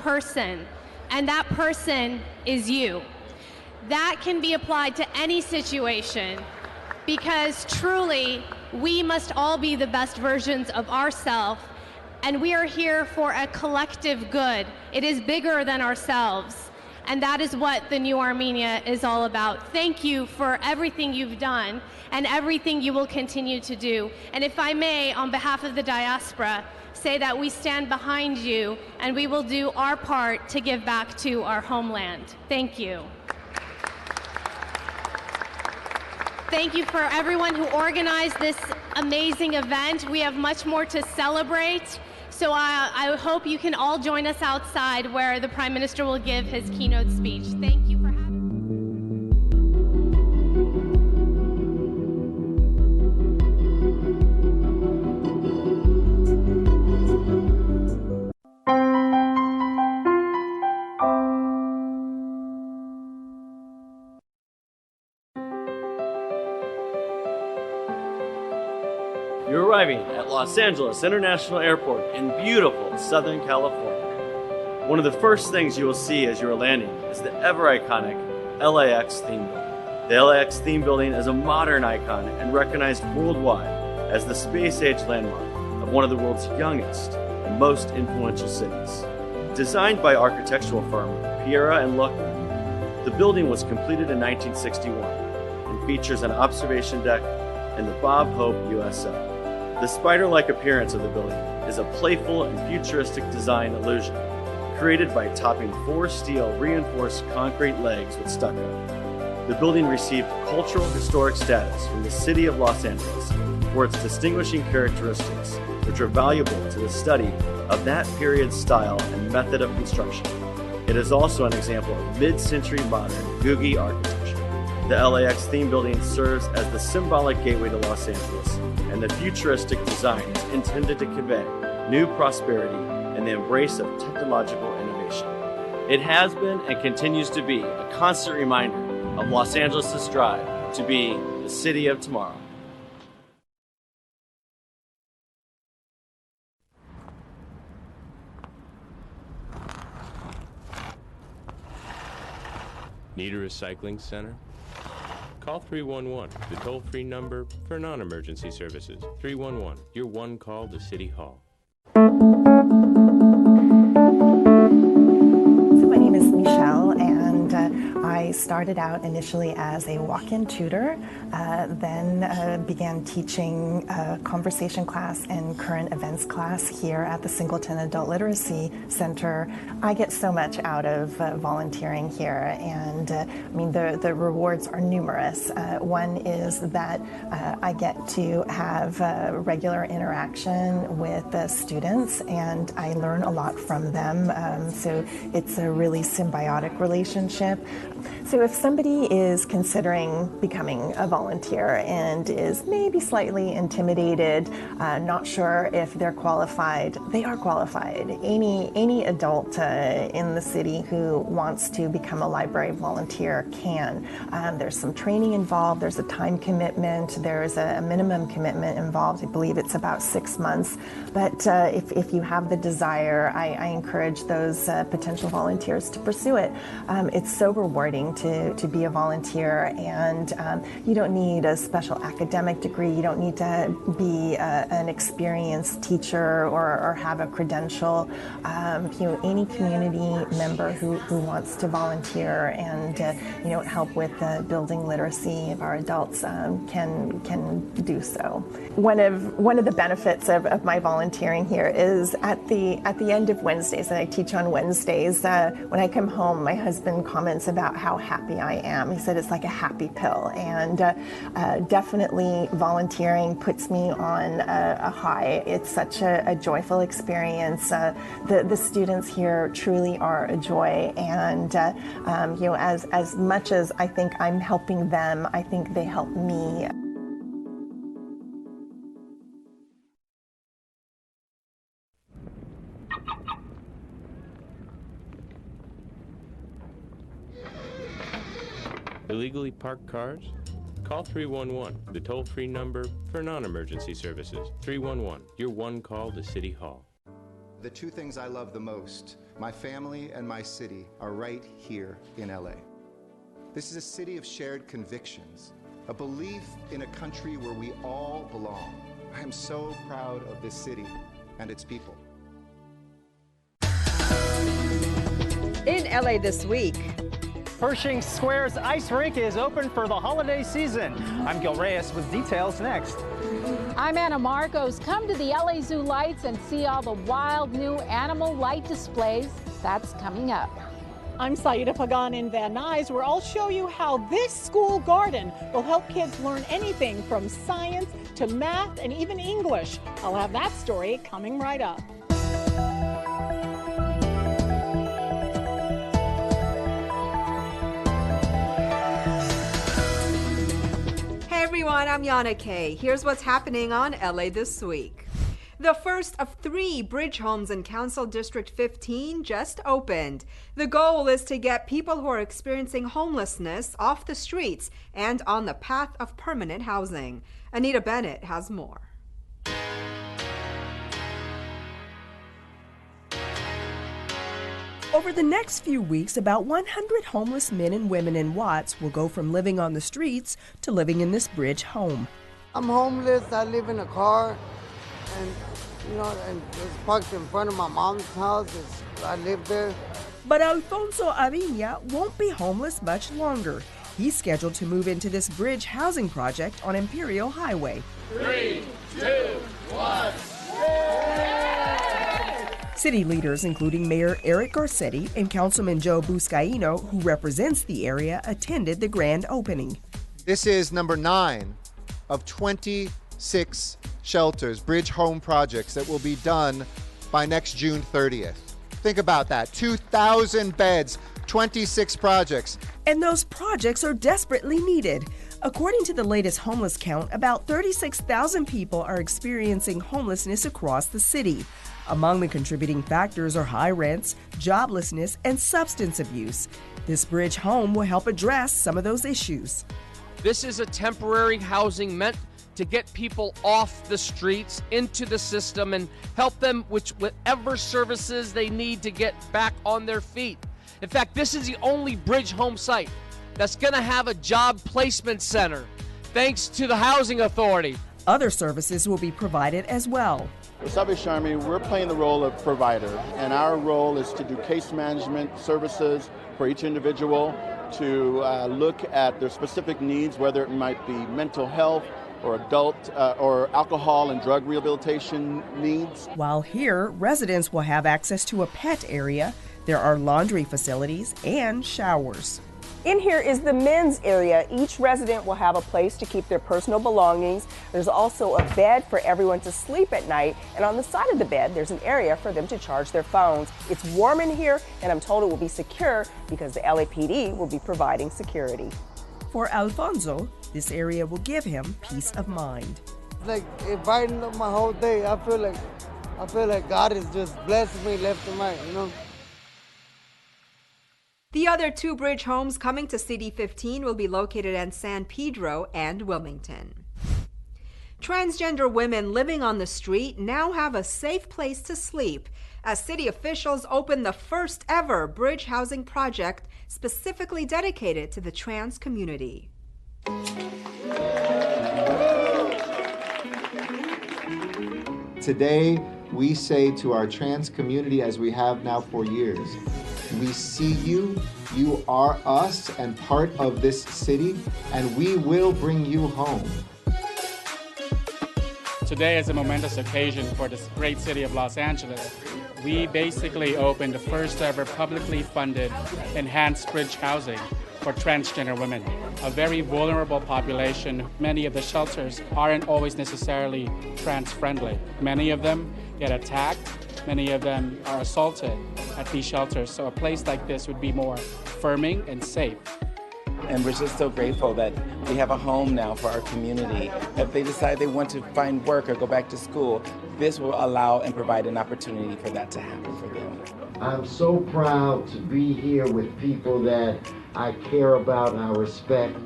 person, and that person is you. That can be applied to any situation, because truly, we must all be the best versions of ourselves, and we are here for a collective good. It is bigger than ourselves, and that is what the New Armenia is all about. Thank you for everything you've done and everything you will continue to do. And if I may, on behalf of the diaspora, say that we stand behind you and we will do our part to give back to our homeland. Thank you. Thank you for everyone who organized this amazing event. We have much more to celebrate. So I hope you can all join us outside where the Prime Minister will give his keynote speech. Thank you for having me. You're arriving at Los Angeles International Airport in beautiful Southern California. One of the first things you will see as you are landing is the ever-iconic LAX theme building. The LAX theme building is a modern icon and recognized worldwide as the space-age landmark of one of the world's youngest and most influential cities. Designed by architectural firm Piera and Luckner, the building was completed in 1961 and features an observation deck and the Bob Hope USO. The spider-like appearance of the building is a playful and futuristic design illusion, created by topping 4 steel reinforced concrete legs with stucco. The building received cultural historic status from the city of Los Angeles for its distinguishing characteristics, which are valuable to the study of that period's style and method of construction. It is also an example of mid-century modern Googie architecture. The LAX theme building serves as the symbolic gateway to Los Angeles, and the futuristic design is intended to convey new prosperity and the embrace of technological innovation. It has been and continues to be a constant reminder of Los Angeles' drive to be the city of tomorrow. Need a recycling center? Call 311, the toll-free number for non-emergency services. 311, your one call to City Hall. My name is Michelle, and I started out initially as a walk-in tutor, then began teaching a conversation class and current events class here at the Singleton Adult Literacy Center. I get so much out of volunteering here, and I mean the rewards are numerous. One is that I get to have regular interaction with the students, and I learn a lot from them, so it's a really symbiotic relationship. So if somebody is considering becoming a volunteer and is maybe slightly intimidated, not sure if they're qualified, they are qualified. Any adult in the city who wants to become a library volunteer can. There's some training involved, there's a time commitment, there's a minimum commitment involved. I believe it's about 6 months. But if you have the desire, I encourage those potential volunteers to pursue it. It's so rewarding to be a volunteer, and you don't need a special academic degree. You don't need to be an experienced teacher or have a credential. Any community member who wants to volunteer and help with building literacy of our adults can do so. One of the benefits of my volunteering here is at the end of Wednesdays, and I teach on Wednesdays. When I come home, my husband comments about how happy I am. He said it's like a happy pill, and definitely volunteering puts me on a high. It's such a joyful experience. The students here truly are a joy, and as much as I think I'm helping them, I think they help me. Illegally parked cars? Call 311, the toll-free number for non-emergency services. 311, your one call to City Hall. The two things I love the most My family and my city are right here in LA. This is a city of shared convictions, a belief in a country where we all belong. I am so proud of this city and its people. In LA this week, Pershing Square's ice rink is open for the holiday season. I'm Gil Reyes with details next. I'm Anna Marcos. Come to the LA Zoo Lights and see all the wild new animal light displays. That's coming up. I'm Saida Pagan in Van Nuys, where I'll show you how this school garden will help kids learn anything from science to math and even English. I'll have that story coming right up. Hey everyone, I'm Yana Kay. Here's what's happening on LA this week. The first of 3 bridge homes in Council District 15 just opened. The goal is to get people who are experiencing homelessness off the streets and on the path of permanent housing. Anita Bennett has more. Over the next few weeks, about 100 homeless men and women in Watts will go from living on the streets to living in this bridge home. I'm homeless. I live in a car, and it's parked in front of my mom's house. I live there. But Alfonso Aviña won't be homeless much longer. He's scheduled to move into this bridge housing project on Imperial Highway. 3, 2, 1. City leaders, including Mayor Eric Garcetti and Councilman Joe Buscaino, who represents the area, attended the grand opening. This is number 9 of 26 shelters, bridge home projects that will be done by next June 30th. Think about that, 2,000 beds, 26 projects. And those projects are desperately needed. According to the latest homeless count, about 36,000 people are experiencing homelessness across the city. Among the contributing factors are high rents, joblessness, and substance abuse. This bridge home will help address some of those issues. This is a temporary housing meant to get people off the streets into the system and help them with whatever services they need to get back on their feet. In fact, this is the only bridge home site that's going to have a job placement center, thanks to the Housing Authority. Other services will be provided as well. With Salvation Army, we're playing the role of provider, and our role is to do case management services for each individual, to look at their specific needs, whether it might be mental health or adult or alcohol and drug rehabilitation needs. While here, residents will have access to a pet area. There are laundry facilities and showers. In here is the men's area. Each resident will have a place to keep their personal belongings. There's also a bed for everyone to sleep at night, and on the side of the bed, there's an area for them to charge their phones. It's warm in here, and I'm told it will be secure because the LAPD will be providing security. For Alfonso, this area will give him peace of mind. It's like it brightened up my whole day. I feel like God has just blessed me left and right, The other 2 bridge homes coming to City 15 will be located in San Pedro and Wilmington. Transgender women living on the street now have a safe place to sleep as city officials open the first ever bridge housing project specifically dedicated to the trans community. Today, we say to our trans community, as we have now for years, we see you, you are us and part of this city, and we will bring you home. Today is a momentous occasion for this great city of Los Angeles. We basically opened the first ever publicly funded enhanced bridge housing for transgender women, a very vulnerable population. Many of the shelters aren't always necessarily trans-friendly. Many of them get attacked. Many of them are assaulted at these shelters, so a place like this would be more affirming and safe. And we're just so grateful that we have a home now for our community. If they decide they want to find work or go back to school, this will allow and provide an opportunity for that to happen for them. I'm so proud to be here with people that I care about and I respect.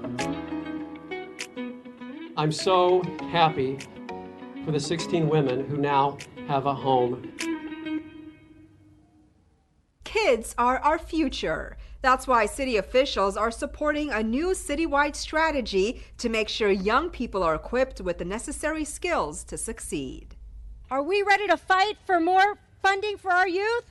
I'm so happy for the 16 women who now have a home. kids are our future. That's why city officials are supporting a new citywide strategy to make sure young people are equipped with the necessary skills to succeed. Are we ready to fight for more funding for our youth?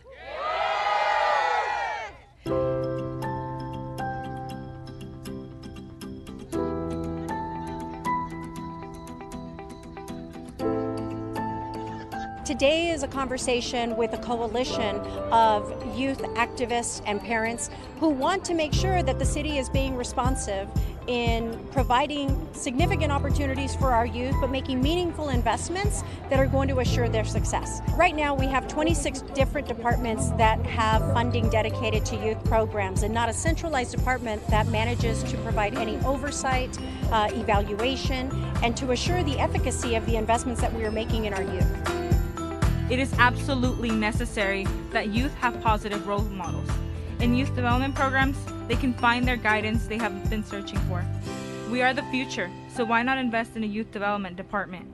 Today is a conversation with a coalition of youth activists and parents who want to make sure that the city is being responsive in providing significant opportunities for our youth, but making meaningful investments that are going to assure their success. Right now, we have 26 different departments that have funding dedicated to youth programs, and not a centralized department that manages to provide any oversight, evaluation, and to assure the efficacy of the investments that we are making in our youth. It is absolutely necessary that youth have positive role models. In youth development programs, they can find their guidance they have been searching for. We are the future, so why not invest in a youth development department?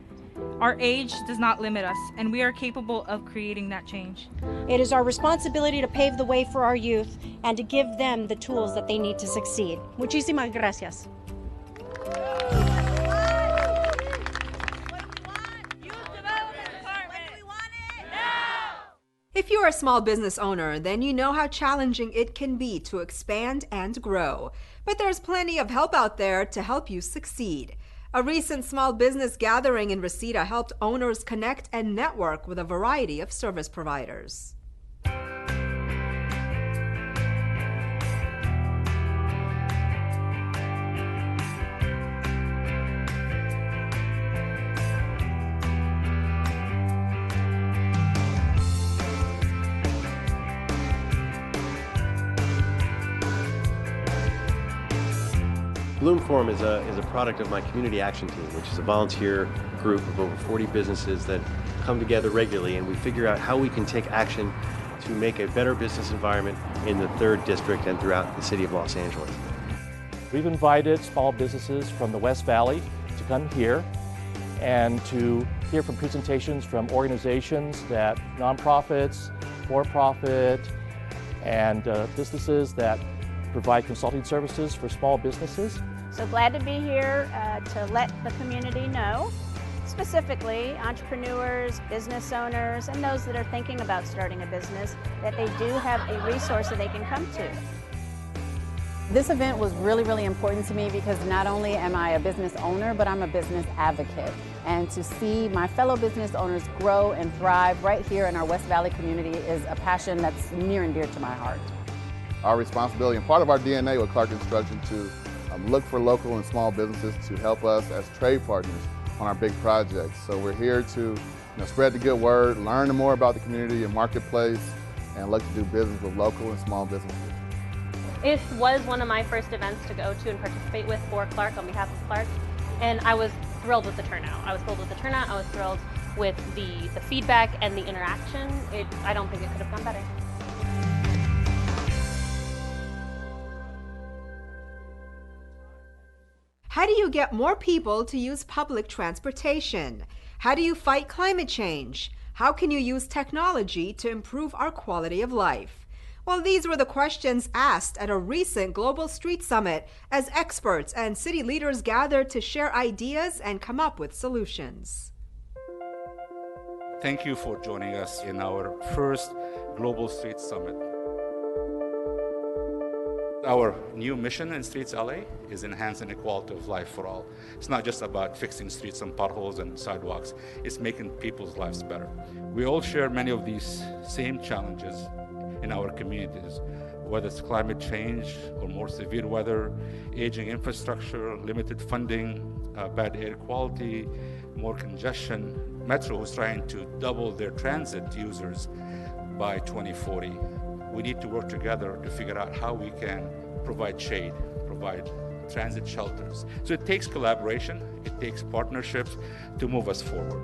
Our age does not limit us, and we are capable of creating that change. It is our responsibility to pave the way for our youth and to give them the tools that they need to succeed. Muchísimas gracias. If you're a small business owner, then you know how challenging it can be to expand and grow. But there's plenty of help out there to help you succeed. A recent small business gathering in Reseda helped owners connect and network with a variety of service providers. Bloom Forum is a product of my community action team, which is a volunteer group of over 40 businesses that come together regularly, and we figure out how we can take action to make a better business environment in the 3rd District and throughout the city of Los Angeles. We've invited small businesses from the West Valley to come here and to hear from presentations from organizations that nonprofits, for-profit, and businesses that provide consulting services for small businesses. So glad to be here to let the community know, specifically entrepreneurs, business owners, and those that are thinking about starting a business, that they do have a resource that they can come to. This event was really, really important to me because not only am I a business owner, but I'm a business advocate. And to see my fellow business owners grow and thrive right here in our West Valley community is a passion that's near and dear to my heart. Our responsibility and part of our DNA with Clark Construction to look for local and small businesses to help us as trade partners on our big projects. So we're here to spread the good word, learn more about the community and marketplace, and look to do business with local and small businesses. It was one of my first events to go to and participate with for Clark on behalf of Clark, and I was thrilled with the turnout. I was thrilled with the turnout, I was thrilled with the feedback and the interaction. I don't think it could have gone better. How do you get more people to use public transportation? How do you fight climate change? How can you use technology to improve our quality of life? Well, these were the questions asked at a recent Global Street Summit as experts and city leaders gathered to share ideas and come up with solutions. Thank you for joining us in our first Global Street Summit. Our new mission in Streets LA is enhancing equality of life for all. It's not just about fixing streets and potholes and sidewalks, it's making people's lives better. We all share many of these same challenges in our communities, whether it's climate change or more severe weather, aging infrastructure, limited funding, bad air quality, more congestion. Metro is trying to double their transit users by 2040. We need to work together to figure out how we can provide shade, provide transit shelters. So it takes collaboration, it takes partnerships to move us forward.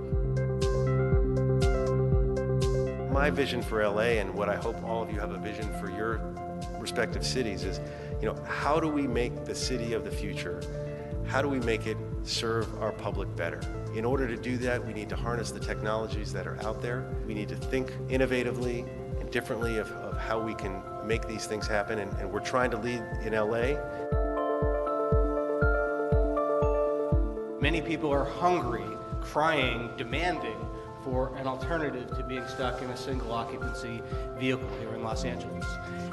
My vision for LA, and what I hope all of you have a vision for your respective cities, is, how do we make the city of the future? How do we make it serve our public better? In order to do that, we need to harness the technologies that are out there. We need to think innovatively differently of how we can make these things happen, and we're trying to lead in LA. Many people are hungry, crying, demanding for an alternative to being stuck in a single occupancy vehicle here in Los Angeles.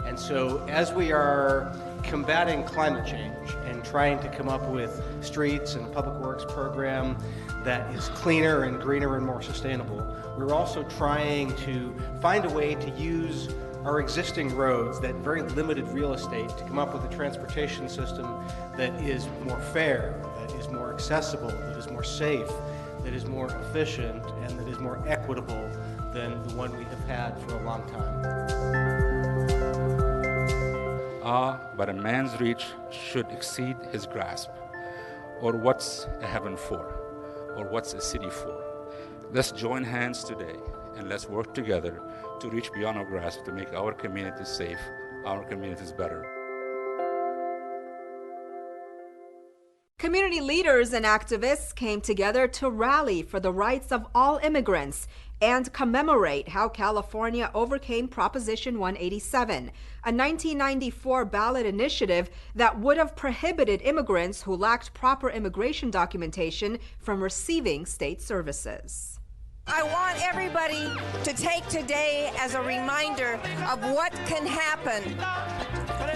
And so as we are combating climate change and trying to come up with streets and a public works program that is cleaner and greener and more sustainable, we're also trying to find a way to use our existing roads, that very limited real estate, to come up with a transportation system that is more fair, that is more accessible, that is more safe, that is more efficient, and that is more equitable than the one we have had for a long time. But a man's reach should exceed his grasp. Or what's a heaven for? Or what's a city for? Let's join hands today and let's work together to reach beyond our grasp to make our communities safe, our communities better. Community leaders and activists came together to rally for the rights of all immigrants and commemorate how California overcame Proposition 187, a 1994 ballot initiative that would have prohibited immigrants who lacked proper immigration documentation from receiving state services. I want everybody to take today as a reminder of what can happen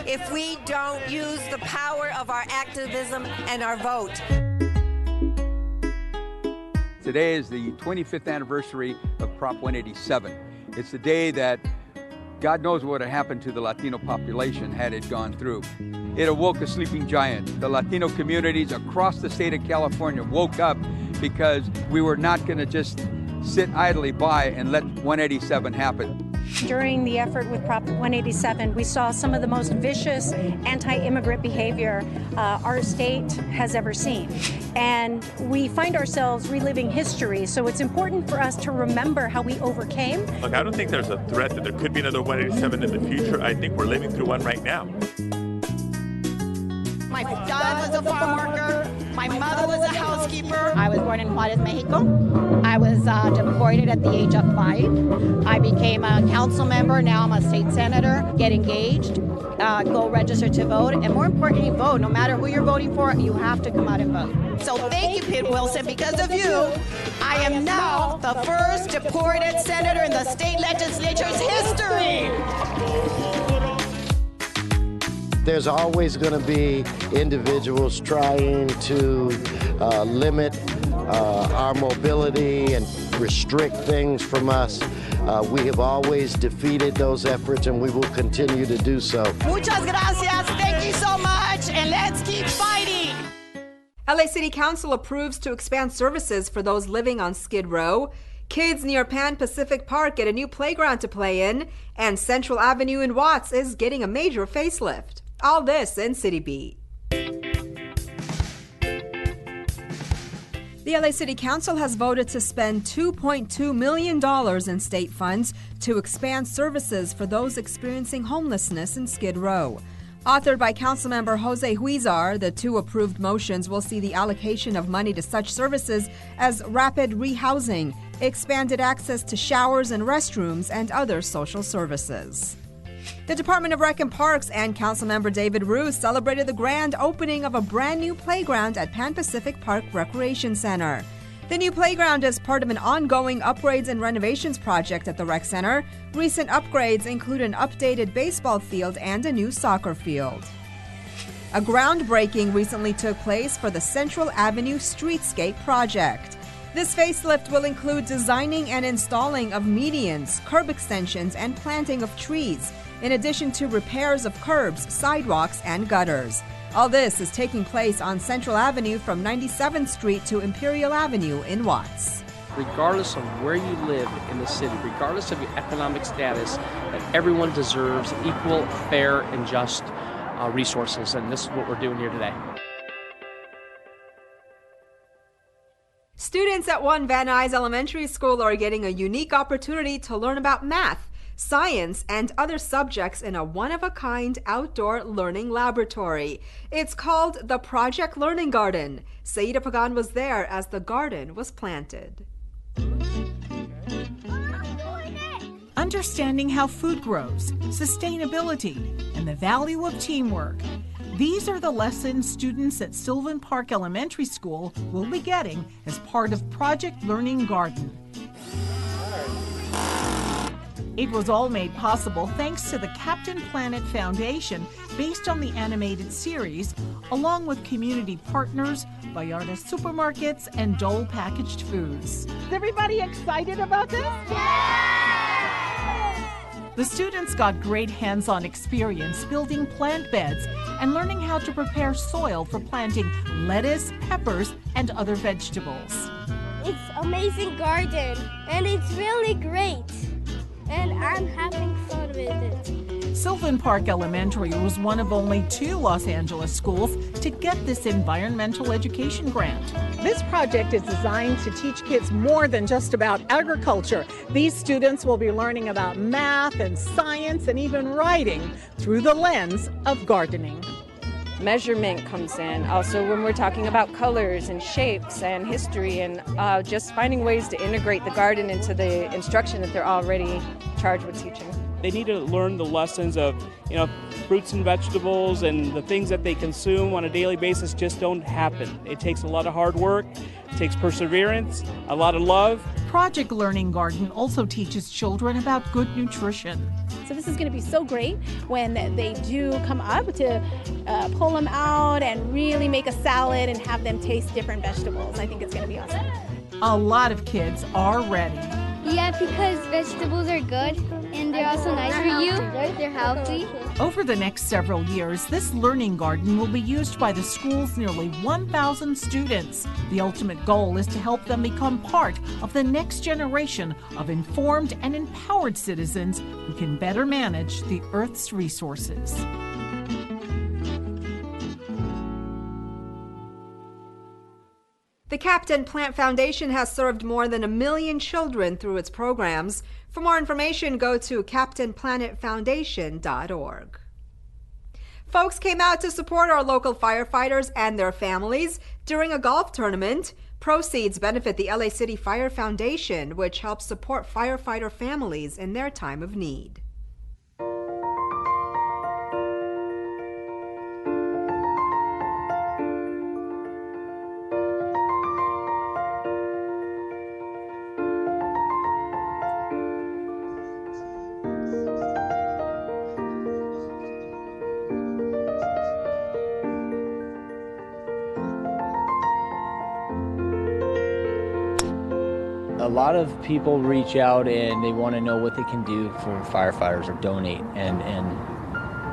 if we don't use the power of our activism and our vote. Today is the 25th anniversary of Prop 187. It's the day that God knows what would have happened to the Latino population had it gone through. It awoke a sleeping giant. The Latino communities across the state of California woke up because we were not going to just sit idly by and let 187 happen. During the effort with Prop 187, we saw some of the most vicious anti-immigrant behavior our state has ever seen. And we find ourselves reliving history, so it's important for us to remember how we overcame. Look, I don't think there's a threat that there could be another 187 in the future. I think we're living through one right now. My dad was a farm worker. My mother was a housekeeper. I was born in Juarez, Mexico. I was deported at the age of 5. I became a council member. Now I'm a state senator. Get engaged, go register to vote, and more importantly, vote. No matter who you're voting for, you have to come out and vote. So thank you, Pitt Wilson. Because of you, I am now the first deported senator in the state legislature's history. There's always going to be individuals trying to limit our mobility and restrict things from us. We have always defeated those efforts, and we will continue to do so. Muchas gracias. Thank you so much, and let's keep fighting. LA City Council approves to expand services for those living on Skid Row. Kids near Pan Pacific Park get a new playground to play in, and Central Avenue in Watts is getting a major facelift. All this in City Beat. The LA City Council has voted to spend $2.2 million in state funds to expand services for those experiencing homelessness in Skid Row. Authored by Councilmember Jose Huizar, the two approved motions will see the allocation of money to such services as rapid rehousing, expanded access to showers and restrooms, and other social services. The Department of Rec and Parks and Councilmember David Roos celebrated the grand opening of a brand new playground at Pan Pacific Park Recreation Center. The new playground is part of an ongoing upgrades and renovations project at the rec center. Recent upgrades include an updated baseball field and a new soccer field. A groundbreaking recently took place for the Central Avenue Streetscape project. This facelift will include designing and installing of medians, curb extensions, and planting of trees, in addition to repairs of curbs, sidewalks, and gutters. All this is taking place on Central Avenue from 97th Street to Imperial Avenue in Watts. Regardless of where you live in the city, regardless of your economic status, that everyone deserves equal, fair, and just resources, and this is what we're doing here today. Students at One Van Nuys Elementary School are getting a unique opportunity to learn about math, science, and other subjects in a one-of-a-kind outdoor learning laboratory. It's called the Project Learning Garden. Saida Pagan was there as the garden was planted. understanding how food grows, sustainability, and the value of teamwork. These are the lessons students at Sylvan Park Elementary School will be getting as part of Project Learning Garden. It was all made possible thanks to the Captain Planet Foundation, based on the animated series, along with community partners, Vallarta Supermarkets, and Dole Packaged Foods. Is everybody excited about this? The students got great hands-on experience building plant beds and learning how to prepare soil for planting lettuce, peppers, and other vegetables. It's an amazing garden, and it's really great. And I'm having fun with it. Sylvan Park Elementary was one of only 2 Los Angeles schools to get this environmental education grant. This project is designed to teach kids more than just about agriculture. These students will be learning about math and science and even writing through the lens of gardening. Measurement comes in. Also, when we're talking about colors and shapes and history, and just finding ways to integrate the garden into the instruction that they're already charged with teaching. They need to learn the lessons of, fruits and vegetables, and the things that they consume on a daily basis just don't happen. It takes a lot of hard work, it takes perseverance, a lot of love. Project Learning Garden also teaches children about good nutrition. So this is going to be so great when they do come up to pull them out and really make a salad and have them taste different vegetables. I think it's going to be awesome. A lot of kids are ready. Yeah, because vegetables are good and they're also nice for you. They're healthy. Over the next several years, this learning garden will be used by the school's nearly 1,000 students. The ultimate goal is to help them become part of the next generation of informed and empowered citizens who can better manage the Earth's resources. The Captain Plant Foundation has served more than 1 million children through its programs. For more information, go to CaptainPlanetFoundation.org. Folks came out to support our local firefighters and their families during a golf tournament. Proceeds benefit the LA City Fire Foundation, which helps support firefighter families in their time of need. A lot of people reach out and they want to know what they can do for firefighters or donate, and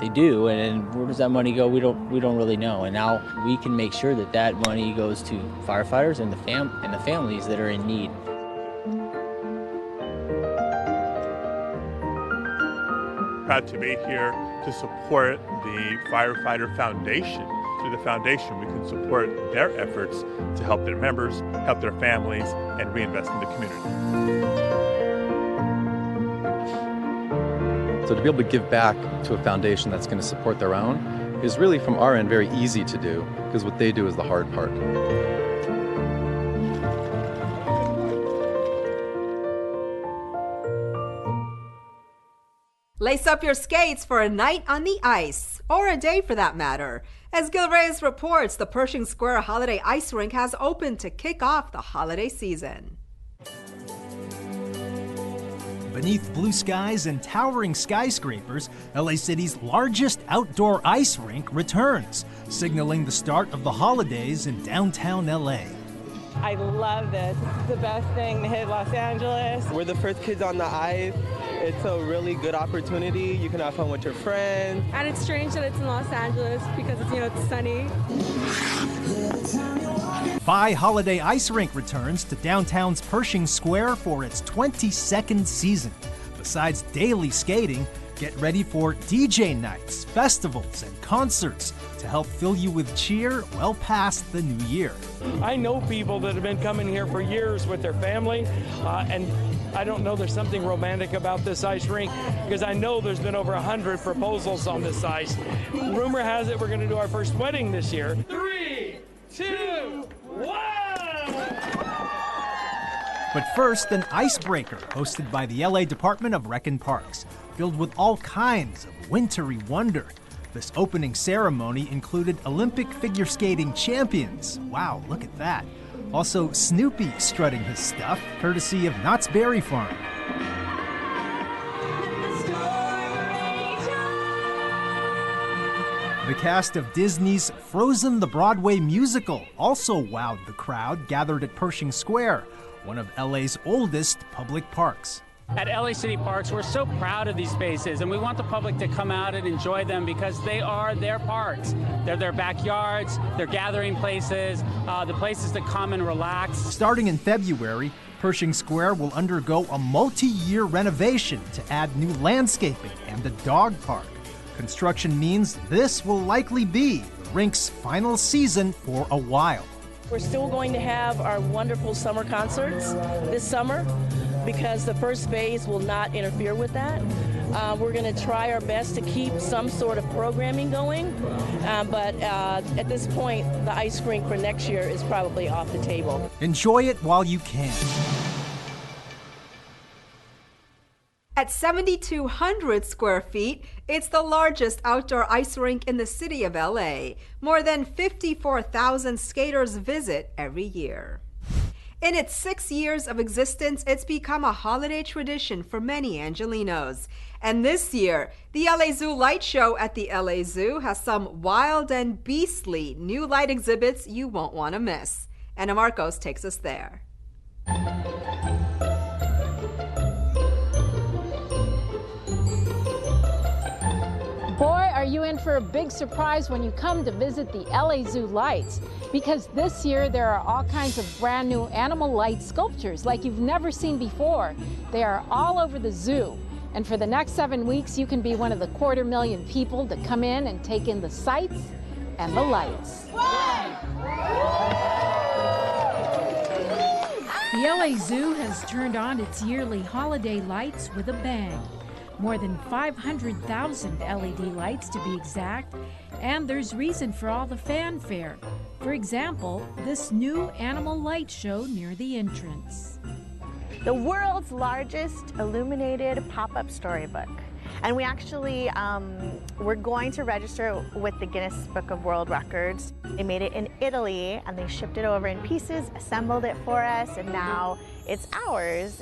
they do. And where does that money go? We don't really know. And now we can make sure that that money goes to firefighters and the families that are in need. Proud to be here to support the Firefighter Foundation. Through the foundation, we can support their efforts to help their members, help their families, and reinvest in the community. So to be able to give back to a foundation that's going to support their own is really, from our end, very easy to do, because what they do is the hard part. Lace up your skates for a night on the ice, or a day for that matter. As Gil Reyes reports, the Pershing Square Holiday Ice Rink has opened to kick off the holiday season. Beneath blue skies and towering skyscrapers, LA City's largest outdoor ice rink returns, signaling the start of the holidays in downtown LA. I love this. This is the best thing to hit Los Angeles. We're the first kids on the ice. It's a really good opportunity. You can have fun with your friends. And it's strange that it's in Los Angeles because it's, it's sunny. Phi Holiday Ice Rink returns to downtown's Pershing Square for its 22nd season. Besides daily skating, get ready for DJ nights, festivals, and concerts to help fill you with cheer well past the new year. I know people that have been coming here for years with their family, and I don't know, there's something romantic about this ice rink, because I know there's been over 100 proposals on this ice. Rumor has it we're going to do our first wedding this year. 3, 2, 1! But first, an icebreaker hosted by the LA Department of Rec and Parks, filled with all kinds of wintry wonder. This opening ceremony included Olympic figure skating champions. Wow, look at that. Also, Snoopy strutting his stuff, courtesy of Knott's Berry Farm. The cast of Disney's Frozen the Broadway musical also wowed the crowd gathered at Pershing Square, one of LA's oldest public parks. At LA City Parks, we're so proud of these spaces, and we want the public to come out and enjoy them because they are their parks. They're their backyards, they're gathering places, the places to come and relax. Starting in February, Pershing Square will undergo a multi-year renovation to add new landscaping and a dog park. Construction means this will likely be the rink's final season for a while. We're still going to have our wonderful summer concerts this summer because the first phase will not interfere with that. We're going to try our best to keep some sort of programming going, but at this point, the ice rink for next year is probably off the table. Enjoy it while you can. At 7,200 square feet, it's the largest outdoor ice rink in the city of LA. More than 54,000 skaters visit every year. In its 6 years of existence, it's become a holiday tradition for many Angelenos. And this year, the LA Zoo Light Show at the LA Zoo has some wild and beastly new light exhibits you won't want to miss. Anna Marcos takes us there. Boy, are you in for a big surprise when you come to visit the LA Zoo Lights, because this year there are all kinds of brand new animal light sculptures like you've never seen before. They are all over the zoo, and for the next 7 weeks you can be one of the 250,000 people to come in and take in the sights and the lights. The LA Zoo has turned on its yearly holiday lights with a bang. More than 500,000 LED lights to be exact, and there's reason for all the fanfare. For example, this new animal light show near the entrance. The world's largest illuminated pop-up storybook. And we actually, we're going to register with the Guinness Book of World Records. They made it in Italy and they shipped it over in pieces, assembled it for us, and now it's ours.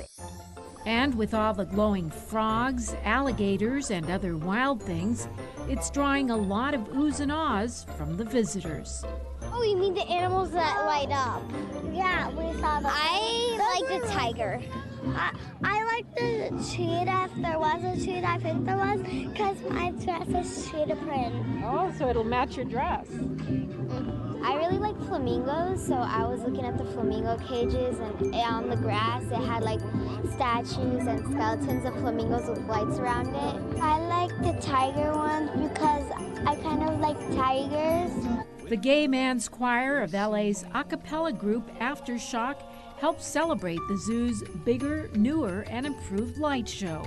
And with all the glowing frogs, alligators, and other wild things, it's drawing a lot of oohs and ahs from the visitors. Oh, you mean the animals that light up? Yeah, we saw them. I like the tiger. I like the cheetah, if there was a cheetah. I think there was, because my dress is cheetah print. Oh, so it'll match your dress. I really like flamingos, so I was looking at the flamingo cages, and on the grass it had like statues and skeletons of flamingos with lights around it. I like the tiger ones because I kind of like tigers. The Gay Man's Choir of LA's a cappella group Aftershock helps celebrate the zoo's bigger, newer, and improved light show.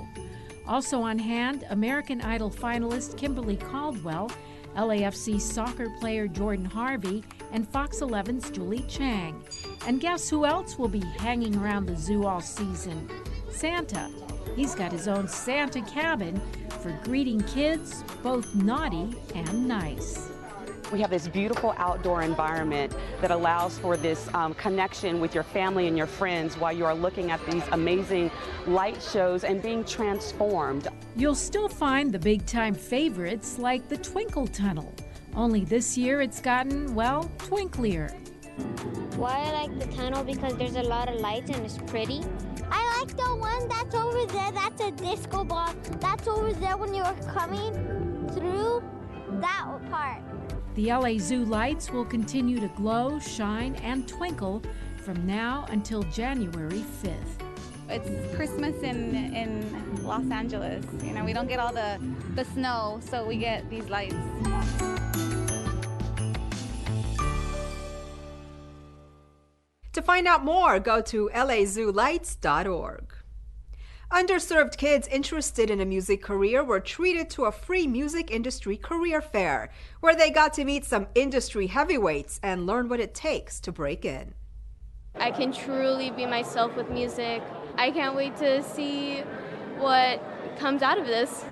Also on hand, American Idol finalist Kimberly Caldwell, LAFC soccer player Jordan Harvey, and Fox 11's Julie Chang. And guess who else will be hanging around the zoo all season? Santa. He's got his own Santa cabin for greeting kids, both naughty and nice. We have this beautiful outdoor environment that allows for this connection with your family and your friends while you are looking at these amazing light shows and being transformed. You'll still find the big-time favorites like the Twinkle Tunnel. Only this year it's gotten, well, twinklier. Why I like the tunnel? Because there's a lot of lights and it's pretty. I like the one that's over there. That's a disco ball. That's over there when you're coming through that part. The LA Zoo lights will continue to glow, shine, and twinkle from now until January 5th. It's Christmas in Los Angeles. You know, we don't get all the snow, so we get these lights. To find out more, go to lazoolights.org. Underserved kids interested in a music career were treated to a free music industry career fair, where they got to meet some industry heavyweights and learn what it takes to break in. I can truly be myself with music. I can't wait to see what comes out of this.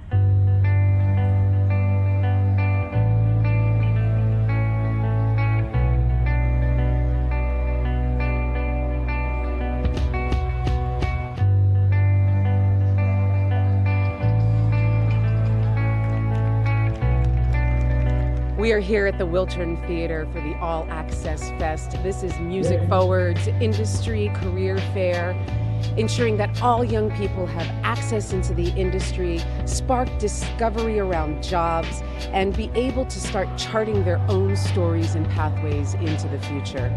We are here at the Wiltern Theater for the All Access Fest. This is Music Forward's industry career fair, ensuring that all young people have access into the industry, spark discovery around jobs, and be able to start charting their own stories and pathways into the future.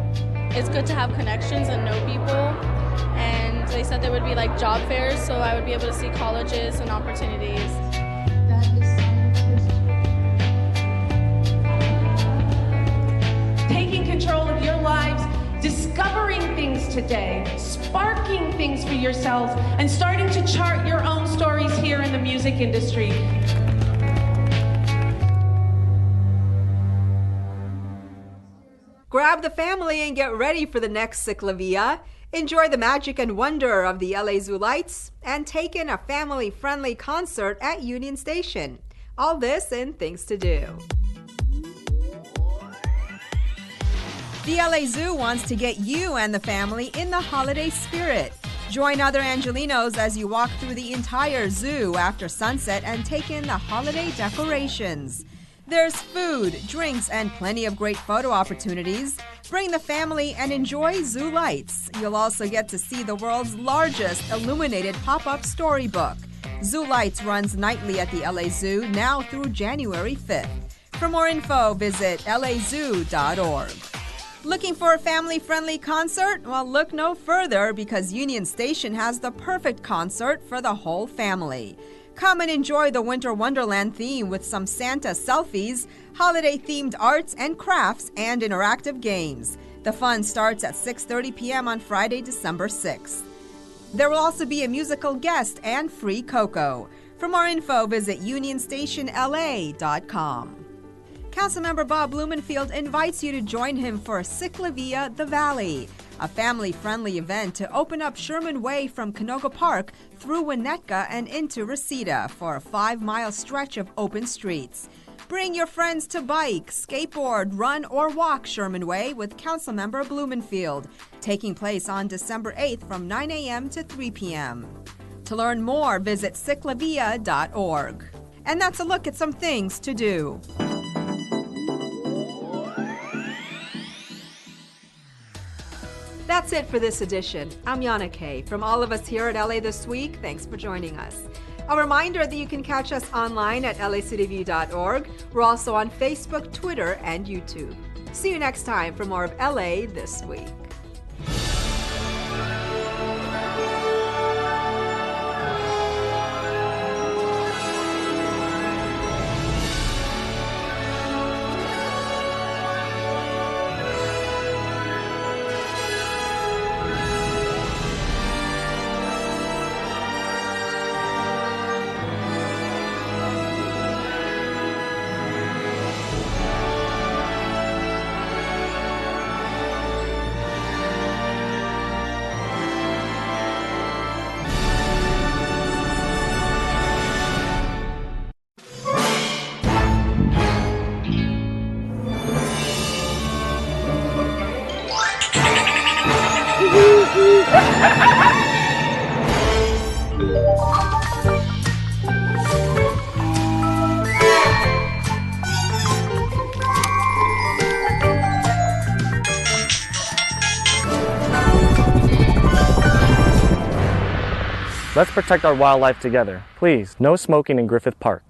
It's good to have connections and know people, and they said there would be like job fairs, so I would be able to see colleges and opportunities. Taking control of your lives, discovering things today, sparking things for yourselves, and starting to chart your own stories here in the music industry. Grab the family and get ready for the next Ciclavia. Enjoy the magic and wonder of the LA Zoo Lights and take in a family-friendly concert at Union Station. All this and things to do. The LA Zoo wants to get you and the family in the holiday spirit. Join other Angelinos as you walk through the entire zoo after sunset and take in the holiday decorations. There's food, drinks, and plenty of great photo opportunities. Bring the family and enjoy Zoo Lights. You'll also get to see the world's largest illuminated pop-up storybook. Zoo Lights runs nightly at the LA Zoo now through January 5th. For more info, visit lazoo.org. Looking for a family-friendly concert? Well, look no further because Union Station has the perfect concert for the whole family. Come and enjoy the Winter Wonderland theme with some Santa selfies, holiday-themed arts and crafts, and interactive games. The fun starts at 6:30 p.m. on Friday, December 6th. There will also be a musical guest and free cocoa. For more info, visit unionstationla.com. Councilmember Bob Blumenfield invites you to join him for Ciclavia the Valley, a family-friendly event to open up Sherman Way from Canoga Park through Winnetka and into Reseda for a 5-mile stretch of open streets. Bring your friends to bike, skateboard, run, or walk Sherman Way with Councilmember Blumenfield, taking place on December 8th from 9 a.m. to 3 p.m. To learn more, visit ciclavia.org. And that's a look at some things to do. That's it for this edition. I'm Yana Kay. From all of us here at LA This Week, thanks for joining us. A reminder that you can catch us online at lacityview.org. We're also on Facebook, Twitter, and YouTube. See you next time for more of LA This Week. Let's protect our wildlife together. Please, no smoking in Griffith Park.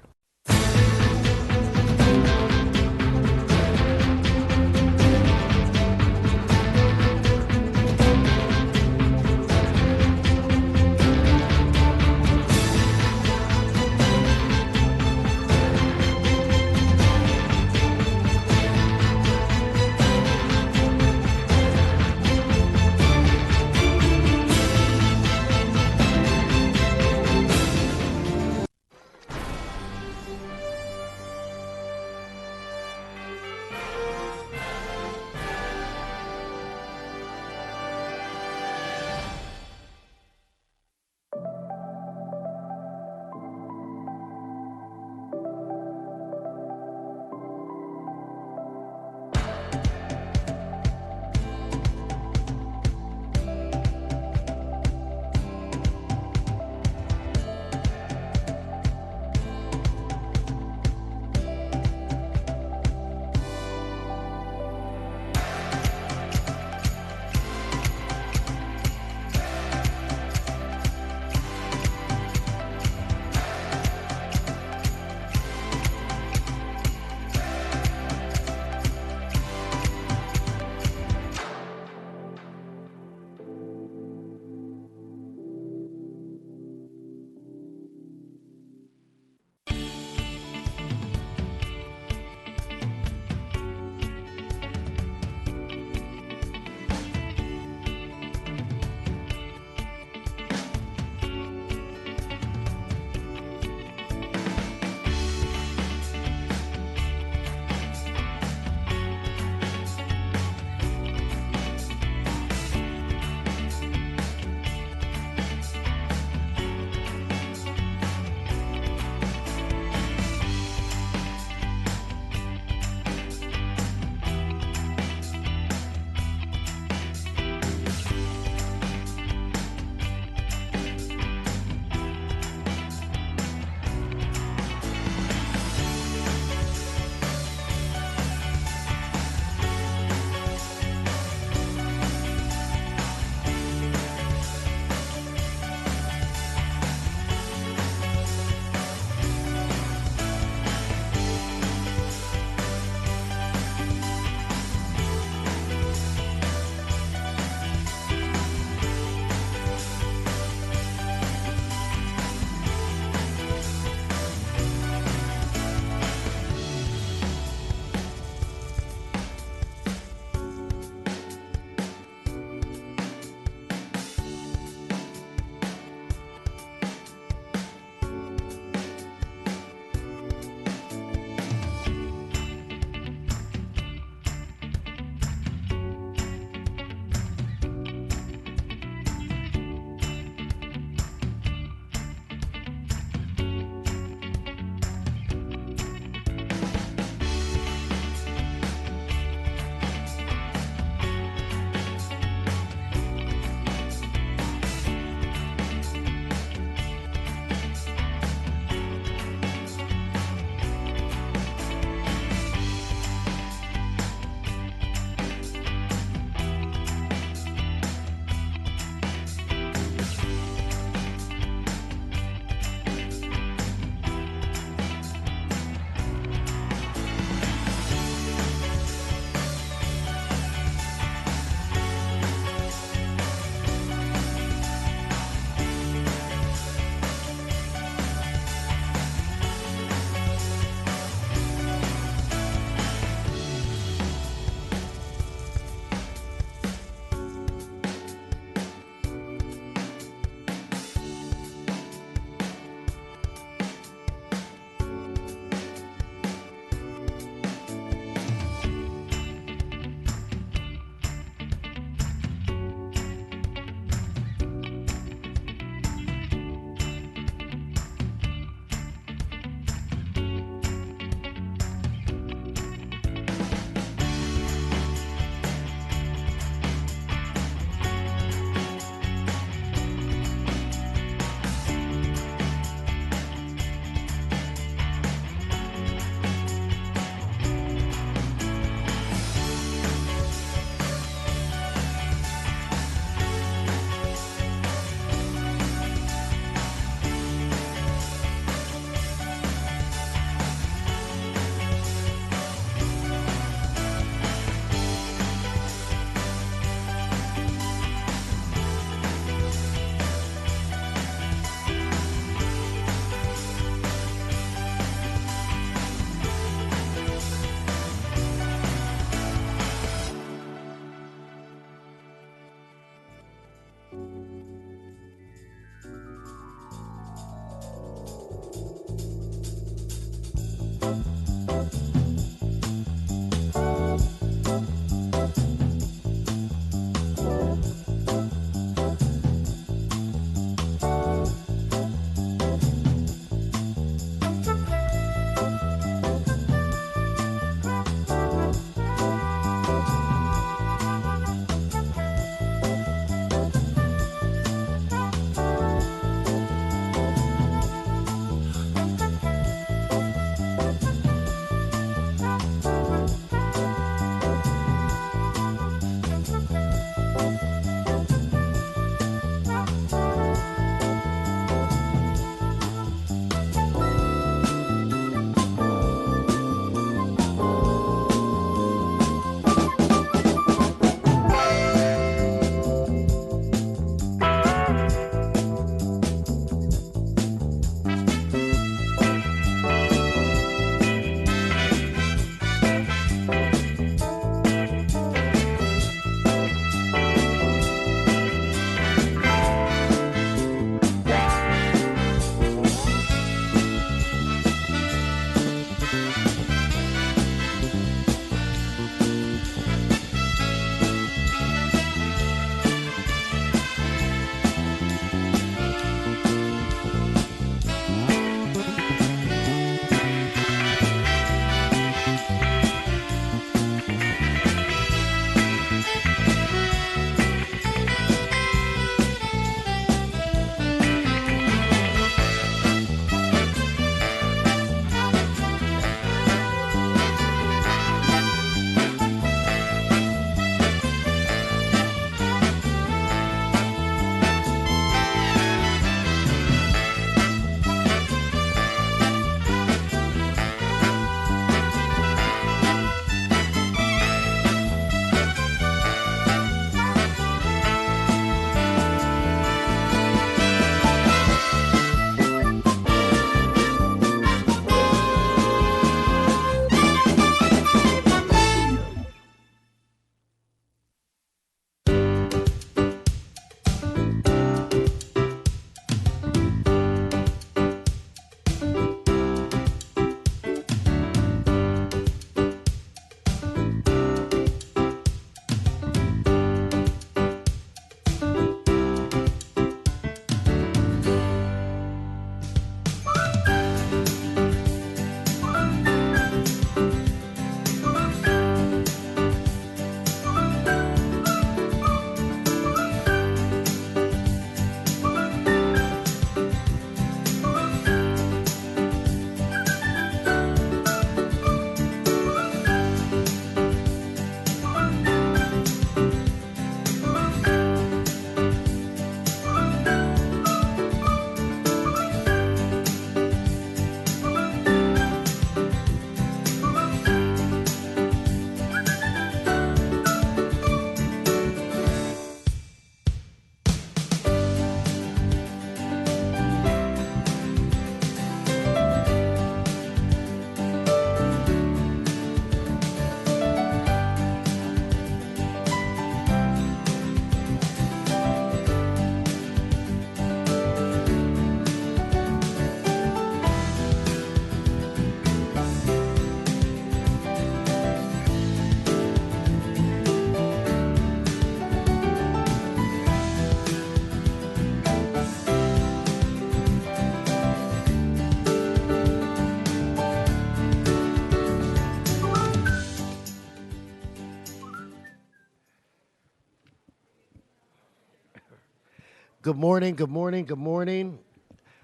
Good morning, good morning, good morning.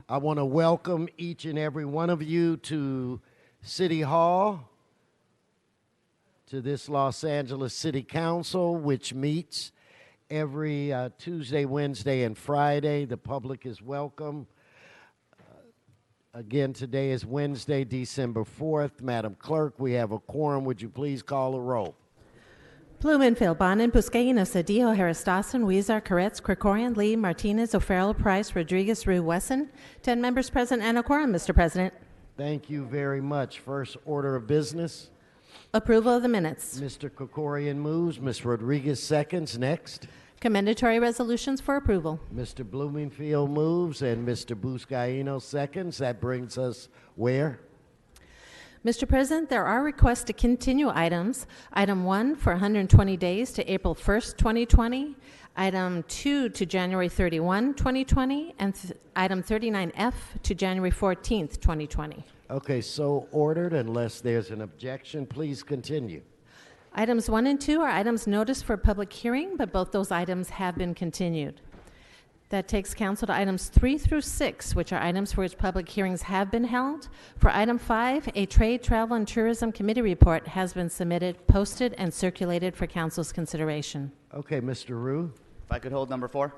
I want to welcome each and every one of you to City Hall, to this Los Angeles City Council, which meets every Tuesday, Wednesday, and Friday. The public is welcome. Again, today is Wednesday, December 4th. Madam Clerk, we have a quorum. Would you please call a roll? Blumenfield, Bonin, Buscaino, Cedillo, Heristason, Huizar, Koretz, Krikorian, Lee, Martinez, O'Farrell, Price, Rodriguez, Rue, Wesson. 10 members present and a quorum, Mr. President. Thank you very much. First order of business. Approval of the minutes. Mr. Krikorian moves. Ms. Rodriguez seconds. Next. Commendatory resolutions for approval. Mr. Blumenfield moves and Mr. Buscaino seconds. That brings us where? Mr. President, there are requests to continue items. Item 1 for 120 days to April 1st, 2020. Item 2 to January 31, 2020. And item 39F to January 14th, 2020. Okay, so ordered. Unless there's an objection, please continue. Items 1 and 2 are items noticed for public hearing, but both those items have been continued. That takes council to items 3 through 6, which are items for which public hearings have been held. For item 5, a Trade, Travel, and Tourism Committee report has been submitted, posted, and circulated for council's consideration. Okay, Mr. Rue. If I could hold number 4.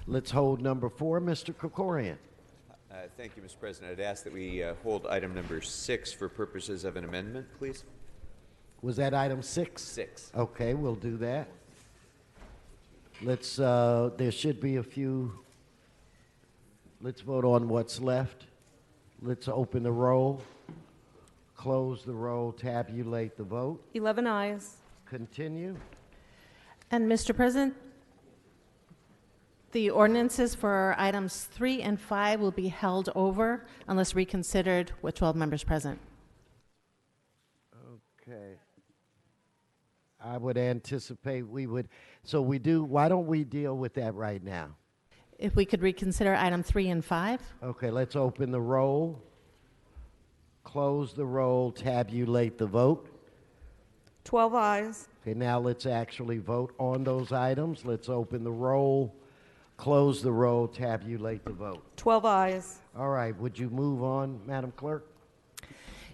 Let's hold number 4. Mr. Krikorian. Thank you, Mr. President. I'd ask that we hold item number 6 for purposes of an amendment, please. Was that item 6? 6. Okay, we'll do that. Let's, there should be a few. Let's vote on what's left. Let's open the roll, close the roll, tabulate the vote. 11 ayes. Continue. And Mr. President, the ordinances for items 3 and 5 will be held over unless reconsidered with 12 members present. Okay. I would anticipate we would, so we do, why don't we deal with that right now? If we could reconsider item 3 and 5. Okay, let's open the roll, close the roll, tabulate the vote. 12 ayes. Okay, now let's actually vote on those items. Let's open the roll, close the roll, tabulate the vote. 12 ayes. All right, would you move on, Madam Clerk?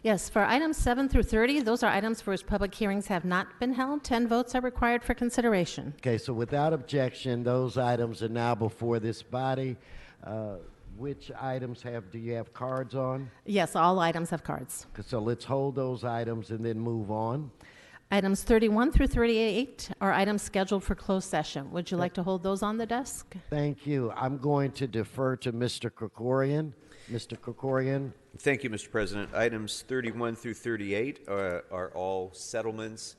Yes, for items 7 through 30, those are items for which public hearings have not been held. 10 votes are required for consideration. Okay, so without objection, those items are now before this body. Which items do you have cards on? Yes, all items have cards. So let's hold those items and then move on. Items 31 through 38 are items scheduled for closed session. Would you like to hold those on the desk? Thank you. I'm going to defer to Mr. Krikorian. Mr. Krikorian. Thank you, Mr. President. Items 31 through 38 are all settlements.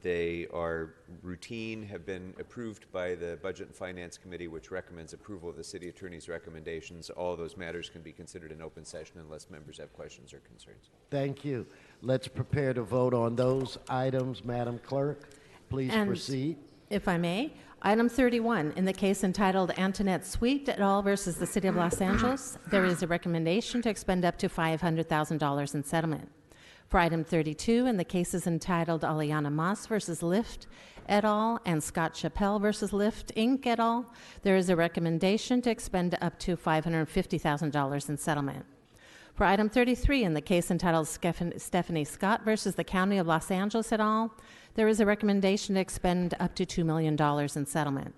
They are routine, have been approved by the Budget and Finance Committee, which recommends approval of the City Attorney's recommendations. All of those matters can be considered in open session unless members have questions or concerns. Thank you. Let's prepare to vote on those items, Madam Clerk. Please proceed. If I may, item 31, in the case entitled Antoinette Sweet et al. Versus the City of Los Angeles, there is a recommendation to expend up to $500,000 in settlement. For item 32, in the cases entitled Aliana Mas versus Lyft et al. And Scott Chappelle versus Lyft Inc. et al., there is a recommendation to expend up to $550,000 in settlement. For item 33, in the case entitled Stephanie Scott versus the County of Los Angeles et al., there is a recommendation to expend up to $2 million in settlement.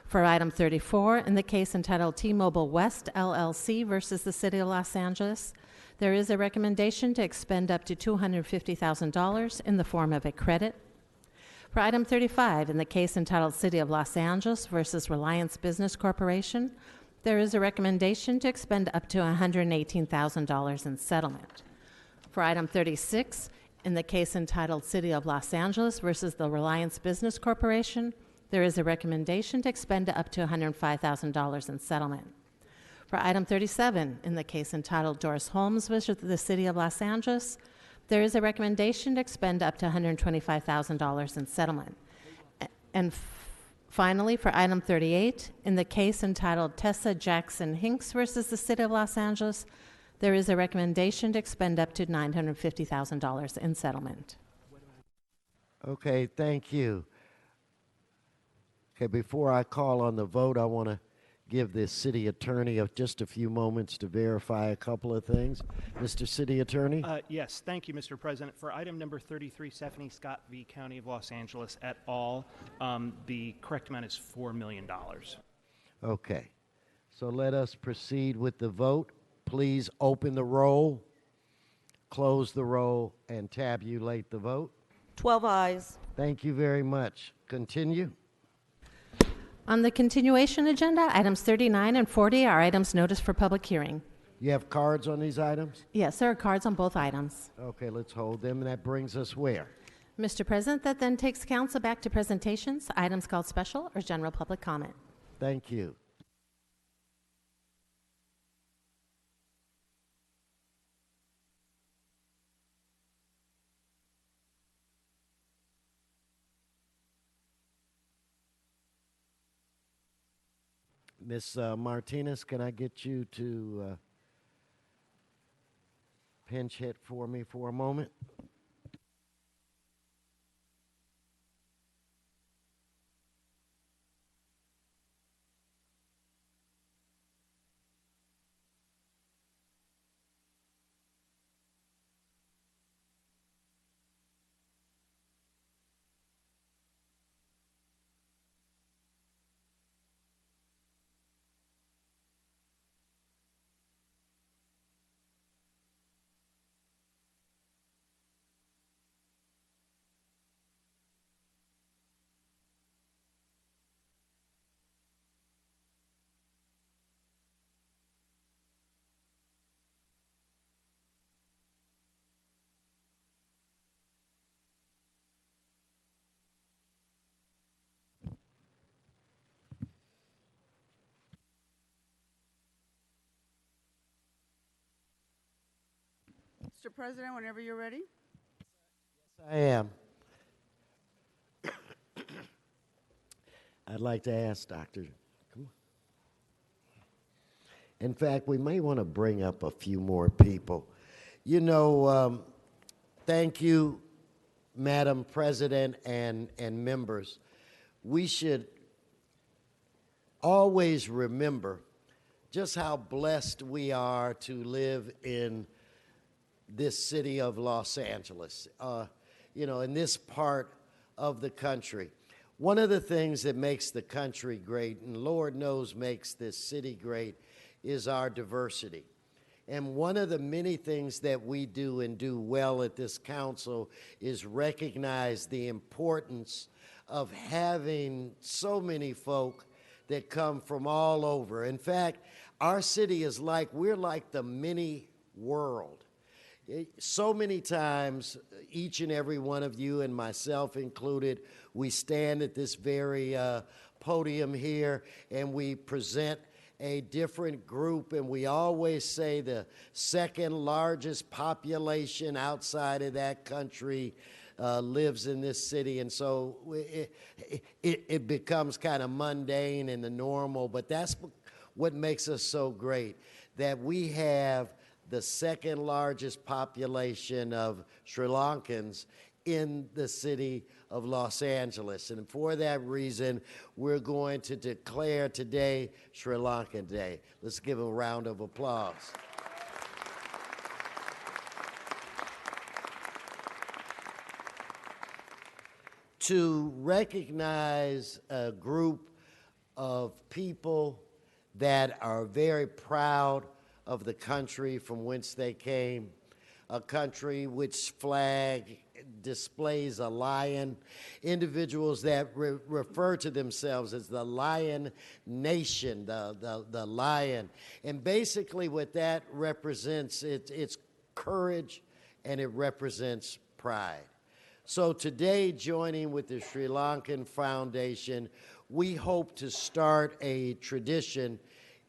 For item 34, in the case entitled T-Mobile West LLC versus the City of Los Angeles, there is a recommendation to expend up to $250,000 in the form of a credit. For item 35, in the case entitled City of Los Angeles versus Reliance Business Corporation, there is a recommendation to expend up to $118,000 in settlement. For item 36, in the case entitled City of Los Angeles versus the Reliance Business Corporation, there is a recommendation to expend up to $105,000 in settlement. For item 37, in the case entitled Doris Holmes versus the City of Los Angeles, there is a recommendation to expend up to $125,000 in settlement. And finally, for item 38, in the case entitled Tessa Jackson Hinks versus the City of Los Angeles, there is a recommendation to expend up to $950,000 in settlement. Okay, thank you. Okay, before I call on the vote, I want to give the city attorney just a few moments to verify a couple of things. Mr. City Attorney? Yes, thank you, Mr. President. For item number 33, Stephanie Scott v. County of Los Angeles et al., the correct amount is $4 million. Okay. So let us proceed with the vote. Please open the roll, close the roll, and tabulate the vote. 12 ayes. Thank you very much. Continue. On the continuation agenda, items 39 and 40 are items noticed for public hearing. You have cards on these items? Yes, there are cards on both items. Okay, let's hold them, and that brings us where? Mr. President, that then takes council back to presentations, items called special or general public comment. Thank you. Ms. Martinez, can I get you to pinch hit for me for a moment? Mr. President, whenever you're ready. Yes, I am. I'd like to ask Dr. Come on. In fact, we may want to bring up a few more people. You know, thank you, Madam President and members. We should always remember just how blessed we are to live in this city of Los Angeles, you know, in this part of the country. One of the things that makes the country great, and Lord knows makes this city great, is our diversity. And one of the many things that we do and do well at this council is recognize the importance of having so many folk that come from all over. In fact, our city is like, we're like the mini world. So many times, each and every one of you, and myself included, we stand at this very podium here and we present a different group, and we always say the second largest population outside of that country lives in this city, and so it becomes kind of mundane and the normal, but that's what makes us so great, that we have the second largest population of Sri Lankans in the city of Los Angeles. And for that reason, we're going to declare today Sri Lankan Day. Let's give a round of applause. To recognize a group of people that are very proud of the country from whence they came, a country which flag displays a lion, individuals that refer to themselves as the Lion Nation, the lion. And basically what that represents, it's courage and it represents pride. So today, joining with the Sri Lankan Foundation, we hope to start a tradition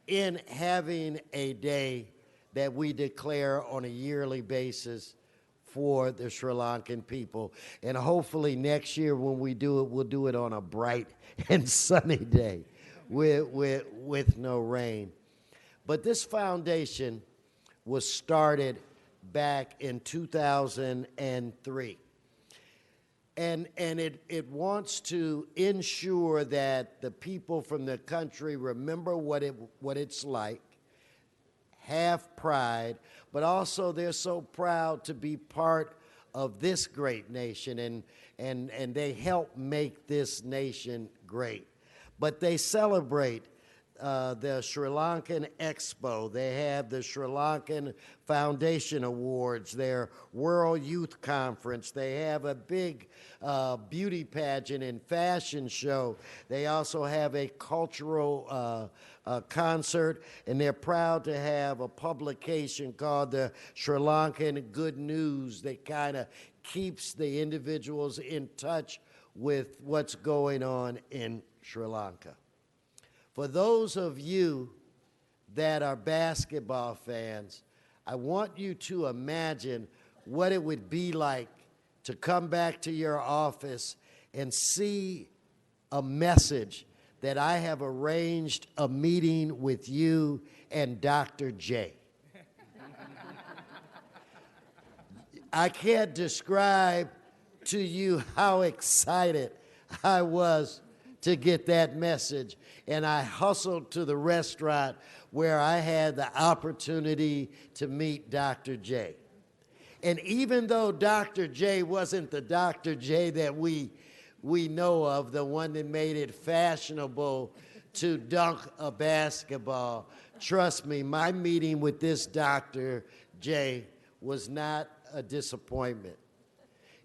in having a day that we declare on a yearly basis for the Sri Lankan people. And hopefully next year when we do it, we'll do it on a bright and sunny day with no rain. But this foundation was started back in 2003. and it wants to ensure that the people from the country remember what it's like, have pride, but also they're so proud to be part of this great nation, and they help make this nation great. But they celebrate the Sri Lankan Expo. They have the Sri Lankan Foundation Awards, their World Youth Conference. They have a big beauty pageant and fashion show. They also have a cultural concert, and they're proud to have a publication called the Sri Lankan Good News that kind of keeps the individuals in touch with what's going on in Sri Lanka. For those of you that are basketball fans, I want you to imagine what it would be like to come back to your office and see a message that I have arranged a meeting with you and Dr. J. I can't describe to you how excited I was to get that message. And I hustled to the restaurant where I had the opportunity to meet Dr. J. And even though Dr. J wasn't the Dr. J that we know of, the one that made it fashionable to dunk a basketball, trust me, my meeting with this Dr. J was not a disappointment.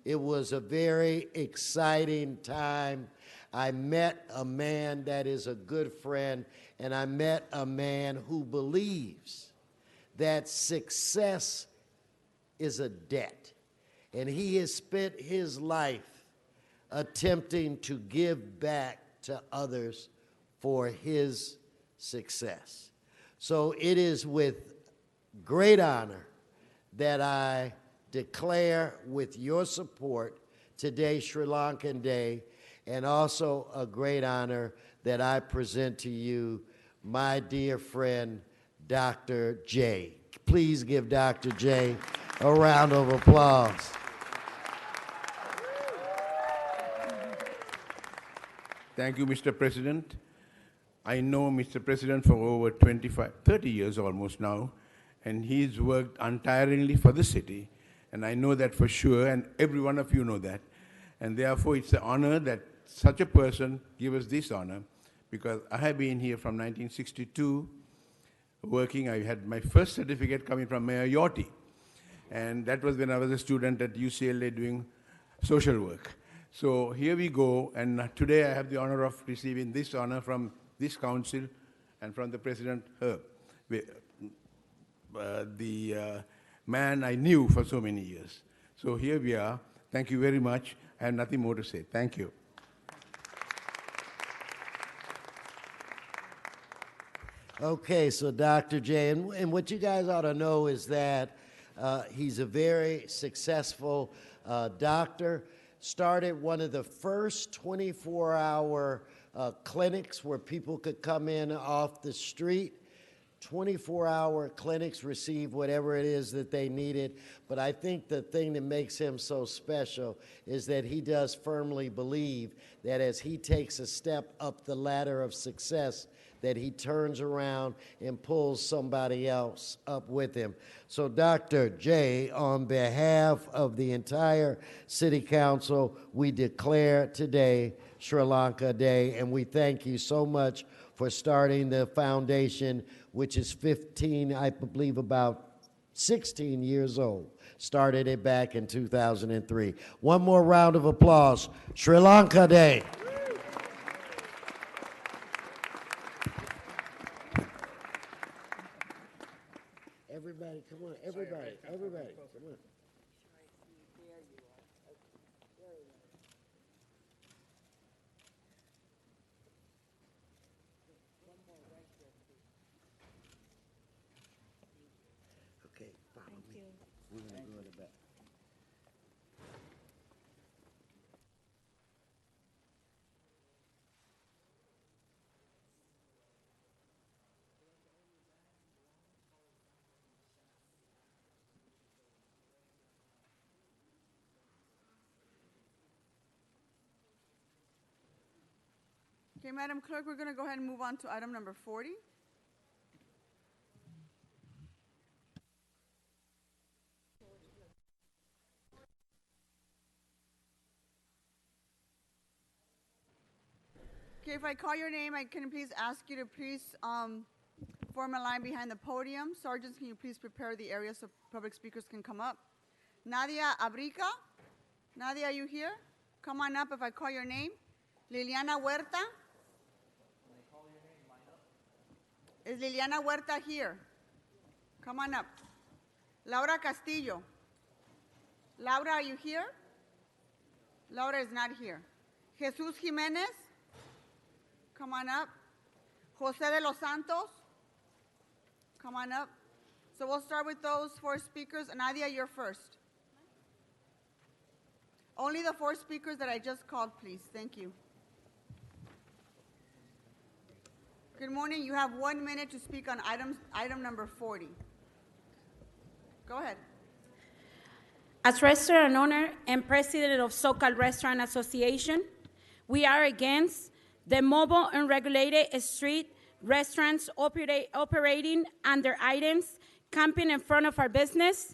It was a very exciting time. I met a man that is a good friend, and I met a man who believes that success is a debt. And he has spent his life attempting to give back to others for his success. So it is with great honor that I declare, with your support, today Sri Lankan Day, and also a great honor that I present to you my dear friend, Dr. J. Please give Dr. J a round of applause. Thank you, Mr. President. I know Mr. President for over 30 years almost now, and he's worked untiringly for the city, and I know that for sure, and every one of you know that. And therefore, it's an honor that such a person give us this honor, because I have been here from 1962 working. I had my first certificate coming from Mayor Yorty, and that was when I was a student at UCLA doing social work. So here we go, and today I have the honor of receiving this honor from this council and from the President Herb, the man I knew for so many years. So here we are. Thank you very much. I have nothing more to say. Thank you. Okay, so Dr. J, and what you guys ought to know is that he's a very successful doctor. Started one of the first 24-hour clinics where people could come in off the street. 24-hour clinics, receive whatever it is that they needed. But I think the thing that makes him so special is that he does firmly believe that as he takes a step up the ladder of success, that he turns around and pulls somebody else up with him. So Dr. J, on behalf of the entire City Council, we declare today Sri Lanka Day, and we thank you so much for starting the foundation, which is 15, I believe about 16 years old. Started it back in 2003. One more round of applause. Sri Lanka Day. Everybody, come on, everybody, come on. Okay, follow me. We're going to go to the back. Okay, Madam Clerk, we're going to go ahead and move on to item number 40. Okay, if I call your name, I can please ask you to please form a line behind the podium. Sergeants, can you please prepare the area so public speakers can come up? Nadia Abrica? Nadia, are you here? Come on up if I call your name. Liliana Huerta? Is Liliana Huerta here? Come on up. Laura Castillo? Laura, are you here? Laura is not here. Jesus Jimenez? Come on up. Jose de los Santos? Come on up. So we'll start with those 4 speakers. Nadia, you're first. Only the 4 speakers that I just called, please. Thank you. Good morning. You have 1 minute to speak on item number 40. Go ahead. As restaurant owner and president of SoCal Restaurant Association, we are against the mobile unregulated street restaurants operating under items, camping in front of our business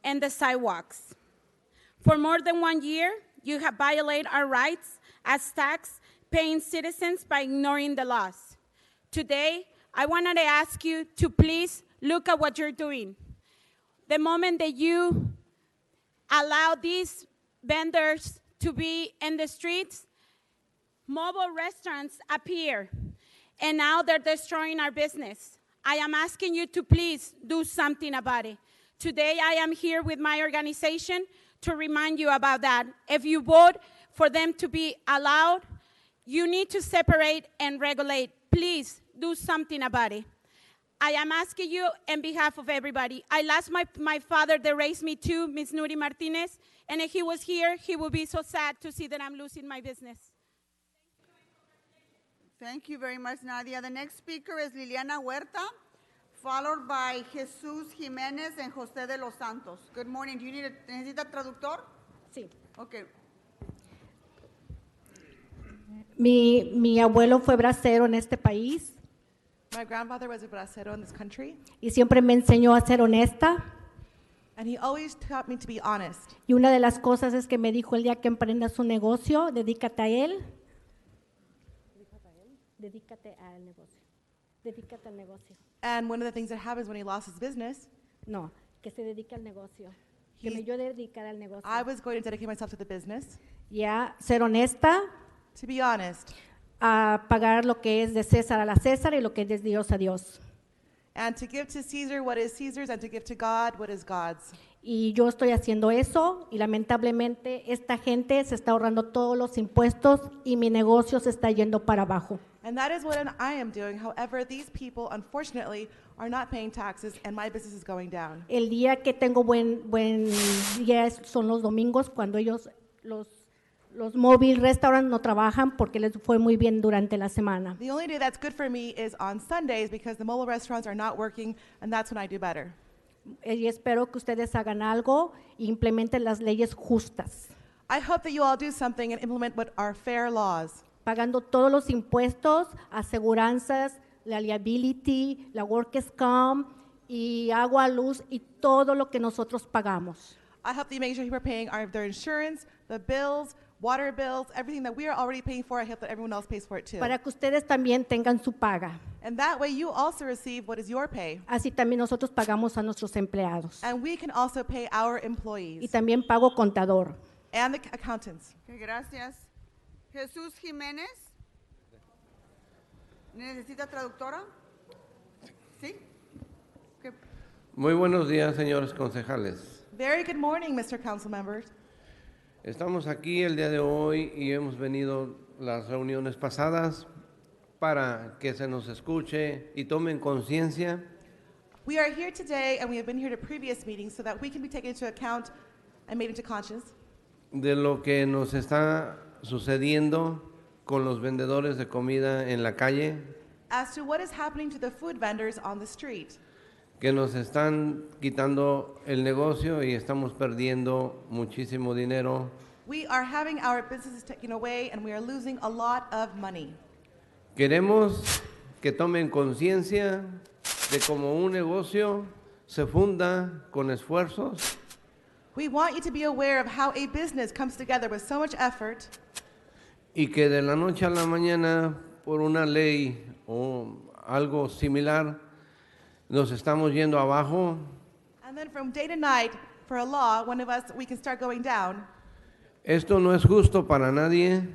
and the sidewalks. For more than 1 year, you have violated our rights as tax-paying citizens by ignoring the laws. Today, I wanted to ask you to please look at what you're doing. The moment that you allow these vendors to be in the streets, mobile restaurants appear, and now they're destroying our business. I am asking you to please do something about it. Today, I am here with my organization to remind you about that. If you vote for them to be allowed, you need to separate and regulate. Please do something about it. I am asking you on behalf of everybody. I lost my father that raised me too, Ms. Nuri Martinez, and if he was here, he would be so sad to see that I'm losing my business. Thank you very much, Nadia. The next speaker is Liliana Huerta, followed by Jesus Jimenez and Jose de los Santos. Good morning. Do you necesita traductor? Sí. Okay. Mi abuelo fue bracero en este país My grandfather was a bracero in this country, y siempre me enseñó a ser honesta. and he always taught me to be honest. Y una de las cosas es que me dijo el día que emprendas un negocio, dedícate a él. Dedícate al negocio. Dedícate al negocio. And one of the things that happens when he lost his business, No, que se dedique al negocio. Que me yo dedicar al negocio. I was going to dedicate myself to the business, Ya, ser honesta, to be honest, a pagar lo que es de César a la César y lo que es de Dios a Dios. and to give to Caesar what is Caesar's, and to give to God what is God's. Y yo estoy haciendo eso y lamentablemente esta gente se está ahorrando todos los impuestos y mi negocio se está yendo para abajo. And that is what I am doing. However, these people, unfortunately, are not paying taxes, and my business is going down. El día que tengo buen día son los domingos cuando ellos, los mobile restaurants no trabajan porque les fue muy bien durante la semana. The only day that's good for me is on Sundays because the mobile restaurants are not working, and that's when I do better. Y espero que ustedes hagan algo e implementen las leyes justas, I hope that you all do something and implement what are fair laws, pagando todos los impuestos, aseguranzas, la liability, la workers' comp y agua, luz y todo lo que nosotros pagamos. I hope that you make sure people are paying their insurance, the bills, water bills, everything that we are already paying for. I hope that everyone else pays for it too. Para que ustedes también tengan su paga. And that way you also receive what is your pay. Así también nosotros pagamos a nuestros empleados. And we can also pay our employees. Y también pago contador. And the accountants. Okay, gracias. Jesús Jiménez. ¿Necesita traductora? ¿Sí? Okay. Muy buenos días, señores concejales. Very good morning, Mr. Council members. Estamos aquí el día de hoy y hemos venido las reuniones pasadas para que se nos escuche y tomen conciencia We are here today, and we have been here to previous meetings so that we can be taken into account and made into conscience de lo que nos está sucediendo con los vendedores de comida en la calle, as to what is happening to the food vendors on the street. que nos están quitando el negocio y estamos perdiendo muchísimo dinero. We are having our businesses taken away, and we are losing a lot of money. Queremos que tomen conciencia de cómo un negocio se funda con esfuerzos We want you to be aware of how a business comes together with so much effort, y que de la noche a la mañana, por una ley o algo similar, nos estamos yendo abajo. and then from day to night, for a law, one of us, we can start going down. Esto no es justo para nadie,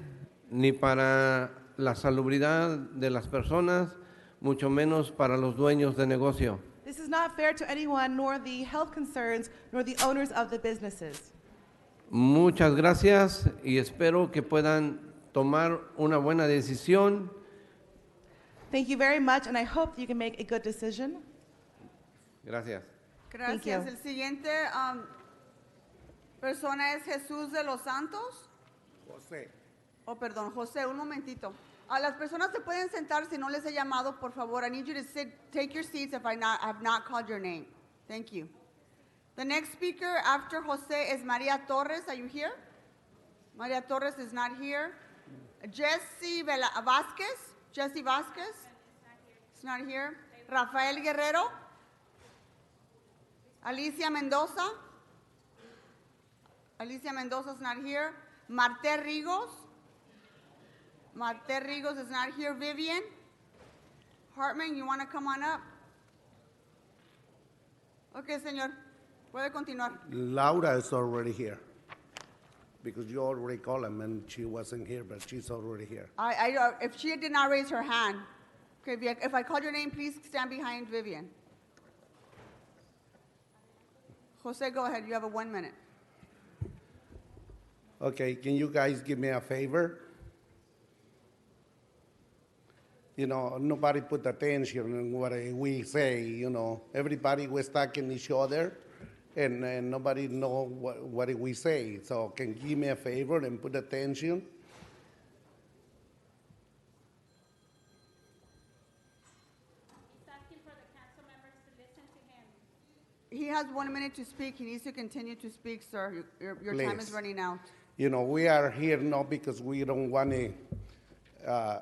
ni para la salubridad de las personas, mucho menos para los dueños de negocio. This is not fair to anyone, nor the health concerns, nor the owners of the businesses. Muchas gracias y espero que puedan tomar una buena decisión. Thank you very much, and I hope you can make a good decision. Gracias. Thank Gracias. you. El siguiente persona es Jesús de los Santos. José. Oh, perdón, José, un momentito. Las personas se pueden sentar si no les he llamado, por favor. I need you to take your seats if I have not called your name. Thank you. The next speaker after José is Maria Torres. Are you here? Maria Torres is not here. Jesse Vasquez. Jesse Vasquez is not here. Rafael Guerrero. Alicia Mendoza. Alicia Mendoza is not here. Marte Rigos. Marte Rigos is not here. Vivian Hartman, you want to come on up? Okay, señor. Puede continuar. Laura is already here. Because you already called him and she wasn't here, but she's already here. If she did not raise her hand, okay, if I call your name, please stand behind Vivian. Jose, go ahead. You have 1 minute. Okay, can you guys give me a favor? You know, nobody put attention in what we say, you know. Everybody was talking each other, and nobody know what we say. So can you give me a favor and put attention? He has 1 minute to speak. He needs to continue to speak, sir. Your time is Please. running out. You know, we are here not because we don't want to,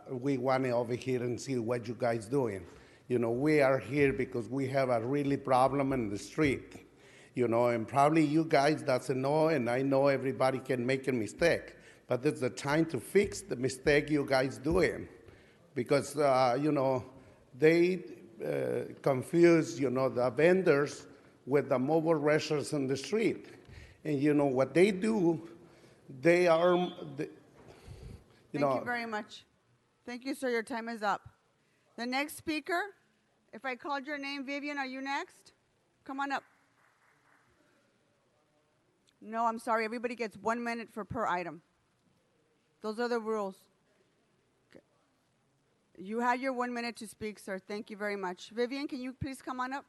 we want to over here and see what you guys doing. You know, we are here because we have a really problem in the street. You know, and probably you guys doesn't know, and I know everybody can make a mistake, but it's the time to fix the mistake you guys doing. Because, you know, they confuse, you know, the vendors with the mobile restaurants in the street. And, you know, what they do, they are, Thank you very much. Thank you, sir. Your time is up. The next speaker, if I called your name, Vivian, are you next? Come on up. No, I'm sorry. Everybody gets 1 minute per item. Those are the rules. Okay. You had your 1 minute to speak, sir. Thank you very much. Vivian, can you please come on up?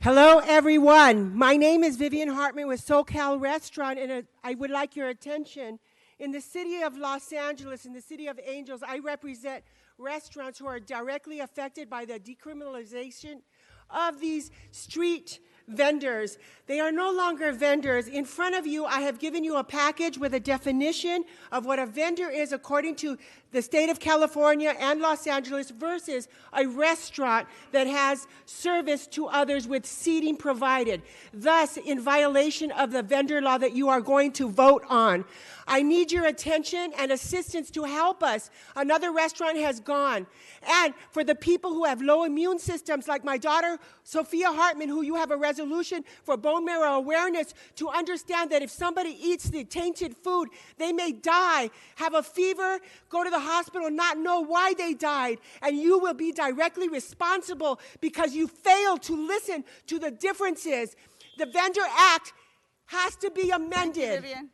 Hello, everyone. My name is Vivian Hartman with SoCal Restaurant, and I would like your attention. In the city of Los Angeles, in the city of Angels, I represent restaurants who are directly affected by the decriminalization of these street vendors. They are no longer vendors. In front of you, I have given you a package with a definition of what a vendor is according to the state of California and Los Angeles versus a restaurant that has service to others with seating provided, thus in violation of the vendor law that you are going to vote on. I need your attention and assistance to help us. Another restaurant has gone. And for the people who have low immune systems, like my daughter, Sophia Hartman, who you have a resolution for bone marrow awareness, to understand that if somebody eats the tainted food, they may die, have a fever, go to the hospital, not know why they died, and you will be directly responsible because you failed to listen to the differences. The Vendor Act has to be amended. Thank you, Vivian.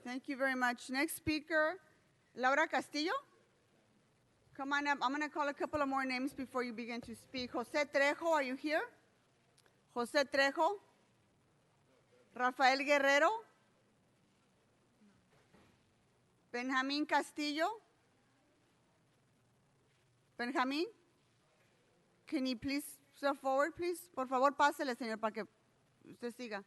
Thank you very much. Next speaker, Laura Castillo. Come on up. I'm going to call a couple of more names before you begin to speak. Jose Trejo, are you here? Jose Trejo. Rafael Guerrero. Benjamin Castillo. Benjamin, can you please step forward, please? Por favor, pásele, señor, para que usted siga.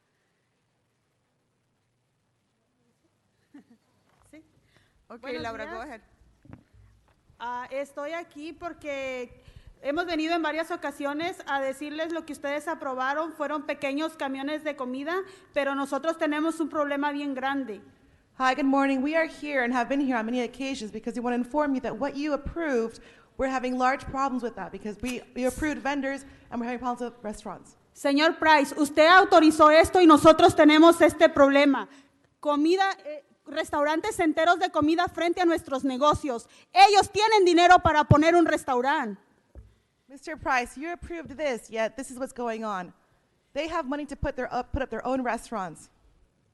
Sí. Okay, Buenos Laura, días. go ahead. Estoy aquí porque hemos venido en varias ocasiones a decirles lo que ustedes aprobaron. Fueron pequeños camiones de comida, pero nosotros tenemos un problema bien grande. Hi, good morning. We are here and have been here on many occasions because we want to inform you that what you approved, we're having large problems with that because we approved vendors and we're having problems with restaurants. Señor Price, usted autorizó esto y nosotros tenemos este problema. Comida, restaurantes enteros de comida frente a nuestros negocios. Ellos tienen dinero para poner un restaurante. Mr. Price, you approved this, yet this is what's going on. They have money to put up their own restaurants.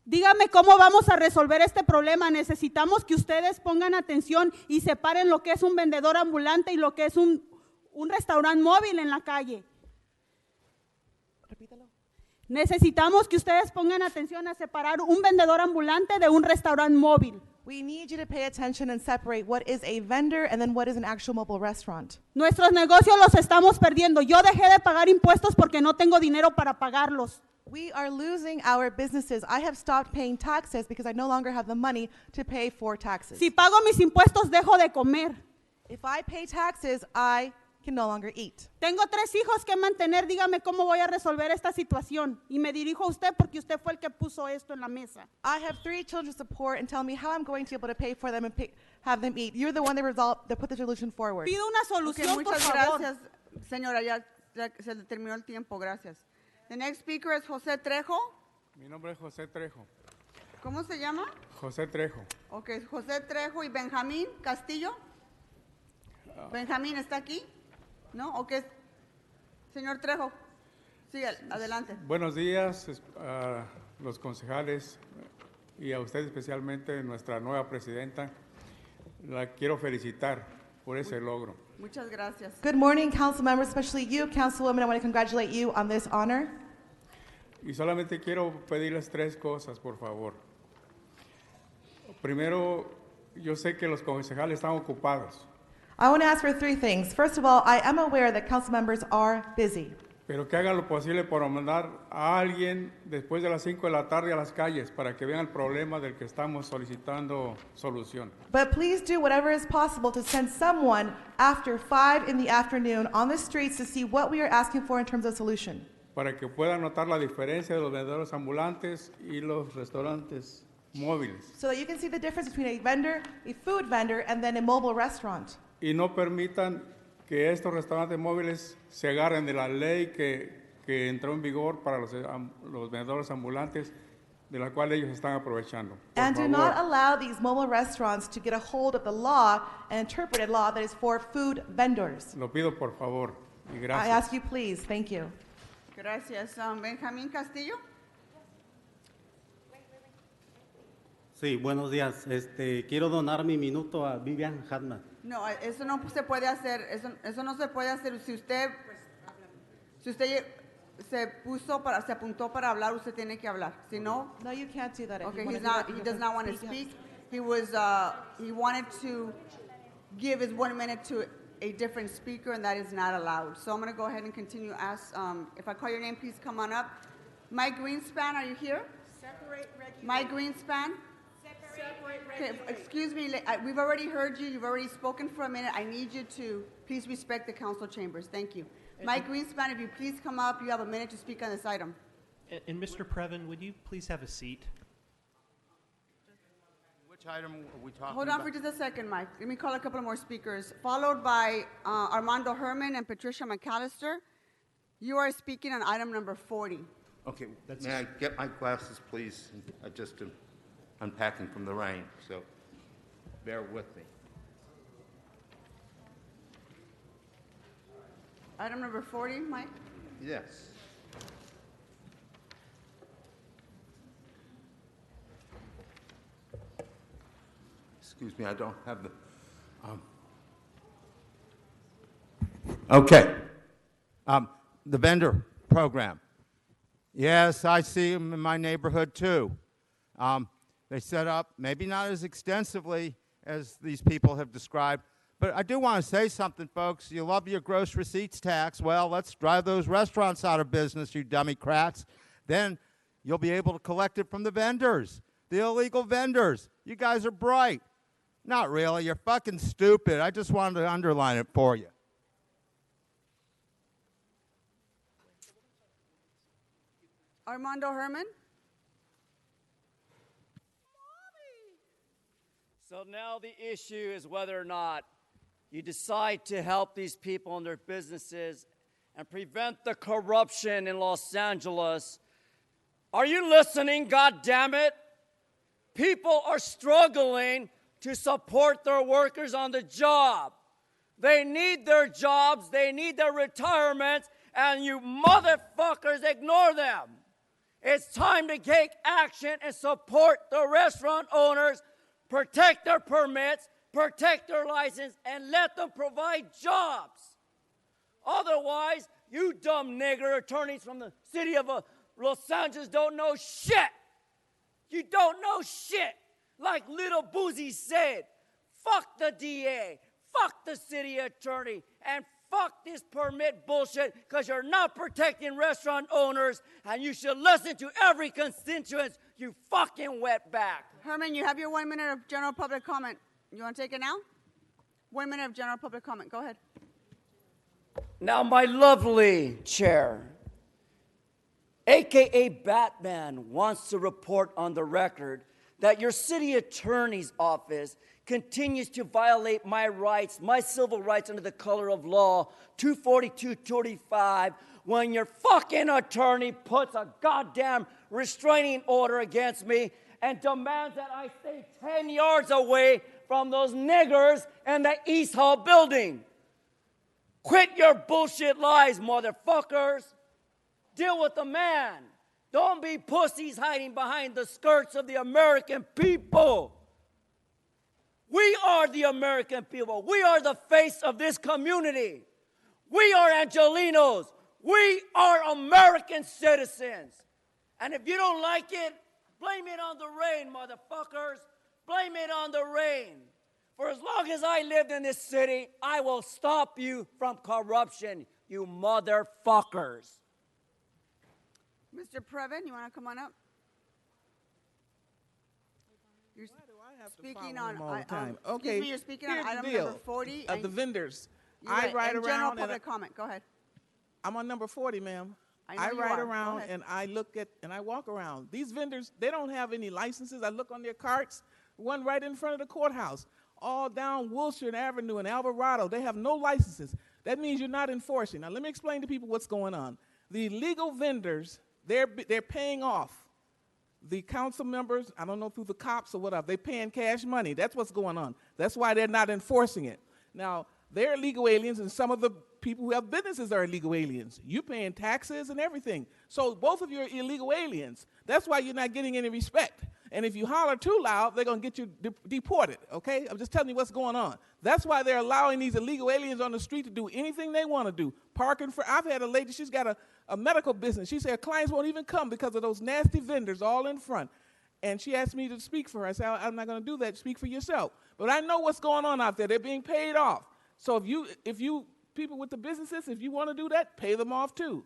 Dígame cómo vamos a resolver este problema. Necesitamos que ustedes pongan atención y separen lo que es un vendedor ambulante y lo que es un restaurante móvil en la calle. Repítalo. Necesitamos que ustedes pongan atención a separar un vendedor ambulante de un restaurante móvil. We need you to pay attention and separate what is a vendor and then what is an actual mobile restaurant. Nuestros negocios los estamos perdiendo. Yo dejé de pagar impuestos porque no tengo dinero para pagarlos. We are losing our businesses. I have stopped paying taxes because I no longer have the money to pay for taxes. Si pago mis impuestos, dejo de comer. If I pay taxes, I can no longer eat. Tengo 3 hijos que mantener. Dígame cómo voy a resolver esta situación. Y me dirijo a usted porque usted fue el que puso esto en la mesa. I have 3 children to support and tell me how I'm going to be able to pay for them and have them eat. You're the one that put the solution forward. Pido una solución, Okay, por muchas favor. gracias, señora. Ya se le terminó el tiempo. Gracias. The next speaker is José Trejo. Mi nombre es José Trejo. ¿Cómo se llama? José Trejo. Okay, José Trejo y Benjamín Castillo. Benjamín, ¿está aquí? ¿No? Ok. Señor Trejo, sigue, adelante. Buenos días a los concejales y a usted especialmente, nuestra nueva presidenta. La quiero felicitar por ese logro. Muchas gracias. Good morning, council members, especially you, councilwoman. I want to congratulate you on this honor. Y solamente quiero pedirles 3 cosas, por favor. Primero, yo sé que los concejales están ocupados, I want to ask for 3 things. First of all, I am aware that council members are busy. pero que hagan lo posible por mandar a alguien después de las 5 de la tarde a las calles para que vean el problema del que estamos solicitando solución. But please do whatever is possible to send someone after 5 in the afternoon on the streets to see what we are asking for in terms of solution. Para que puedan notar la diferencia de los vendedores ambulantes y los restaurantes móviles. So that you can see the difference between a vendor, a food vendor, and then a mobile restaurant. Y no permitan que estos restaurantes móviles se agarren de la ley que entró en vigor para los vendedores ambulantes, de la cual ellos están aprovechando. Por And do favor. not allow these mobile restaurants to get a hold of the law and interpreted law that is for food vendors. Lo pido por favor y I gracias. ask you please, thank you. Gracias. Benjamín Castillo. Sí, buenos días. Quiero donar mi minuto a Vivian Hartman. No, eso no se puede hacer. Eso no se puede hacer. Si usted se apuntó para hablar, usted tiene que hablar. Si no, No, you can't do that. If okay, you wanna he do that, you does have not want to speak. speak. He wanted to give his 1 minute to a different speaker, and that is not allowed. So I'm going to go ahead and continue. If I call your name, please come on up. Mike Greenspan, are you here? Mike Greenspan. Okay, excuse me, we've already heard you. You've already spoken for a minute. I need you to please respect the council chambers. Thank you. Mike Greenspan, if you please come up, you have a minute to speak on this item. And Mr. Previn, would you please have a seat? Which item are we talking Hold about? on for just a second, Mike. Let me call a couple of more speakers, followed by Armando Herman and Patricia McAllister. You are speaking on item number 40. Okay, may I get my glasses, please? I just am unpacking from the rain, so bear with me. Item number 40, Mike. Yes. Excuse me, I don't have the... Okay. The vendor program. Yes, I see them in my neighborhood too. They set up, maybe not as extensively as these people have described, but I do want to say something, folks. You love your gross receipts tax. Well, let's drive those restaurants out of business, you dummy crats. Then you'll be able to collect it from the vendors. the illegal vendors. You guys are bright. Not really. You're fucking stupid. I just wanted to underline it for you. Armando Herman? So now the issue is whether or not you decide to help these people in their businesses and prevent the corruption in Los Angeles. Are you listening, God damn it? People are struggling to support their workers on the job. They need their jobs, they need their retirements, and you motherfuckers ignore them. It's time to take action and support the restaurant owners, protect their permits, protect their license, and let them provide jobs. Otherwise, you dumb nigger attorneys from the city of Los Angeles don't know shit. You don't know shit. Like Little Boozy said, fuck the DA, fuck the city attorney, and fuck this permit bullshit, because you're not protecting restaurant owners, and you should listen to every constituent, you fucking wetback. Herman, you have your 1 minute of general public comment. You want to take it now? 1 minute of general public comment. Go ahead. Now, my lovely chair, AKA Batman, wants to report on the record that your city attorney's office continues to violate my rights, my civil rights under the color of law, 242-245, when your fucking attorney puts a goddamn restraining order against me and demands that I stay 10 yards away from those niggers in the East Hall building. Quit your bullshit lies, motherfuckers. Deal with the man. Don't be pussies hiding behind the skirts of the American people. We are the American people. We are the face of this community. We are Angelinos. We are American citizens. And if you don't like it, blame it on the rain, motherfuckers. Blame it on the rain. For as long as I lived in this city, I will stop you from corruption, you motherfuckers. Mr. Previn, you want to come on up? You're speaking on all the time. excuse Okay, me, you're speaking here's on the item deal. number 40. Of the vendors. You're I right, ride and around general and public comment. Go ahead. I'm on number 40, ma'am. I know I you ride are. Go around ahead. and I look at and I walk around. These vendors, they don't have any licenses. I look on their carts. One right in front of the courthouse, all down Wilshire Avenue and Alvarado. They have no licenses. That means you're not enforcing. Now, let me explain to people what's going on. The legal vendors, they're paying off the council members, I don't know, through the cops or whatever. They're paying cash money. That's what's going on. That's why they're not enforcing it. Now, they're illegal aliens, and some of the people who have businesses are illegal aliens. You're paying taxes and everything. So both of you are illegal aliens. That's why you're not getting any respect. And if you holler too loud, they're going to get you deported, okay? I'm just telling you what's going on. That's why they're allowing these illegal aliens on the street to do anything they want to do. Parking for, I've had a lady, she's got a medical business. She said clients won't even come because of those nasty vendors all in front. And she asked me to speak for her. I said, I'm not going to do that. Speak for yourself. But I know what's going on out there. They're being paid off. So if you people with the businesses, if you want to do that, pay them off too,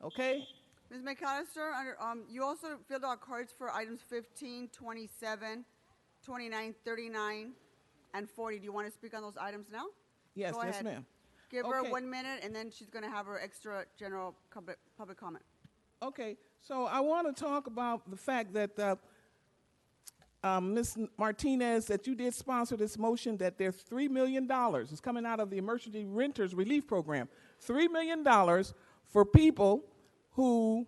okay? Ms. McAllister, you also filled out cards for items 15, 27, 29, 39, and 40. Do you want to speak on those items now? Yes, Go yes, ahead. ma'am. Give her Okay. 1 minute, and then she's going to have her extra general public comment. Okay, so I want to talk about the fact that Ms. Martinez, that you did sponsor this motion that there's $3 million. It's coming out of the Emergency Renters Relief Program. $3 million for people who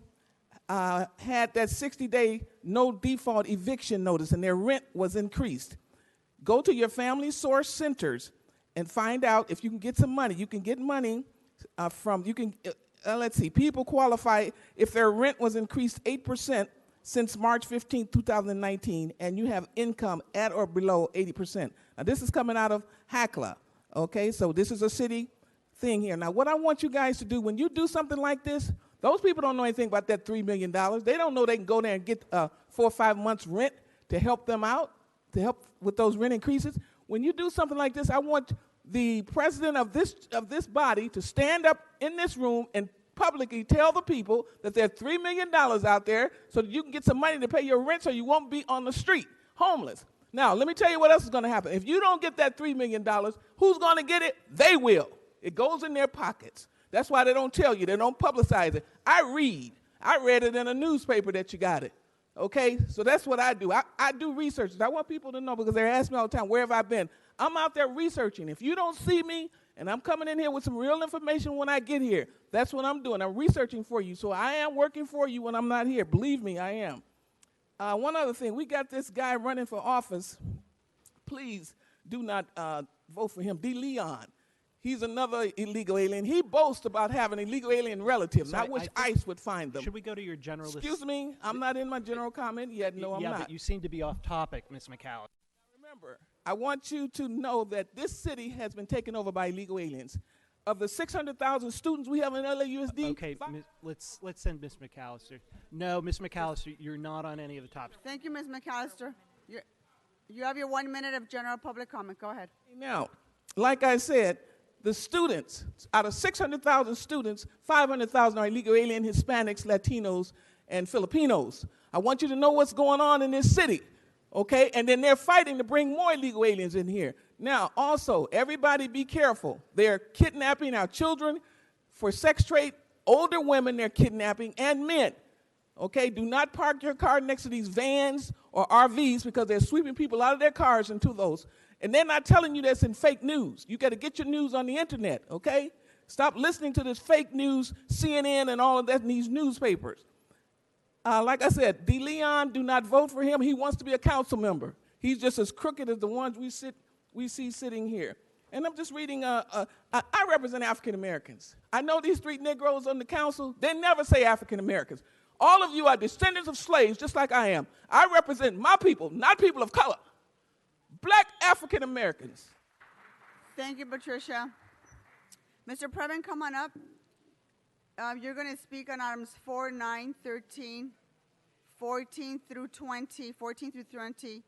had that 60-day no default eviction notice and their rent was increased. Go to your family source centers and find out if you can get some money. You can get money let's see, people qualify if their rent was increased 8% since March 15, 2019, and you have income at or below 80%. Now, this is coming out of HACLA, okay? So this is a city thing here. Now, what I want you guys to do, when you do something like this, those people don't know anything about that $3 million. They don't know they can go there and get 4 or 5 months' rent to help them out, to help with those rent increases. When you do something like this, I want the president of this body to stand up in this room and publicly tell the people that there's $3 million out there so that you can get some money to pay your rent so you won't be on the street, homeless. Now, let me tell you what else is going to happen. If you don't get that $3 million, who's going to get it? They will. It goes in their pockets. That's why they don't tell you. They don't publicize it. I read it in a newspaper that you got it. Okay? So that's what I do. I do research. I want people to know because they're asking me all the time, where have I been? I'm out there researching. If you don't see me and I'm coming in here with some real information when I get here, that's what I'm doing. I'm researching for you. So I am working for you when I'm not here. Believe me, I am. One other thing. We got this guy running for office. Please do not vote for him. DeLeon. He's another illegal alien. He boasts about having illegal alien relatives. I wish ICE would find them. Should we go to your general? Excuse me, I'm not in my general comment yet. No, I'm not. Yeah, but you seem to be off topic, Ms. McAllister. Remember, I want you to know that this city has been taken over by illegal aliens. Of the 600,000 students we have in LAUSD. Okay, let's send Ms. McAllister. No, Ms. McAllister, you're not on any of the topics. Thank you, Ms. McAllister. You have your 1 minute of general public comment. Go ahead. Now, like I said, the students, out of 600,000 students, 500,000 are illegal alien Hispanics, Latinos, and Filipinos. I want you to know what's going on in this city, okay? And then they're fighting to bring more illegal aliens in here. Now, also, everybody be careful. They're kidnapping our children for sex trade, older women they're kidnapping, and men. Okay, do not park your car next to these vans or RVs because they're sweeping people out of their cars into those. And they're not telling you that's in fake news. You got to get your news on the internet, okay? Stop listening to this fake news, CNN and all of that in these newspapers. Like I said, DeLeon, do not vote for him. He wants to be a council member. He's just as crooked as the ones we see sitting here. And I'm just reading, I represent African Americans. I know these 3 Negroes on the council, they never say African Americans. All of you are descendants of slaves, just like I am. I represent my people, not people of color. Black African Americans. Thank you, Patricia. Mr. Previn, come on up. You're going to speak on items 4, 9, 13, 14 through 20.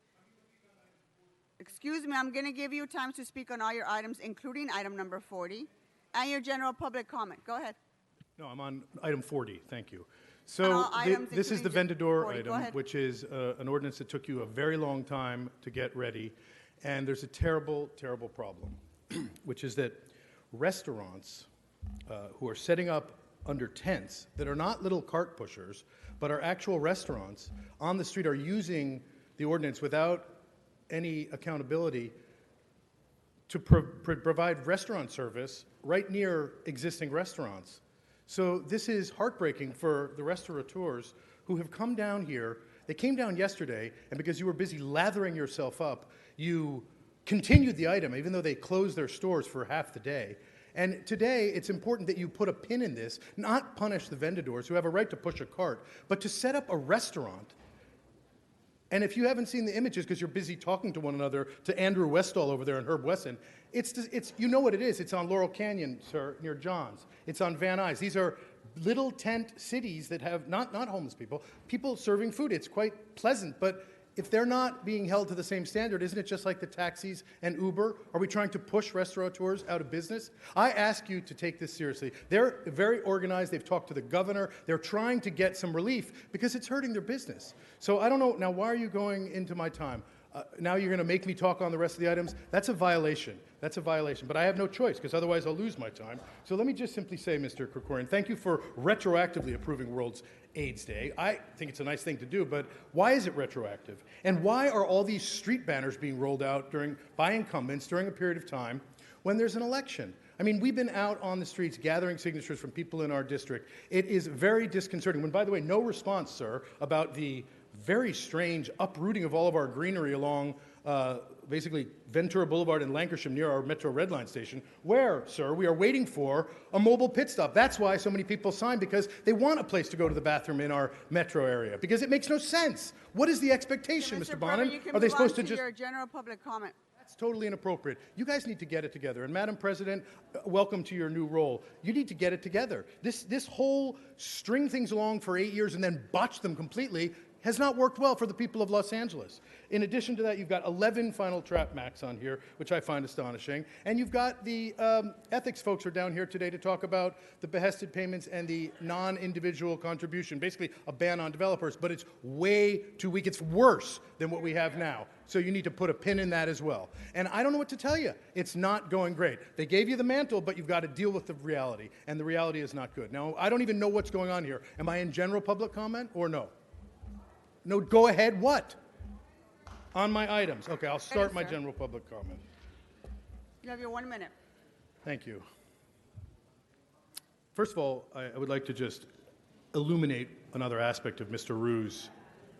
Excuse me, I'm going to give you time to speak on all your items, including item number 40, and your general public comment. Go ahead. No, I'm on item 40. Thank you. So this is the Vendedor item, which is an ordinance that took you a very long time to get ready. And there's a terrible, terrible problem, which is that restaurants who are setting up under tents that are not little cart pushers, but are actual restaurants on the street are using the ordinance without any accountability to provide restaurant service right near existing restaurants. So this is heartbreaking for the restaurateurs who have come down here. They came down yesterday, and because you were busy lathering yourself up, you continued the item, even though they closed their stores for half the day. And today, it's important that you put a pin in this, not punish the vendors who have a right to push a cart, but to set up a restaurant. And if you haven't seen the images because you're busy talking to one another, to Andrew Westall over there and Herb Wesson, it's you know what it is. It's on Laurel Canyon, sir, near Johns. It's on Van Nuys. These are little tent cities that have not homeless people serving food. It's quite pleasant, but if they're not being held to the same standard, isn't it just like the taxis and Uber? Are we trying to push restaurateurs out of business? I ask you to take this seriously. They're very organized. They've talked to the governor. They're trying to get some relief because it's hurting their business. So I don't know. Now, why are you going into my time? Now you're going to make me talk on the rest of the items? That's a violation. That's a violation. But I have no choice because otherwise I'll lose my time. So let me just simply say, Mr. Krikorian, thank you for retroactively approving World AIDS Day. I think it's a nice thing to do, but why is it retroactive? And why are all these street banners being rolled out by incumbents during a period of time when there's an election? I mean, we've been out on the streets gathering signatures from people in our district. It is very disconcerting. When, by the way, no response, sir, about the very strange uprooting of all of our greenery along basically Ventura Boulevard in Lancashire near our Metro Red Line station, where, sir, we are waiting for a mobile pit stop. That's why so many people sign, because they want a place to go to the bathroom in our metro area, because it makes no sense. What is the expectation, Mr. Bonin? Are they supposed to just... your general public comment. That's totally inappropriate. You guys need to get it together. And Madam President, welcome to your new role. You need to get it together. This whole string things along for 8 years and then botch them completely, has not worked well for the people of Los Angeles. In addition to that, you've got 11 final trap max on here, which I find astonishing. And you've got the ethics folks are down here today to talk about the behested payments and the non-individual contribution, basically a ban on developers, but it's way too weak. It's worse than what we have now. So you need to put a pin in that as well. And I don't know what to tell you. It's not going great. They gave you the mantle, but you've got to deal with the reality, and the reality is not good. Now, I don't even know what's going on here. Am I in general public comment or no? No, go ahead, what? On my items. Okay, I'll start my general public comment. You have your 1 minute. Thank you. First of all, I would like to just illuminate another aspect of Mr. Rue's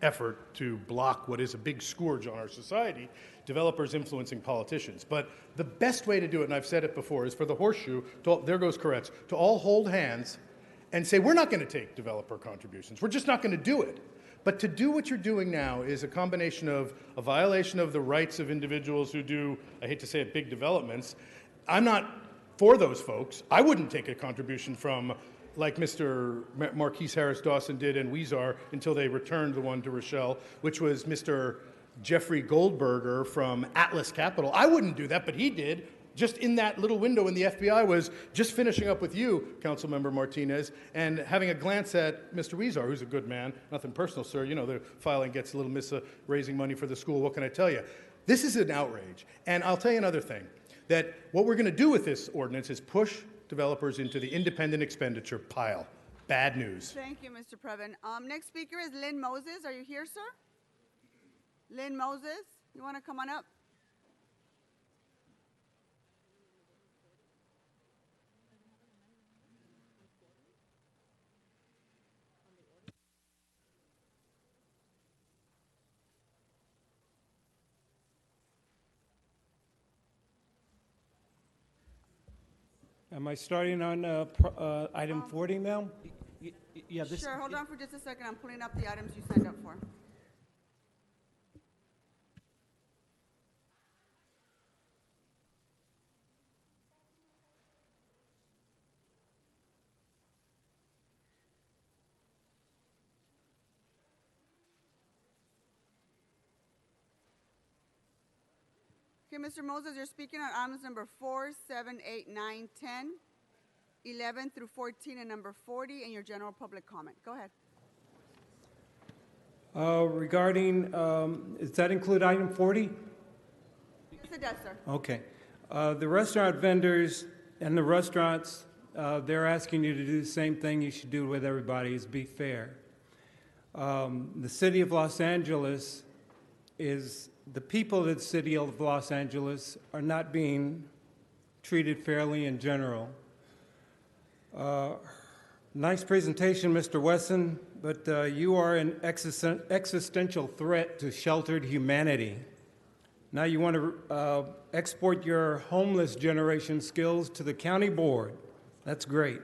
effort to block what is a big scourge on our society, developers influencing politicians. But the best way to do it, and I've said it before, is for the horseshoe, there goes Koretz, to all hold hands and say, we're not going to take developer contributions. We're just not going to do it. But to do what you're doing now is a combination of a violation of the rights of individuals who do, I hate to say it, big developments. I'm not for those folks. I wouldn't take a contribution from, like Mr. Marquise Harris Dawson did and Weezar until they returned the one to Rochelle, which was Mr. Jeffrey Goldberger from Atlas Capital. I wouldn't do that, but he did. Just in that little window when the FBI was just finishing up with you, Councilmember Martinez, and having a glance at Mr. Weezar, who's a good man. Nothing personal, sir. You know, the filing gets a little miss raising money for the school. What can I tell you? This is an outrage. And I'll tell you another thing, that what we're going to do with this ordinance is push developers into the independent expenditure pile. Bad news. Thank you, Mr. Previn. Next speaker is Lynn Moses. Are you here, sir? Lynn Moses, you want to come on up? Am I starting on item 40 now? Yeah, Sure, hold on for just a second. I'm pulling up the items you signed up for. Okay, Mr. Moses, you're speaking on items number 4, 7, 8, 9, 10, 11 through 14, and number 40, and your general public comment. Go ahead. Regarding, does that include item 40? Yes, it does, sir. Okay. The restaurant vendors and the restaurants, they're asking you to do the same thing you should do with everybody, is be fair. The city of Los Angeles is, the people of the city of Los Angeles are not being treated fairly in general. Nice presentation, Mr. Wesson, but you are an existential threat to sheltered humanity. Now you want to export your homeless generation skills to the county board. That's great.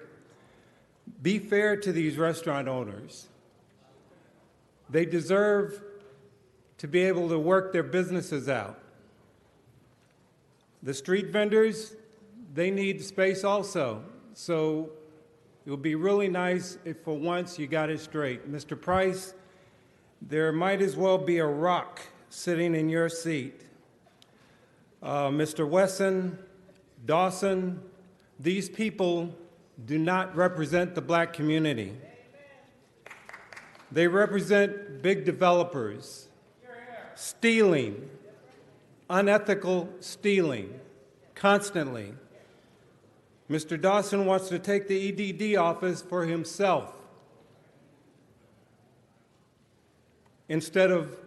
Be fair to these restaurant owners. They deserve to be able to work their businesses out. The street vendors, they need space also. So it would be really nice if for once you got it straight. Mr. Price, there might as well be a rock sitting in your seat. Mr. Wesson, Dawson, these people do not represent the black community. They represent big developers. Stealing, unethical stealing, constantly. Mr. Dawson wants to take the EDD office for himself instead of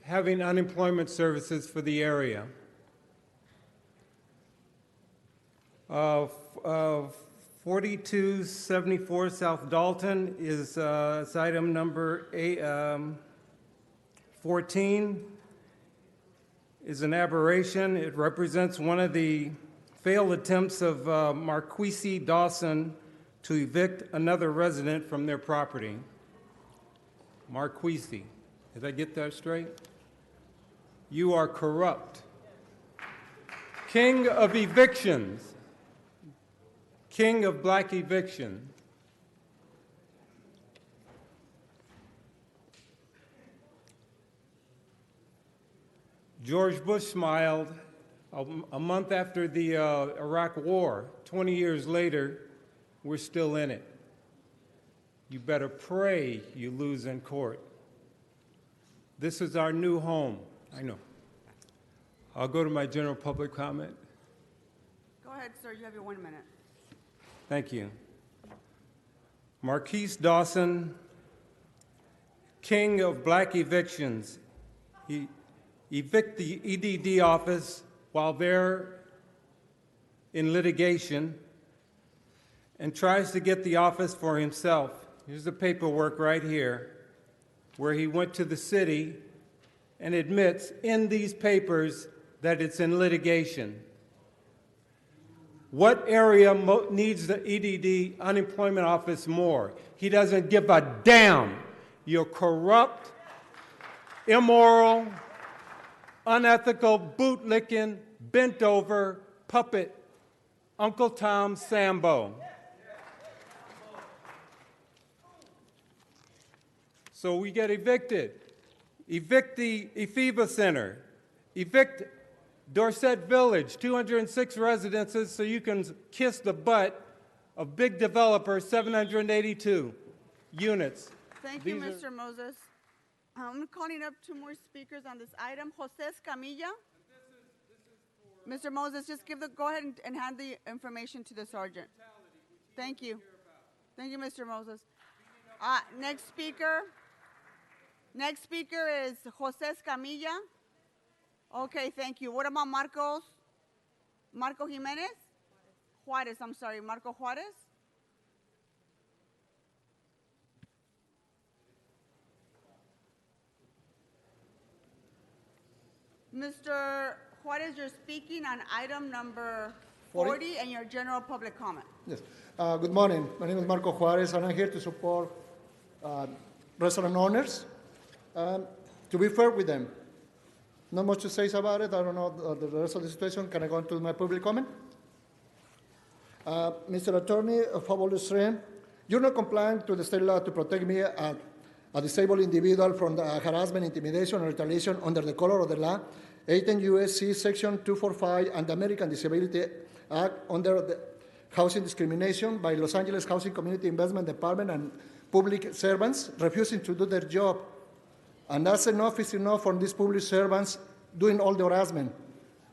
having unemployment services for the area. 4274 South Dalton is item number 14. Is an aberration. It represents one of the failed attempts of Marquise Dawson to evict another resident from their property. Marquise, did I get that straight? You are corrupt. King of evictions. King of black eviction. George Bush smiled a month after the Iraq War. 20 years later, we're still in it. You better pray you lose in court. This is our new home. I know. I'll go to my general public comment. Go ahead, sir. You have your 1 minute. Thank you. Marquise Dawson, king of black evictions. He evicted the EDD office while they're in litigation and tries to get the office for himself. Here's the paperwork right here where he went to the city and admits in these papers that it's in litigation. What area needs the EDD unemployment office more? He doesn't give a damn. You're corrupt, immoral, unethical, bootlicking, bent-over puppet, Uncle Tom Sambo. So we get evicted. Evict the Epheba Center. Evict Dorset Village, 206 residences, so you can kiss the butt of big developer, 782 units. Thank you, Mr. Moses. I'm calling up 2 more speakers on this item. Jose Escamilla. Mr. Moses, just go ahead and hand the information to the sergeant. Thank you. Thank you, Mr. Moses. Next speaker is Jose Escamilla. Okay, thank you. What about Marco Jimenez? Juarez, I'm sorry, Marco Juarez? Mr. Juarez, you're speaking on item number 40 and your general public comment. Yes. Good morning. My name is Marco Juarez, and I'm here to support restaurant owners. To be fair with them, not much to say about it. I don't know the rest of the situation. Can I go into my public comment? Mr. Attorney, Fabulous Stream, you're not complying to the state law to protect me, a disabled individual, from the harassment, intimidation, or retaliation under the color of the law, 18 U.S.C. Section 245 and the American Disability Act under the housing discrimination by Los Angeles Housing Community Investment Department and public servants refusing to do their job. And that's enough is enough for these public servants doing all the harassment,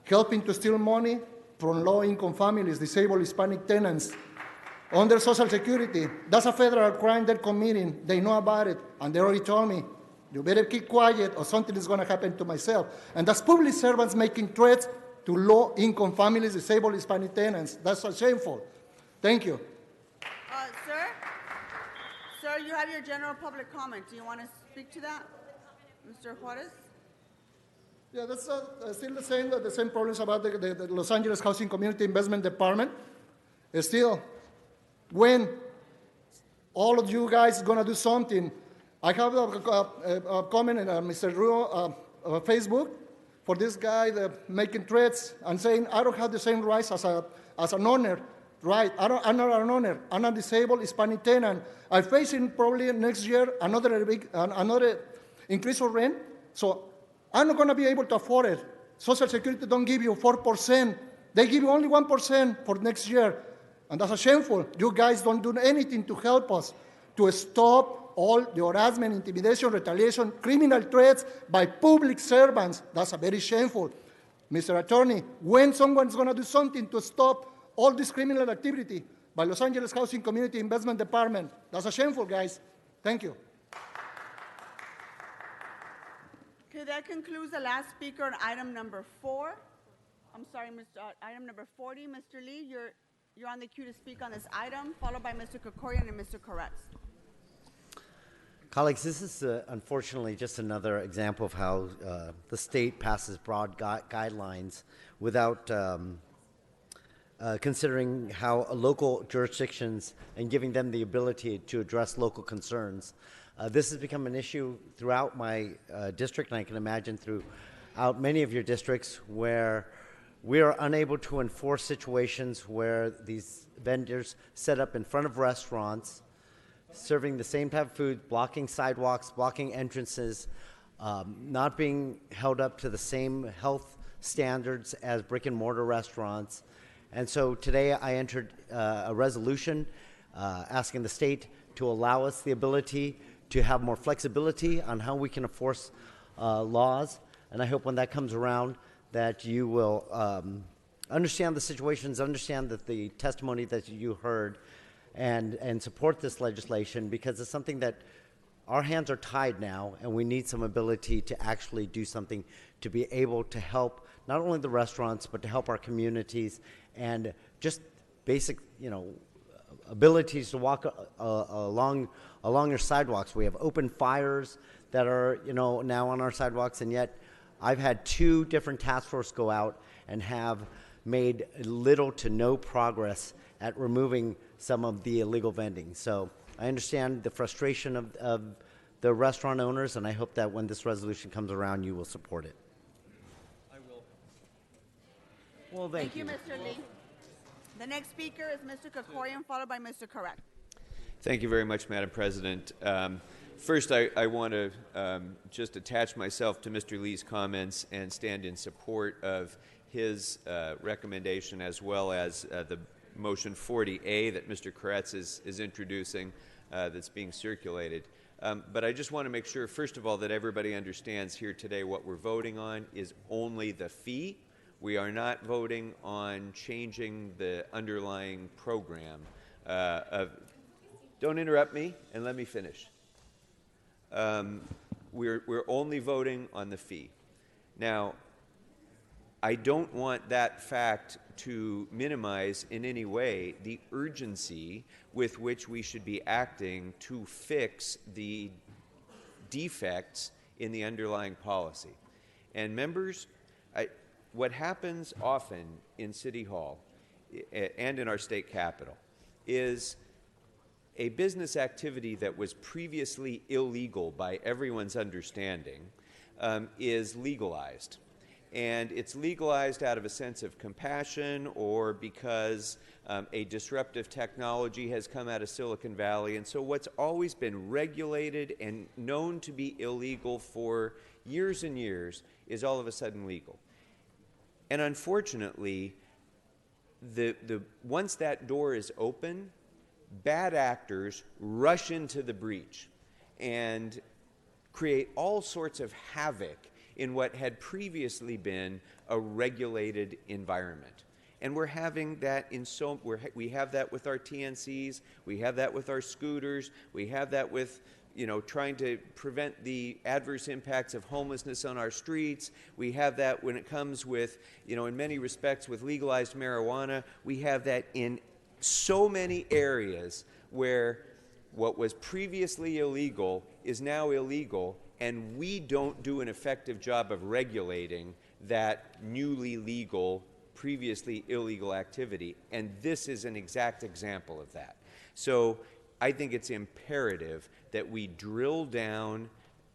helping to steal money from low-income families, disabled Hispanic tenants, under Social Security. That's a federal crime they're committing. They know about it, and they already told me, you better keep quiet or something is going to happen to myself. And that's public servants making threats to low-income families, disabled Hispanic tenants. That's so shameful. Thank you. Sir, you have your general public comment. Do you want to speak to that? Mr. Juarez? Yeah, that's still the same problems about the Los Angeles Housing Community Investment Department. Still, when all of you guys are going to do something, I have a comment in Mr. Ruo Facebook for this guy making threats and saying, I don't have the same rights as an owner. Right, I'm not an owner. I'm a disabled Hispanic tenant. I'm facing probably next year another increase of rent, so I'm not going to be able to afford it. Social Security don't give you 4%. They give you only 1% for next year, and that's shameful. You guys don't do anything to help us to stop all the harassment, intimidation, retaliation, criminal threats by public servants. That's very shameful. Mr. Attorney, when someone's going to do something to stop all this criminal activity by Los Angeles Housing Community Investment Department? That's shameful, guys. Thank you. Okay, that concludes the last speaker on item number 4. I'm sorry, item number 40. Mr. Lee, you're on the queue to speak on this item, followed by Mr. Kokorian and Mr. Koretz. Colleagues, this is unfortunately just another example of how the state passes broad guidelines without considering how local jurisdictions and giving them the ability to address local concerns. This has become an issue throughout my district, and I can imagine throughout many of your districts, where we are unable to enforce situations where these vendors set up in front of restaurants, serving the same type of food, blocking sidewalks, blocking entrances, not being held up to the same health standards as brick and mortar restaurants. And so today I entered a resolution asking the state to allow us the ability to have more flexibility on how we can enforce laws. And I hope when that comes around that you will understand the situations, understand that the testimony that you heard, and support this legislation, because it's something that our hands are tied now, and we need some ability to actually do something to be able to help not only the restaurants, but to help our communities, and just basic, abilities to walk along your sidewalks. We have open fires that are, now on our sidewalks, and yet I've had 2 different task forces go out and have made little to no progress at removing some of the illegal vending. So I understand the frustration of the restaurant owners, and I hope that when this resolution comes around, you will support it. I will. Well, thank you. Mr. Lee. The next speaker is Mr. Krikorian, followed by Mr. Correct. Thank you very much, Madam President. First, I want to just attach myself to Mr. Lee's comments and stand in support of his recommendation, as well as the motion 40A that Mr. Koretz is introducing that's being circulated. But I just want to make sure, first of all, that everybody understands here today what we're voting on is only the fee. We are not voting on changing the underlying program. Don't interrupt me, and let me finish. We're only voting on the fee. Now, I don't want that fact to minimize in any way the urgency with which we should be acting to fix the defects in the underlying policy. And members, what happens often in City Hall and in our state capitol is a business activity that was previously illegal by everyone's understanding is legalized. And it's legalized out of a sense of compassion, or because a disruptive technology has come out of Silicon Valley. And so what's always been regulated and known to be illegal for years and years is all of a sudden legal. And unfortunately, once that door is open, bad actors rush into the breach and create all sorts of havoc in what had previously been a regulated environment. And we're having that we have that with our TNCs, we have that with our scooters, we have that with trying to prevent the adverse impacts of homelessness on our streets. We have that when it comes with, in many respects with legalized marijuana. We have that in so many areas where what was previously illegal is now illegal, and we don't do an effective job of regulating that newly legal, previously illegal activity. And this is an exact example of that. So I think it's imperative that we drill down,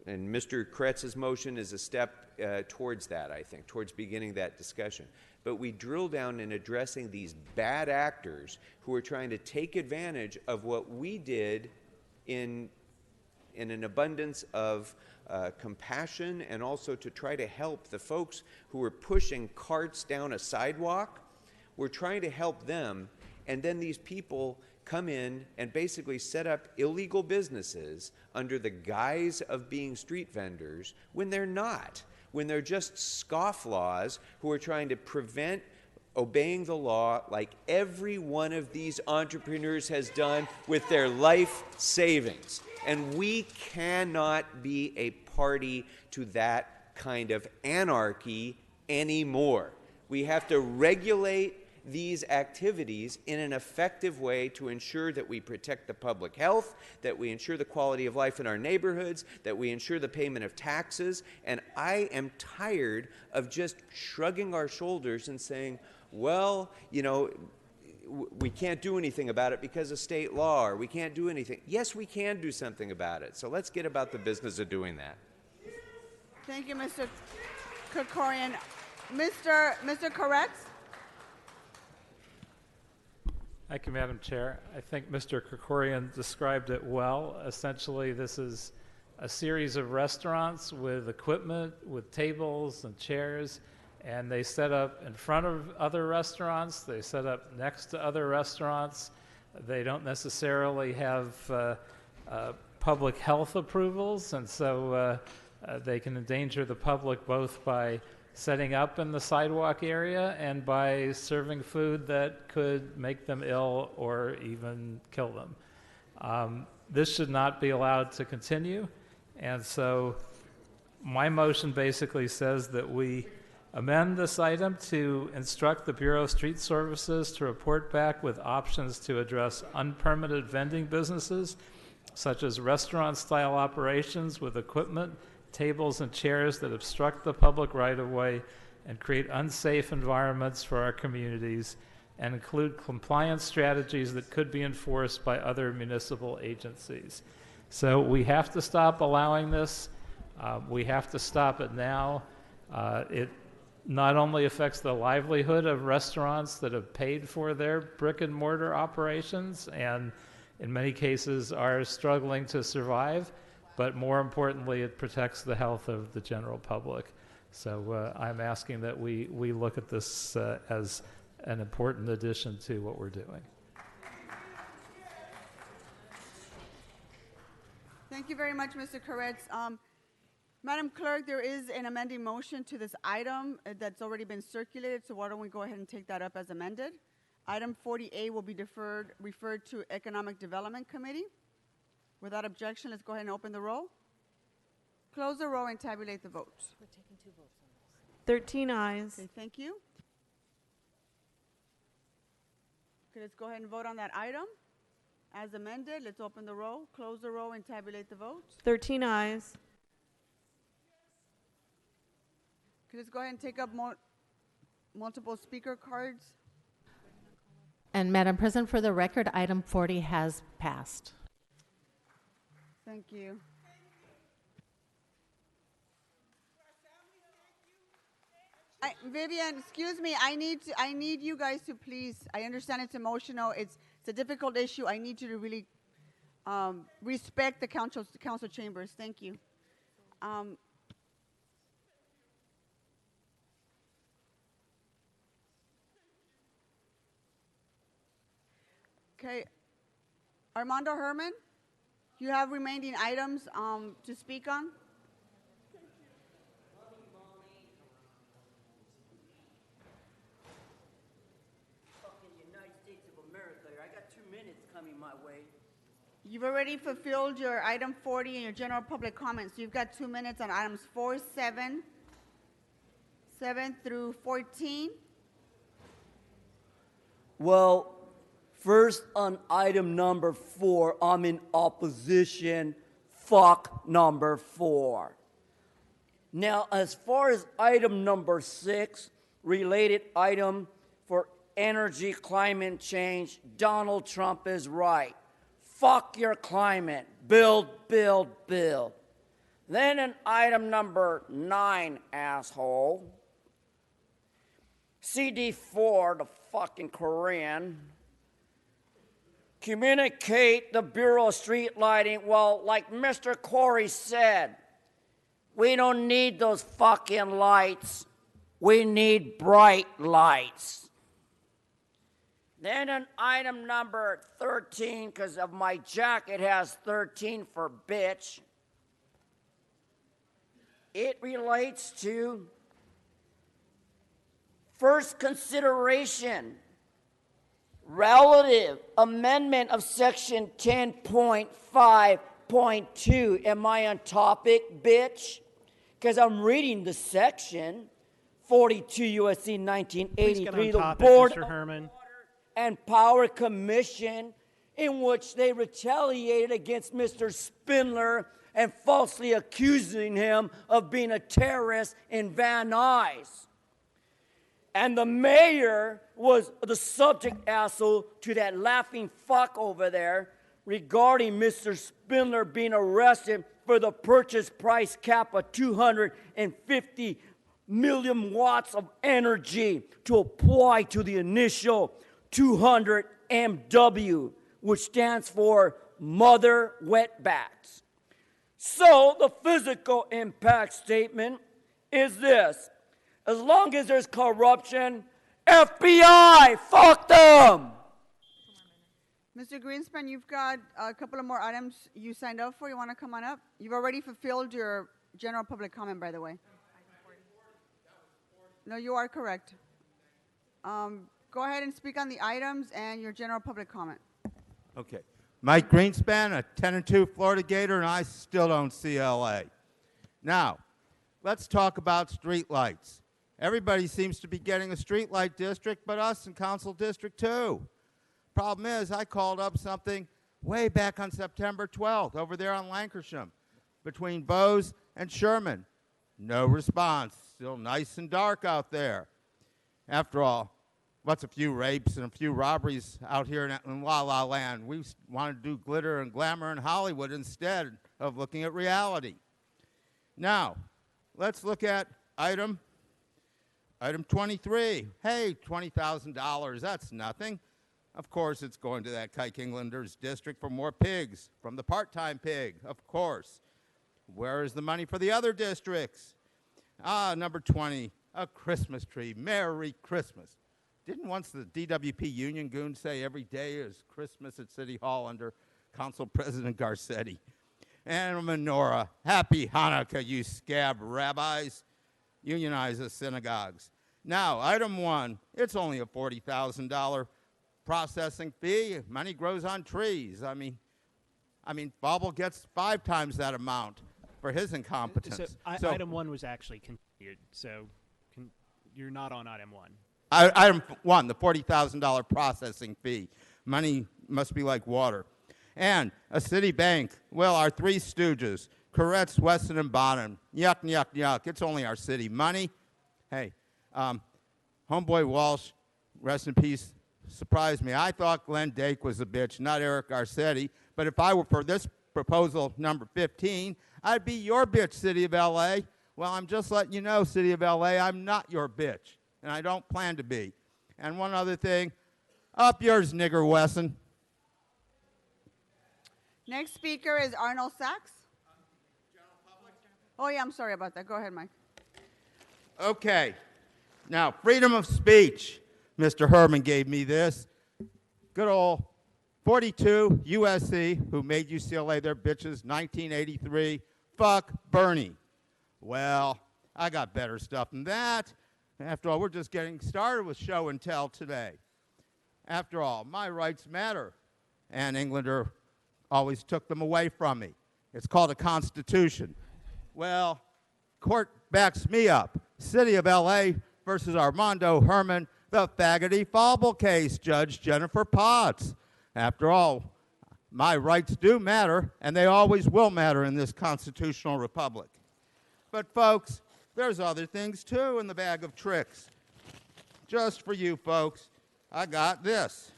and Mr. Koretz's motion is a step towards that, I think, towards beginning that discussion. But we drill down in addressing these bad actors who are trying to take advantage of what we did in an abundance of compassion, and also to try to help the folks who are pushing carts down a sidewalk. We're trying to help them, and then these people come in and basically set up illegal businesses under the guise of being street vendors when they're not, when they're just scofflaws who are trying to prevent obeying the law, like every one of these entrepreneurs has done with their life savings. And we cannot be a party to that kind of anarchy anymore. We have to regulate these activities in an effective way to ensure that we protect the public health, that we ensure the quality of life in our neighborhoods, that we ensure the payment of taxes. And I am tired of just shrugging our shoulders and saying, well, we can't do anything about it because of state law, or we can't do anything. Yes, we can do something about it. So let's get about the business of doing that. Thank you, Mr. Krikorian. Mr. Koretz? Thank you, Madam Chair. I think Mr. Krikorian described it well. Essentially, this is a series of restaurants with equipment, with tables and chairs, and they set up in front of other restaurants, they set up next to other restaurants. They don't necessarily have public health approvals, and so they can endanger the public both by setting up in the sidewalk area and by serving food that could make them ill or even kill them. This should not be allowed to continue, and so my motion basically says that we amend this item to instruct the Bureau of Street Services to report back with options to address unpermitted vending businesses, such as restaurant-style operations with equipment, tables, and chairs that obstruct the public right-of-way and create unsafe environments for our communities, and include compliance strategies that could be enforced by other municipal agencies. So we have to stop allowing this. We have to stop it now. It not only affects the livelihood of restaurants that have paid for their brick and mortar operations and in many cases are struggling to survive, but more importantly, it protects the health of the general public. So I'm asking that we look at this as an important addition to what we're doing. Thank you very much, Mr. Koretz. Madam Clerk, there is an amending motion to this item that's already been circulated, so why don't we go ahead and take that up as amended? Item 40A will be referred to Economic Development Committee. Without objection, let's go ahead and open the roll. Close the roll and tabulate the votes. We're taking 2 votes on this. 13 ayes. Okay, thank you. Okay, let's go ahead and vote on that item. As amended, let's open the roll, close the roll, and tabulate the votes. 13 ayes. Okay, let's go ahead and take up multiple speaker cards. And Madam President, for the record, item 40 has passed. Thank you. Vivian, excuse me. I need you guys to please. I understand it's emotional. It's a difficult issue. I need you to really respect the council chambers. Thank you. Okay, Armando Herman, you have remaining items to speak on? Fucking United States of America. I got 2 minutes coming my way. You've already fulfilled your item 40 and your general public comments. You've got 2 minutes on items 4, 7 through 14. Well, first on item number 4, I'm in opposition. Fuck number 4. Now, as far as item number 6, related item for energy climate change, Donald Trump is right. Fuck your climate. Build, build, build. Then in item number 9, asshole, CD4, the fucking Korean, communicate the Bureau of Street Lighting. Well, like Mr. Corey said, we don't need those fucking lights. We need bright lights. Then in item number 13, because of my jacket has 13 for bitch, it relates to first consideration, relative amendment of section 10.5.2. Am I on topic, bitch? Because I'm reading the section, 42 U.S.C. 1983, the Board Mr. Herman. and Power Commission, in which they retaliated against Mr. Spindler and falsely accusing him of being a terrorist in Van Nuys. And the mayor was the subject asshole to that laughing fuck over there regarding Mr. Spindler being arrested for the purchase price cap of 250 million watts of energy to apply to the initial 200 MW, which stands for Mother Wetbacks. So the physical impact statement is this. As long as there's corruption, FBI, fuck them! Mr. Greenspan, you've got a couple of more items you signed up for. You want to come on up? You've already fulfilled your general public comment, by the way. No, you are correct. Go ahead and speak on the items and your general public comment. Okay. Mike Greenspan, a 10-2 Florida Gator, and I still don't see LA. Now, let's talk about streetlights. Everybody seems to be getting a streetlight district, but us in Council District 2. Problem is, I called up something way back on September 12th over there on Lankershim between Bose and Sherman. No response. Still nice and dark out there. After all, what's a few rapes and a few robberies out here in La La Land? We want to do glitter and glamour in Hollywood instead of looking at reality. Now, let's look at item 23. Hey, $20,000, that's nothing. Of course, it's going to that Kike Englander's district for more pigs, from the part-time pig, of course. Where is the money for the other districts? Number 20, a Christmas tree. Merry Christmas. Didn't once the DWP union goon say every day is Christmas at City Hall under Council President Garcetti? And a menorah. Happy Hanukkah, you scab rabbis. Unionize the synagogues. Now, item 1, it's only a $40,000 processing fee. Money grows on trees. I mean, Bobble gets 5 times that amount for his incompetence. So item 1 was actually continued, so you're not on item 1. Item 1, the $40,000 processing fee. Money must be like water. And a city bank, well, our 3 stooges, Koretz, Weston, and Bonham. Yuck, yuck, yuck. It's only our city money. Hey, homeboy Walsh, rest in peace, surprised me. I thought Glenn Dake was a bitch, not Eric Garcetti. But if I were for this proposal number 15, I'd be your bitch, City of L.A. Well, I'm just letting you know, City of L.A., I'm not your bitch, and I don't plan to be. And one other thing, up yours, nigger Wesson. Next speaker is Arnold Sachs. Oh, yeah, I'm sorry about that. Go ahead, Mike. Okay. Now, freedom of speech. Mr. Herman gave me this. Good old 42 USC, who made UCLA their bitches, 1983. Fuck Bernie. Well, I got better stuff than that. After all, we're just getting started with show and tell today. After all, my rights matter. And Englander always took them away from me. It's called a constitution. Well, court backs me up. City of L.A. versus Armando Herman, the faggoty Fauble case, Judge Jennifer Potts. After all, my rights do matter, and they always will matter in this constitutional republic. But, folks, there's other things, too, in the bag of tricks. Just for you, folks, I got this.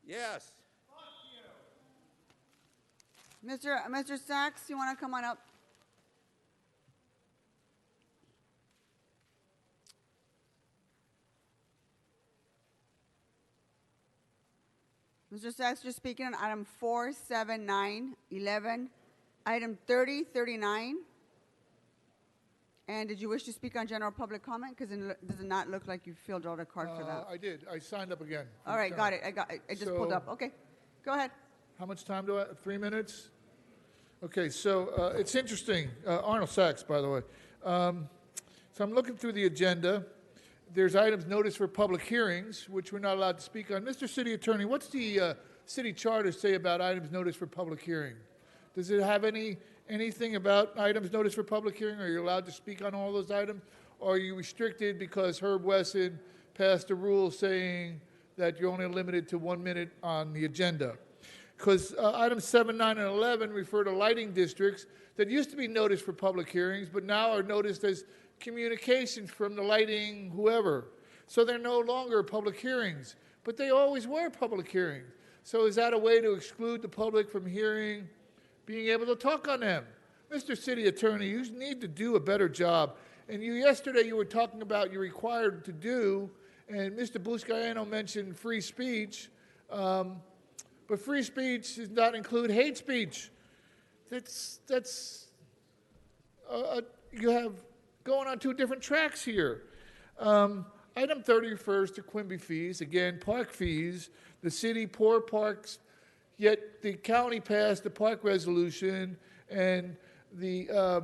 Yes. Mr. Sachs, you want to come on up? Mr. Sachs, you're speaking on item 4, 7, 9, 11, item 30, 39. And did you wish to speak on general public comment? Because it does not look like you filled out a card for that. I did. I signed up again. All right, got it. I just pulled up. Okay, go ahead. How much time do I have? 3 minutes? Okay, so it's interesting. Arnold Sachs, by the way. So I'm looking through the agenda. There's items noticed for public hearings, which we're not allowed to speak on. Mr. City Attorney, what's the city charter say about items noticed for public hearing? Does it have anything about items noticed for public hearing? Are you allowed to speak on all those items? Or are you restricted because Herb Wesson passed a rule saying that you're only limited to 1 minute on the agenda? Because items 7, 9, and 11 refer to lighting districts that used to be noticed for public hearings, but now are noticed as communications from the lighting whoever. So they're no longer public hearings, but they always were public hearings. So is that a way to exclude the public from hearing, being able to talk on them? Mr. City Attorney, you need to do a better job. And yesterday you were talking about you're required to do, And Mr. Buscaino mentioned free speech, but free speech does not include hate speech. You have going on two different tracks here. Item 30 refers to Quimby fees, again, park fees. The city poor parks, yet the county passed the park resolution, and the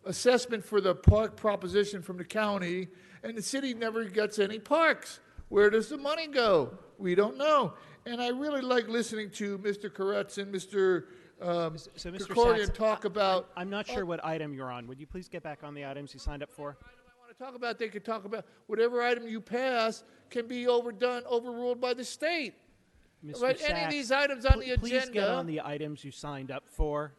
assessment for the park proposition from the county, and the city never gets any parks. Where does the money go? We don't know. And I really like listening to Mr. Koretz and Mr. So Mr. Krikorian Sachs, talk about. I'm not sure what item you're on. Would you please get back on the items you signed up for? Talk about, they could talk about whatever item you pass can be overruled by the state. Mr. Right? Sachs, Any of these items on the please get agenda on the items you signed up for.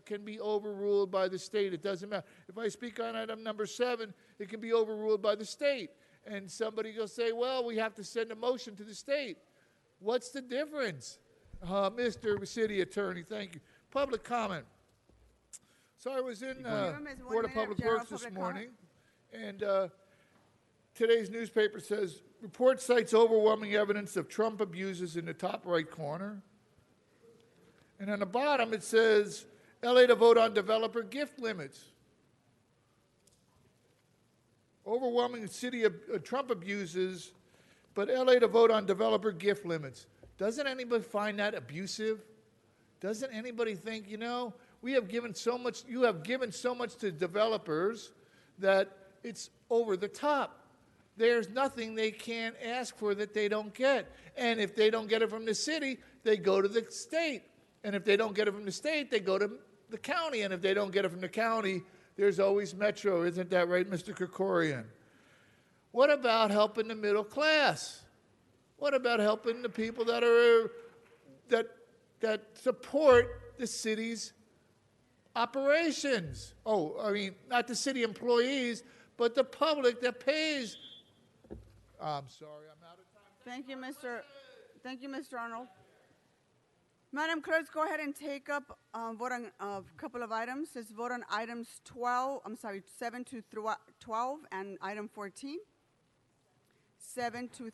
can be overruled by the state. It doesn't matter. If I speak on item number 7, it can be overruled by the state. And somebody will say, well, we have to send a motion to the state. What's the difference? Mr. City Attorney, thank you. Public comment. So I was in Board of Public Works this morning, and today's newspaper says, report cites overwhelming evidence of Trump abuses in the top right corner. And on the bottom it says, LA to vote on developer gift limits. Overwhelming city of Trump abuses, but LA to vote on developer gift limits. Doesn't anybody find that abusive? Doesn't anybody think, you know, we have given so much, you have given so much to developers that it's over the top. There's nothing they can't ask for that they don't get. And if they don't get it from the city, they go to the state. And if they don't get it from the state, they go to the county. And if they don't get it from the county, there's always Metro. Isn't that right, Mr. Krikorian? What about helping the middle class? What about helping the people that are that support the city's operations? Oh, I mean, not the city employees, but the public that pays. I'm sorry, I'm out of time. Thank you, Mr. Arnold. Madam Clerk, go ahead and take up vote on a couple of items. Let's vote on items 7 to 12 and item 14. 7 to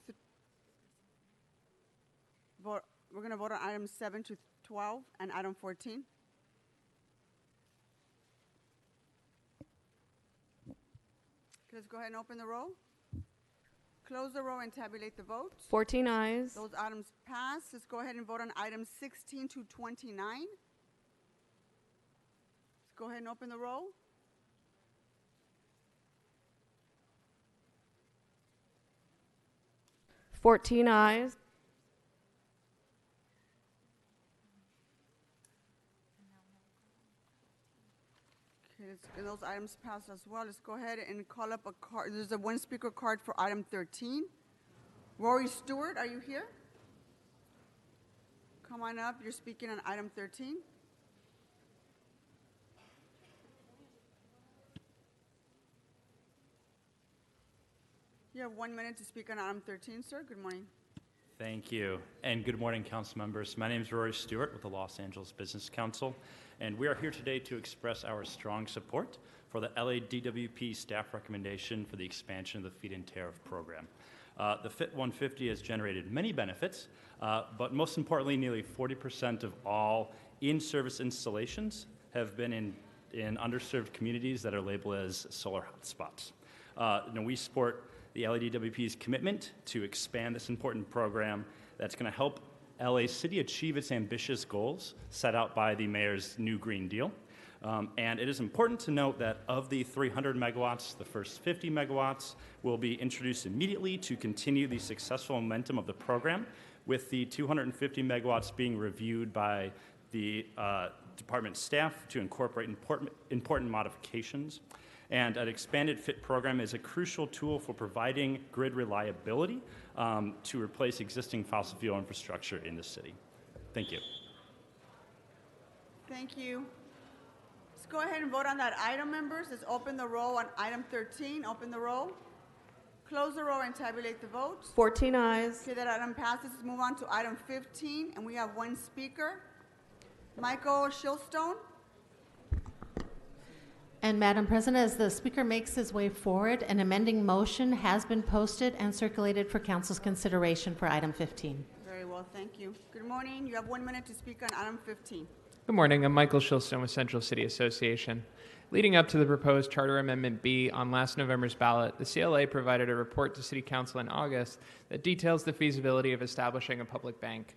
vote. We're going to vote on items 7 to 12 and item 14. Let's go ahead and open the roll. Close the roll and tabulate the votes. 14 ayes. Those items pass. Let's go ahead and vote on items 16 to 29. Let's go ahead and open the roll. Fourteen ayes. And those items pass as well. Let's go ahead and call up a card. There's a one speaker card for item 13. Rory Stewart, are you here? Come on up. You're speaking on item 13. You have 1 minute to speak on item 13, sir. Good morning. Thank you, and good morning, council members. My name is Rory Stewart with the Los Angeles Business Council, and we are here today to express our strong support for the LADWP staff recommendation for the expansion of the feed-in tariff program. The FIT 150 has generated many benefits, but most importantly, nearly 40% of all in-service installations have been in underserved communities that are labeled as solar hotspots. We support the LADWP's commitment to expand this important program that's going to help LA City achieve its ambitious goals set out by the mayor's new Green Deal. And it is important to note that of the 300 megawatts, the first 50 megawatts will be introduced immediately to continue the successful momentum of the program, with the 250 megawatts being reviewed by the department staff to incorporate important modifications. And an expanded FIT program is a crucial tool for providing grid reliability to replace existing fossil fuel infrastructure in the city. Thank you. Thank you. Let's go ahead and vote on that item, members. Let's open the roll on item 13. Open the roll. Close the roll and tabulate the votes. 14 ayes. Okay, that item passes. Let's move on to item 15, and we have one speaker. Michael Shilstone. And Madam President, as the speaker makes his way forward, an amending motion has been posted and circulated for council's consideration for item 15. Very well, thank you. Good morning. You have 1 minute to speak on item 15. Good morning. I'm Michael Shilstone with Central City Association. Leading up to the proposed Charter Amendment B on last November's ballot, the CLA provided a report to City Council in August that details the feasibility of establishing a public bank.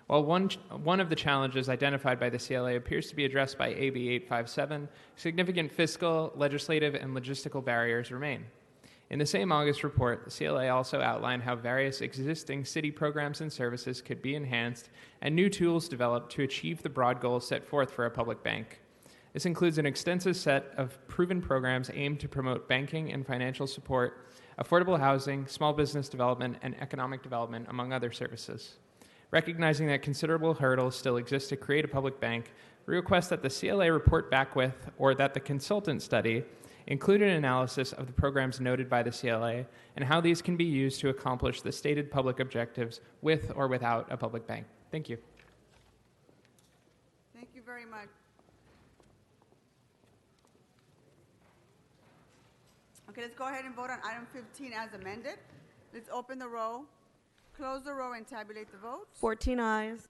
While one of the challenges identified by the CLA appears to be addressed by AB 857, significant fiscal, legislative, and logistical barriers remain. In the same August report, the CLA also outlined how various existing city programs and services could be enhanced and new tools developed to achieve the broad goals set forth for a public bank. This includes an extensive set of proven programs aimed to promote banking and financial support, affordable housing, small business development, and economic development, among other services. Recognizing that considerable hurdles still exist to create a public bank, we request that the CLA report back with, or that the consultant study, include an analysis of the programs noted by the CLA and how these can be used to accomplish the stated public objectives with or without a public bank. Thank you. Thank you very much. Okay, let's go ahead and vote on item 15 as amended. Let's open the roll, close the row, and tabulate the votes. 14 ayes.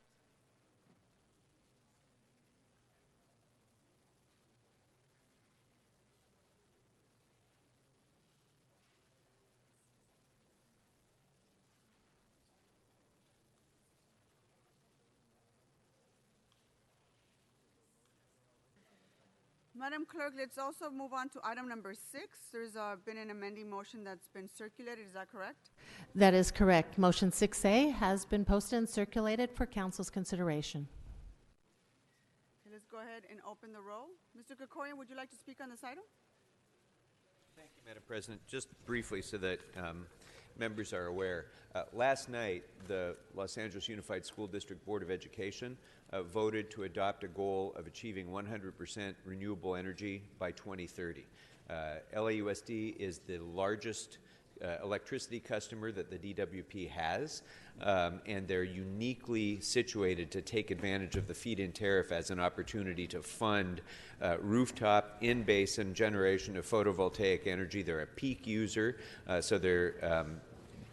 Madam Clerk, let's also move on to item number 6. There's been an amending motion that's been circulated. Is that correct? That is correct. Motion 6A has been posted and circulated for council's consideration. Okay, let's go ahead and open the roll. Mr. Krikorian, would you like to speak on this item? Thank you, Madam President. Just briefly so that members are aware, last night the Los Angeles Unified School District Board of Education voted to adopt a goal of achieving 100% renewable energy by 2030. LAUSD is the largest electricity customer that the DWP has, and they're uniquely situated to take advantage of the feed-in tariff as an opportunity to fund rooftop in-basin generation of photovoltaic energy. They're a peak user, so they're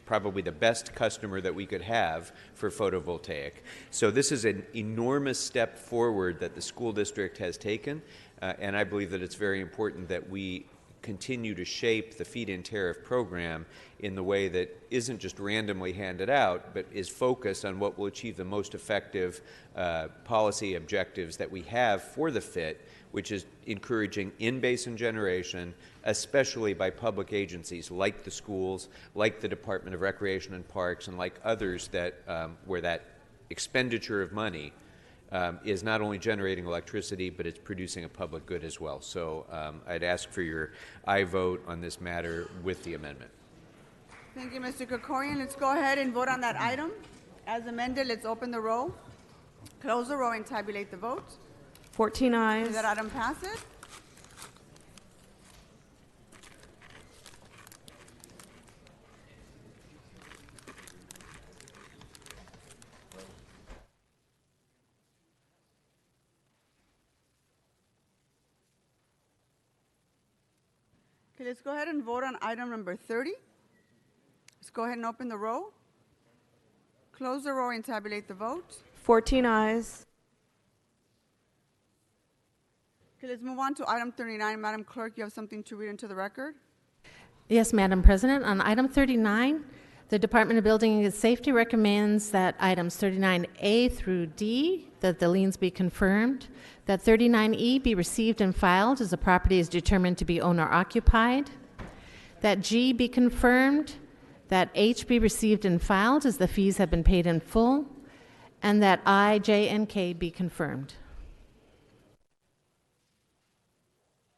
probably the best customer that we could have for photovoltaic. So this is an enormous step forward that the school district has taken, and I believe that it's very important that we continue to shape the feed-in tariff program in the way that isn't just randomly handed out, but is focused on what will achieve the most effective policy objectives that we have for the FIT, which is encouraging in-basin generation, especially by public agencies like the schools, like the Department of Recreation and Parks, and like others that where that expenditure of money is not only generating electricity, but it's producing a public good as well. So I'd ask for your aye vote on this matter with the amendment. Thank you, Mr. Krikorian. Let's go ahead and vote on that item. As amended, let's open the roll, close the row, and tabulate the votes. 14 ayes. That item passes. Okay, let's go ahead and vote on item number 30. Let's go ahead and open the roll, close the row, and tabulate the vote. 14 ayes. Okay, let's move on to item 39. Madam Clerk, you have something to read into the record? Yes, Madam President. On item 39, the Department of Building and Safety recommends that items 39A through D, that the liens be confirmed, that 39E be received and filed as the property is determined to be owner-occupied, that G be confirmed, that H be received and filed as the fees have been paid in full, and that I, J, and K be confirmed.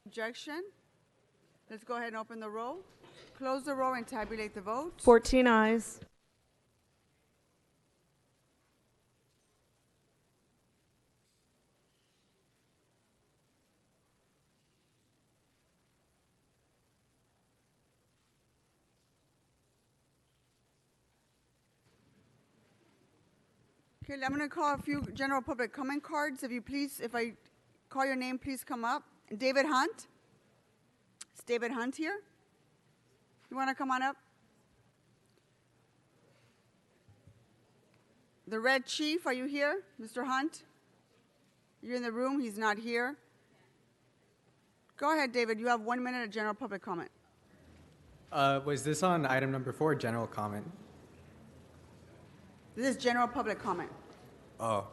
Objection? Let's go ahead and open the roll, close the row, and tabulate the vote. 14 ayes. Okay, I'm going to call a few general public comment cards. If you please, if I call your name, please come up. David Hunt. David Hunt here? You want to come on up? The Red Chief, are you here? Mr. Hunt? You're in the room, he's not here. Go ahead, David, you have 1 minute of general public comment. Was this on item number 4, general comment? This is general public comment. Oh.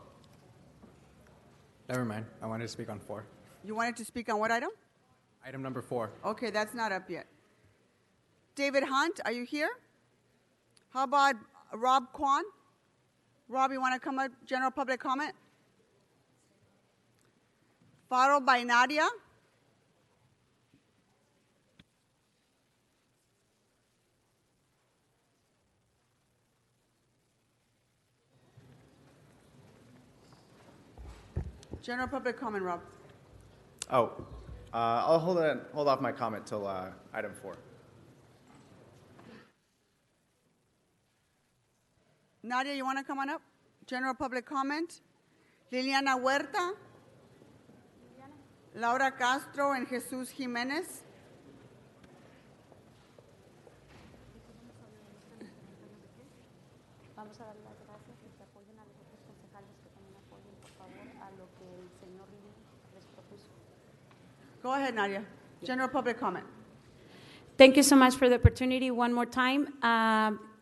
Never mind. I wanted to speak on 4. You wanted to speak on what item? Item number 4. Okay, that's not up yet. David Hunt, are you here? How about Rob Kwan? Rob, you want to come up, general public comment? Followed by Nadia. General public comment, Rob. Oh, I'll hold off my comment till item 4. Nadia, you want to come on up? General public comment. Liliana Huerta. Laura Castro and Jesus Jimenez. Vamos a dar las gracias y que apoyen a los otros concejales que también apoyen, por favor, a lo que el señor Lee les propuso. Go ahead, Nadia. General public comment. Thank you so much for the opportunity one more time.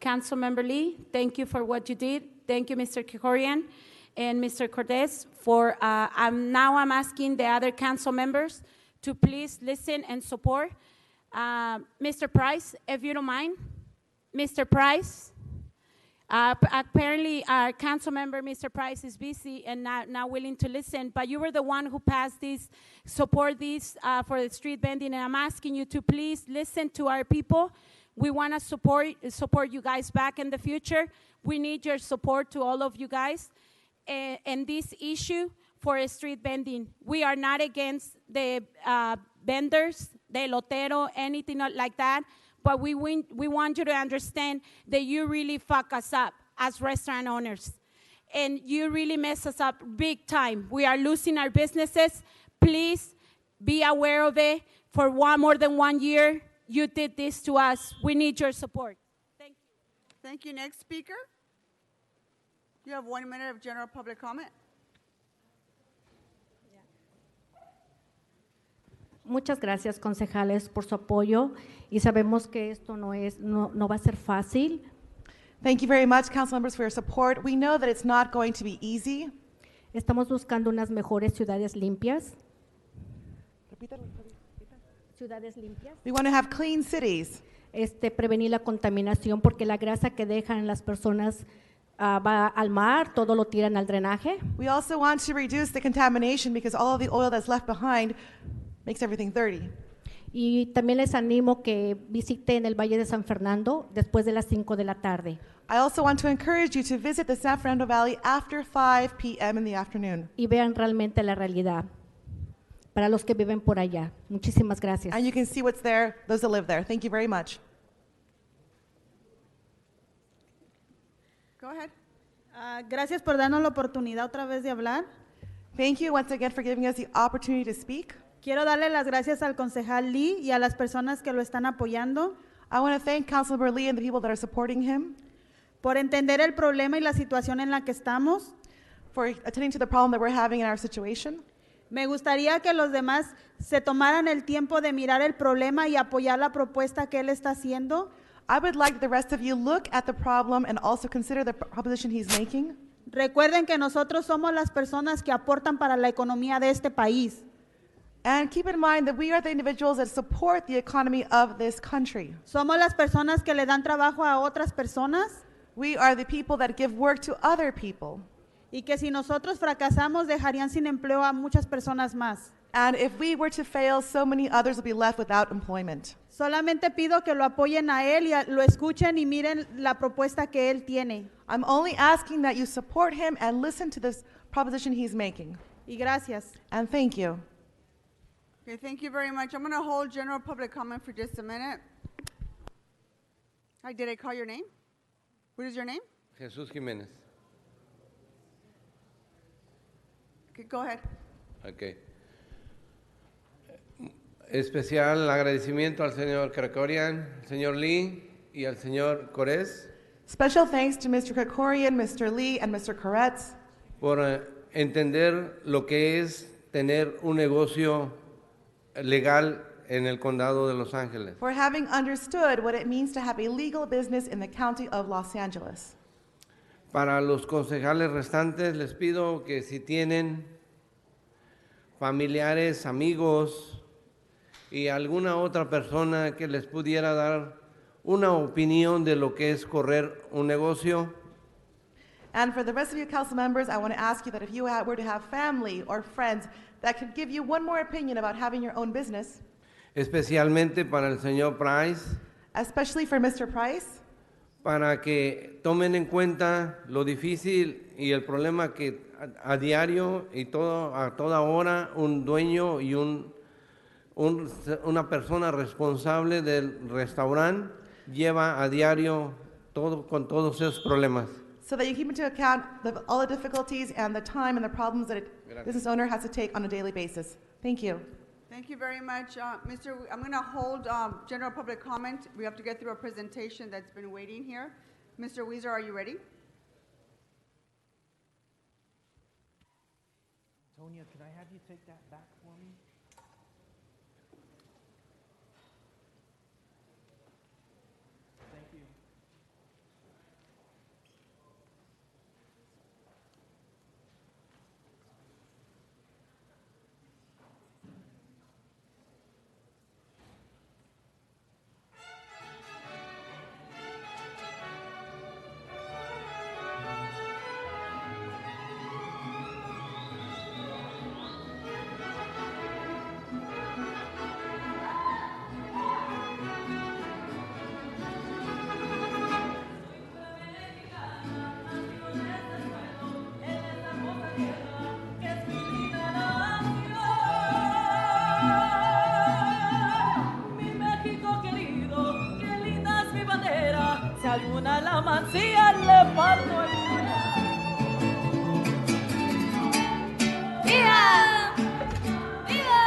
Councilmember Lee, thank you for what you did. Thank you, Mr. Kikorian and Mr. Cortez, for I'm asking the other council members to please listen and support. Mr. Price, if you don't mind. Mr. Price, apparently our council member, Mr. Price, is busy and not willing to listen, but you were the one who passed this, support this for the street vending, and I'm asking you to please listen to our people. We want to support you guys back in the future. We need your support to all of you guys. And this issue for street vending, we are not against the vendors, the elotero, anything like that, but we want you to understand that you really fuck us up as restaurant owners. And you really mess us up big time. We are losing our businesses. Please be aware of it. For more than 1 year, you did this to us. We need your support. Thank you. Thank you. Next speaker. You have 1 minute of general public comment. Muchas gracias, concejales, por su apoyo y sabemos que esto no va a ser fácil. Thank you very much, council members, for your support. We know that it's not going to be easy. Estamos buscando unas mejores ciudades limpias. Ciudades limpias. We want to have clean cities. Prevenir la contaminación porque la grasa que dejan las personas va al mar, todo lo tiran al drenaje. We also want to reduce the contamination because all of the oil that's left behind makes everything dirty. Y también les animo que visiten el Valle de San Fernando después de las 5 de la tarde. I also want to encourage you to visit the San Fernando Valley after 5 p.m. in the afternoon. Y vean realmente la realidad para los que viven por allá. Muchísimas gracias. And you can see what's there, those that live there. Thank you very much. Go ahead. Gracias por darnos la oportunidad otra vez de hablar. Thank you once again for giving us the opportunity to speak. Quiero darle las gracias al concejal Lee y a las personas que lo están apoyando. I want to thank Councilmember Lee and the people that are supporting him. Por entender el problema y la situación en la que estamos. For attending to the problem that we're having in our situation. Me gustaría que los demás se tomaran el tiempo de mirar el problema y apoyar la propuesta que él está haciendo. I would like the rest of you look at the problem and also consider the proposition he's making. Recuerden que nosotros somos las personas que aportan para la economía de este país. And keep in mind that we are the individuals that support the economy of this country. Somos las personas que le dan trabajo a otras personas. We are the people that give work to other people. Y que si nosotros fracasamos dejarían sin empleo a muchas personas más. And if we were to fail, so many others will be left without employment. Solamente pido que lo apoyen a él y lo escuchen y miren la propuesta que él tiene. I'm only asking that you support him and listen to this proposition he's making. Y gracias. And thank you. Okay, thank you very much. I'm going to hold general public comment for just a minute. Hi, did I call your name? What is your name? Jesus Jimenez. Okay, go ahead. Okay. Especial agradecimiento al señor Krakorian, al señor Lee y al señor Corés Special thanks to Mr. Krikorian, Mr. Lee, and Mr. Koretz por entender lo que es tener un negocio legal en el condado de Los Ángeles. for having understood what it means to have a legal business in the county of Los Angeles. Para los concejales restantes les pido que si tienen familiares, amigos y alguna otra persona que les pudiera dar una opinión de lo que es correr un negocio, And for the rest of you council members, I want to ask you that if you were to have family or friends that could give you one more opinion about having your own business, especialmente para el señor Price, especially for Mr. Price, para que tomen en cuenta lo difícil y el problema que a diario y a toda hora un dueño y una persona responsable del restaurante lleva a diario con todos esos problemas. so that you keep into account all the difficulties and the time and the problems that a business owner has to take on a daily basis. Thank you. Thank you very much. I'm going to hold general public comment. We have to get through a presentation that's been waiting here. Mr. Weezer, are you ready? Tonya, can I have you take that back for me? Thank you. Mi México querido, qué linda es mi bandera. Si alguna la mancilla le parto el ¡Viva! ¡Viva!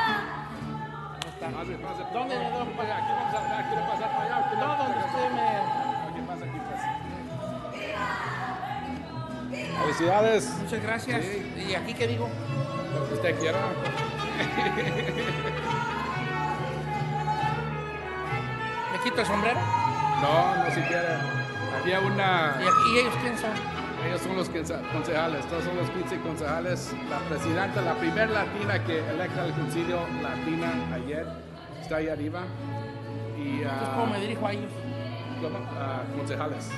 ¿Dónde le doy para allá? Aquí vamos a quiero pasar para allá. No, donde usted me... ¿Qué pasa aquí? Pues? Felicidades. Muchas gracias. Sí. ¿Y aquí qué digo? Lo que usted quiera. ¿Me quito el sombrero? No, no siquiera. Había una... ¿Y ellos quién son? Ellos son los concejales, todos son los 15 concejales. La presidenta, la primera latina que electa al concilio latina ayer, está ahí arriba. Y, Entonces, ¿cómo me dirijo a ellos? ¿Cómo? Concejales.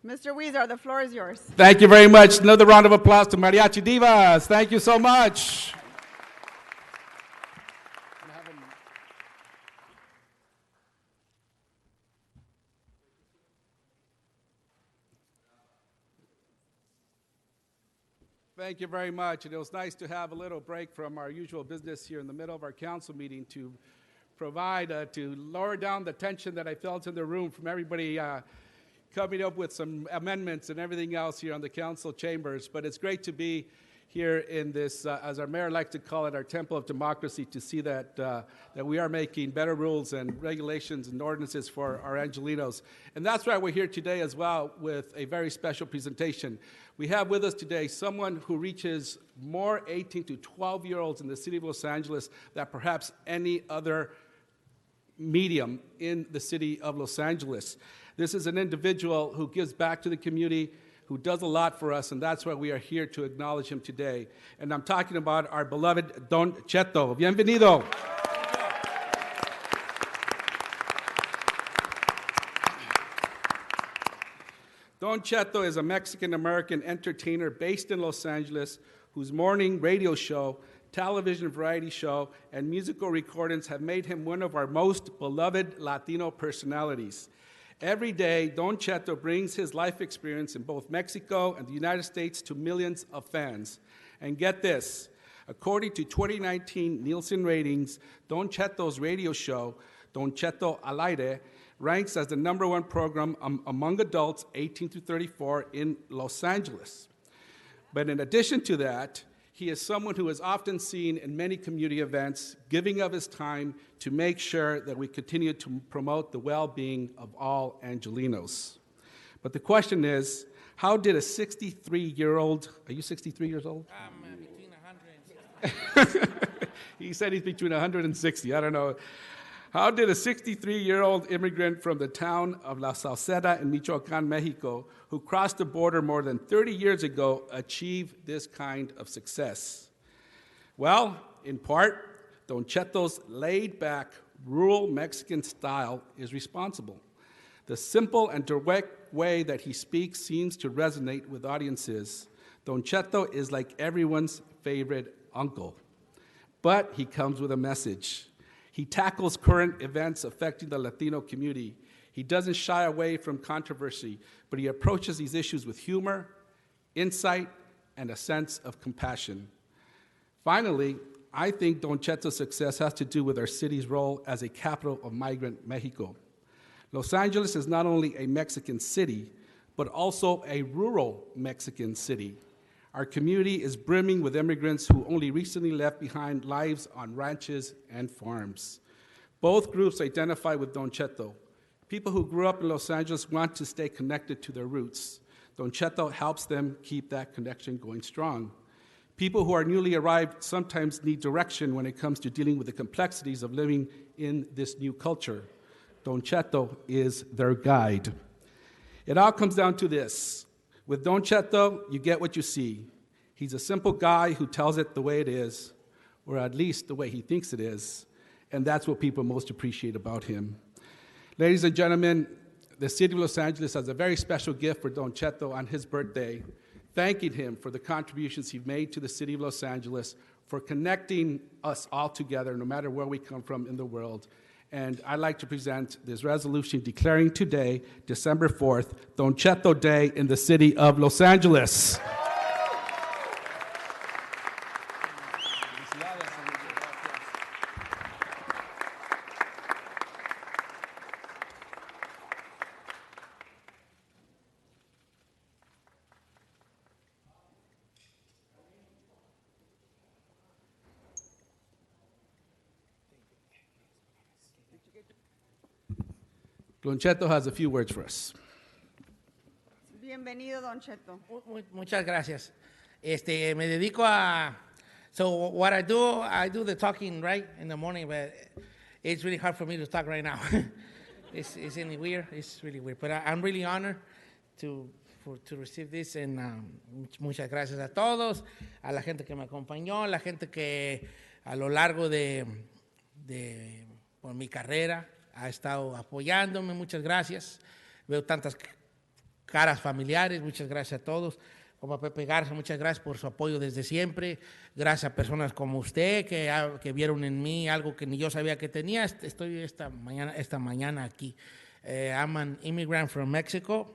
Mr. Weezer, the floor is yours. Thank you very much. Another round of applause to Mariachi Divas. Thank you so much. Thank you very much. And it was nice to have a little break from our usual business here in the middle of our council meeting to provide, to lower down the tension that I felt in the room from everybody coming up with some amendments and everything else here on the council chambers. But it's great to be here in this, as our mayor likes to call it, our temple of democracy, to see that, that we are making better rules and regulations and ordinances for our Angelinos. And that's why we're here today as well with a very special presentation. We have with us today someone who reaches more 18 to 12-year-olds in the city of Los Angeles than perhaps any other medium in the city of Los Angeles. This is an individual who gives back to the community, who does a lot for us, and that's why we are here to acknowledge him today. And I'm talking about our beloved Don Cheto. Bienvenido. Don Cheto is a Mexican-American entertainer based in Los Angeles whose morning radio show, television variety show, and musical recordings have made him one of our most beloved Latino personalities. Every day, Don Cheto brings his life experience in both Mexico and the United States to millions of fans. And get this, according to 2019 Nielsen ratings, Don Cheto's radio show, Don Cheto Al Aire, ranks as the #1 program among adults 18 to 34 in Los Angeles. But in addition to that, he is someone who is often seen in many community events, giving of his time to make sure that we continue to promote the well-being of all Angelinos. But the question is, how did a 63-year-old, are you 63 years old? I'm between 100 and He said he's between 100 and 60, I don't know. How did a 63-year-old immigrant from the town of La Sauceda in Michoacán, Mexico, who crossed the border more than 30 years ago, achieve this kind of success? Well, in part, Don Cheto's laid-back, rural Mexican style is responsible. The simple and direct way that he speaks seems to resonate with audiences. Don Cheto is like everyone's favorite uncle, but he comes with a message. He tackles current events affecting the Latino community. He doesn't shy away from controversy, but he approaches these issues with humor, insight, and a sense of compassion. Finally, I think Don Cheto's success has to do with our city's role as a capital of migrant Mexico. Los Angeles is not only a Mexican city, but also a rural Mexican city. Our community is brimming with immigrants who only recently left behind lives on ranches and farms. Both groups identify with Don Cheto. People who grew up in Los Angeles want to stay connected to their roots. Don Cheto helps them keep that connection going strong. People who are newly arrived sometimes need direction when it comes to dealing with the complexities of living in this new culture. Don Cheto is their guide. It all comes down to this. With Don Cheto, you get what you see. He's a simple guy who tells it the way it is, or at least the way he thinks it is, and that's what people most appreciate about him. Ladies and gentlemen, the city of Los Angeles has a very special gift for Don Cheto on his birthday, thanking him for the contributions he made to the city of Los Angeles, for connecting us all together, no matter where we come from in the world. And I'd like to present this resolution declaring today, December 4th, Don Cheto Day in the city of Los Angeles. Don Cheto has a few words for us. Bienvenido, Don Cheto. Muchas gracias. Me dedico a, so what I do the talking right in the morning, but it's really hard for me to talk right now. It's weird. It's really weird. But I'm really honored to receive this, and muchas gracias a todos, a la gente que me acompañó, a la gente que a lo largo por mi carrera ha estado apoyándome, muchas gracias. Veo tantas caras familiares, muchas gracias a todos. Como a Pepe Garza, muchas gracias por su apoyo desde siempre. Gracias a personas como usted que vieron en mí algo que ni yo sabía que tenía. Estoy esta mañana aquí. I'm an immigrant from Mexico.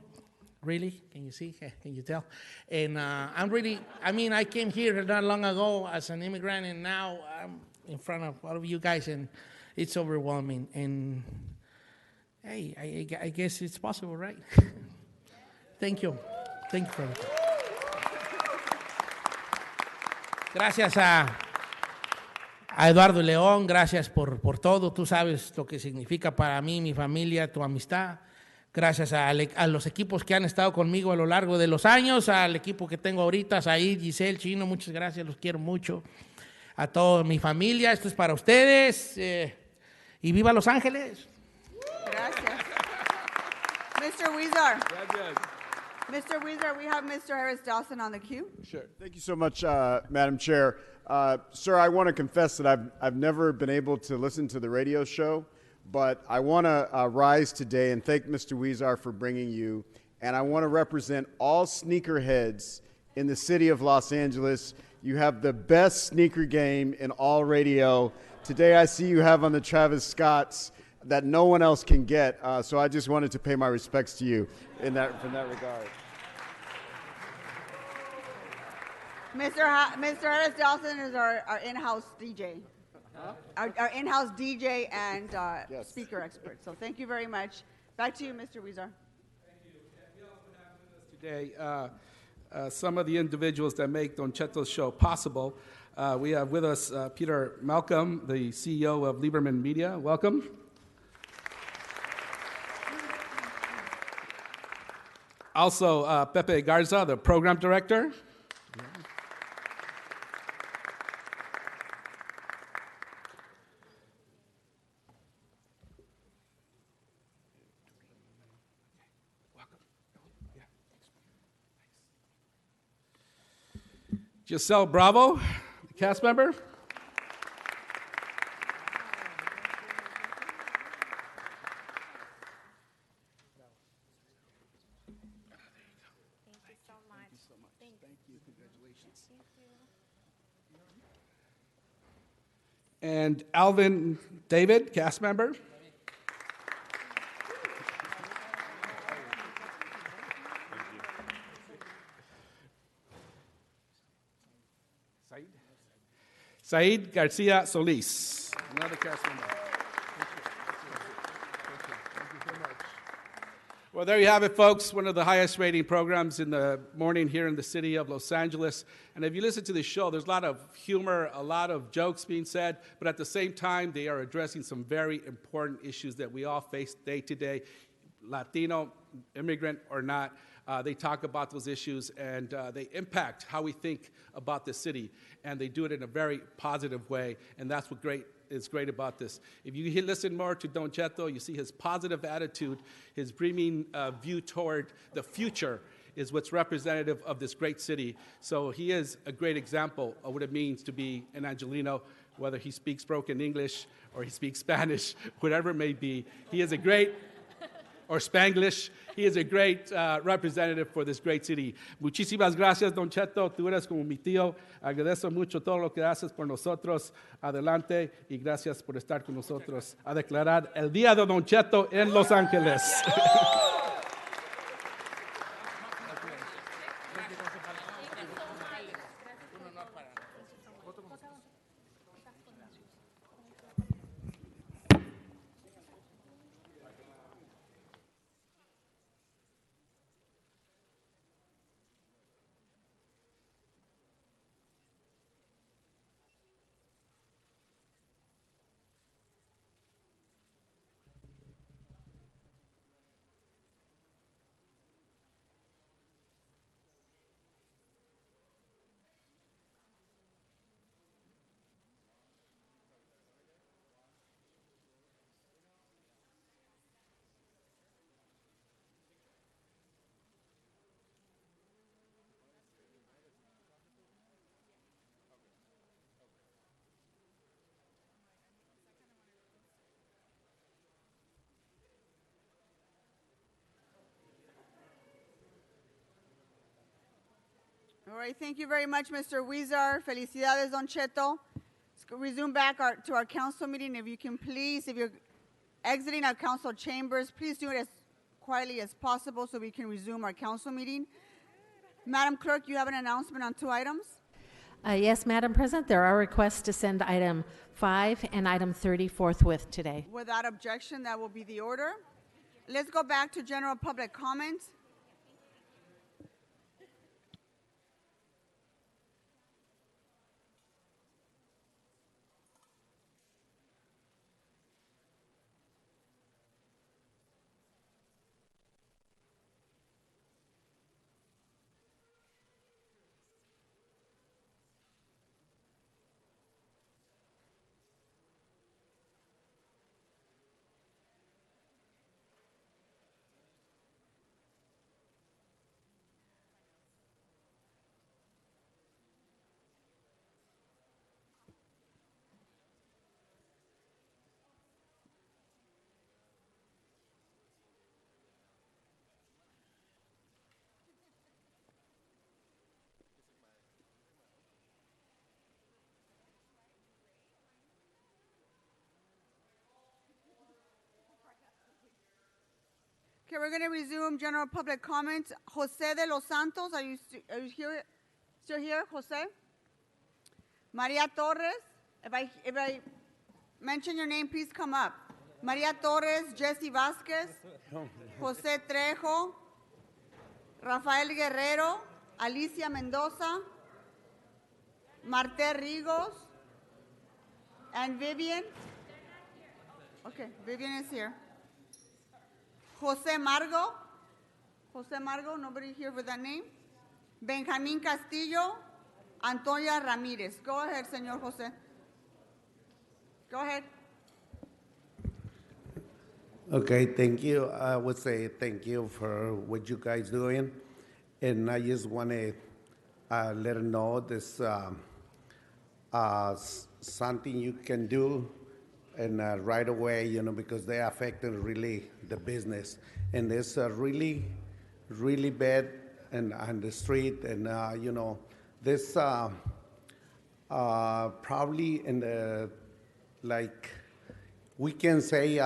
Really? Can you see? Can you tell? And I'm really, I mean, I came here not long ago as an immigrant, and now I'm in front of all of you guys, and it's overwhelming. And hey, I guess it's possible, right? Thank you. Thank you for that. Gracias a Eduardo León, gracias por todo. Tú sabes lo que significa para mí, mi familia, tu amistad. Gracias a los equipos que han estado conmigo a lo largo de los años, al equipo que tengo ahorita, Said, Giselle, Chino, muchas gracias, los quiero mucho. A toda mi familia, esto es para ustedes. Y viva Los Ángeles. Gracias. Mr. Weezer. Mr. Weezer, we have Mr. Harris Dawson on the queue. Sure. Thank you so much, Madam Chair. Sir, I want to confess that I've never been able to listen to the radio show, but I want to rise today and thank Mr. Weezer for bringing you, and I want to represent all sneakerheads in the city of Los Angeles. You have the best sneaker game in all radio. Today I see you have on the Travis Scotts that no one else can get, so I just wanted to pay my respects to you from that regard. Mr. Harris Dawson is our in-house DJ. Huh? Our in-house DJ and Yes. speaker expert. So thank you very much. Back to you, Mr. Weezer. Today, some of the individuals that make Don Cheto's show possible. We have with us Peter Malcolm, the CEO of Lieberman Media. Welcome. Also, Pepe Garza, the program director. Giselle Bravo, the cast member. And Alvin David, cast member. Said Garcia Solis, another cast member. Well, there you have it, folks. One of the highest rating programs in the morning here in the city of Los Angeles. And if you listen to the show, there's a lot of humor, a lot of jokes being said, but at the same time, they are addressing some very important issues that we all face day to day, Latino, immigrant or not. They talk about those issues, and they impact how we think about the city, and they do it in a very positive way, and that's what is great about this. If you listen more to Don Cheto, you see his positive attitude, his dreaming view toward the future is what's representative of this great city. So he is a great example of what it means to be an Angelino, whether he speaks broken English or he speaks Spanish, whatever it may be. He is a great, or Spanglish, he is a great representative for this great city. Muchísimas gracias, Don Cheto. Tú eres como mi tío. Agradezco mucho todo lo que haces por nosotros. Adelante y gracias por estar con nosotros a declarar el Día de Don Cheto en Los Ángeles. All right, thank you very much, Mr. Weezer. Felicidades, Don Cheto. Let's resume back to our council meeting. If you can please, if you're exiting our council chambers, please do it as quietly as possible so we can resume our council meeting. Madam Clerk, you have an announcement on 2 items? Yes, Madam President, there are requests to send item 5 and item 30 forthwith today. Without objection, that will be the order. Let's go back to general public comment. Okay, we're going to resume general public comments. Jose de los Santos, are you here? Still here, Jose? Maria Torres, if I mention your name, please come up. Maria Torres, Jesse Vasquez, Jose Trejo, Rafael Guerrero, Alicia Mendoza, Marte Rigos, and Vivian. Okay, Vivian is here. Jose Margo, nobody here with that name. Benjamin Castillo, Antonia Ramirez. Go ahead, Señor Jose. Go ahead. Okay, thank you. I would say thank you for what you guys doing. And I just want to let her know this something you can do and right away, you know, because they affected really the business. And it's really, really bad and on the street. And, you know, this probably in the, like, we can say,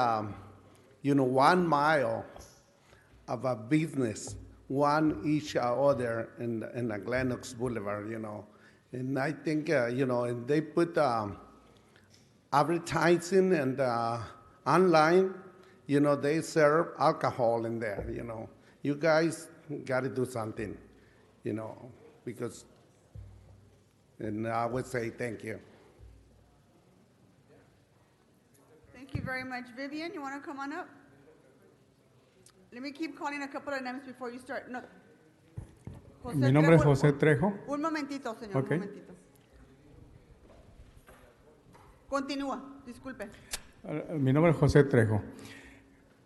you know, 1 mile of a business, one each other in the Glenox Boulevard, you know. And I think, you know, and they put advertising and online, you know, they serve alcohol in there, you know. You guys got to do something, you know, because, and I would say thank you. Thank you very much. Vivian, you want to come on up? Let me keep calling a couple of names before you start. No. José Mi nombre es Trejo. José Trejo. Un momentito, señor, Okay. un momentito. Continúa, disculpe. Mi nombre es José Trejo.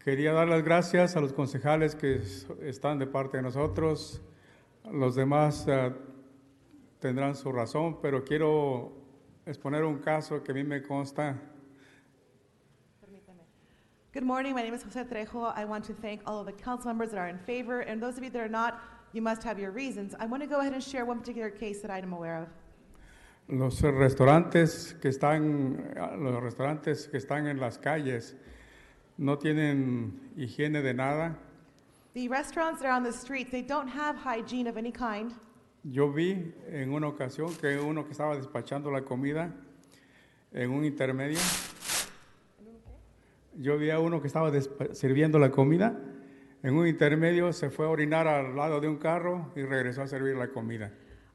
Quería dar las gracias a los concejales que están de parte de nosotros. Los demás tendrán su razón, pero quiero exponer un caso que a mí me consta. Good morning, my name is Jose Trejo. I want to thank all of the council members that are in favor, and those of you that are not, you must have your reasons. I want to go ahead and share one particular case that I'm aware of. Los restaurantes que están en las calles no tienen higiene de nada. The restaurants that are on the streets, they don't have hygiene of any kind. Yo vi en una ocasión que uno que estaba despachando la comida en un intermedio. Yo vi a uno que estaba sirviendo la comida, en un intermedio se fue a orinar al lado de un carro y regresó a servir la comida.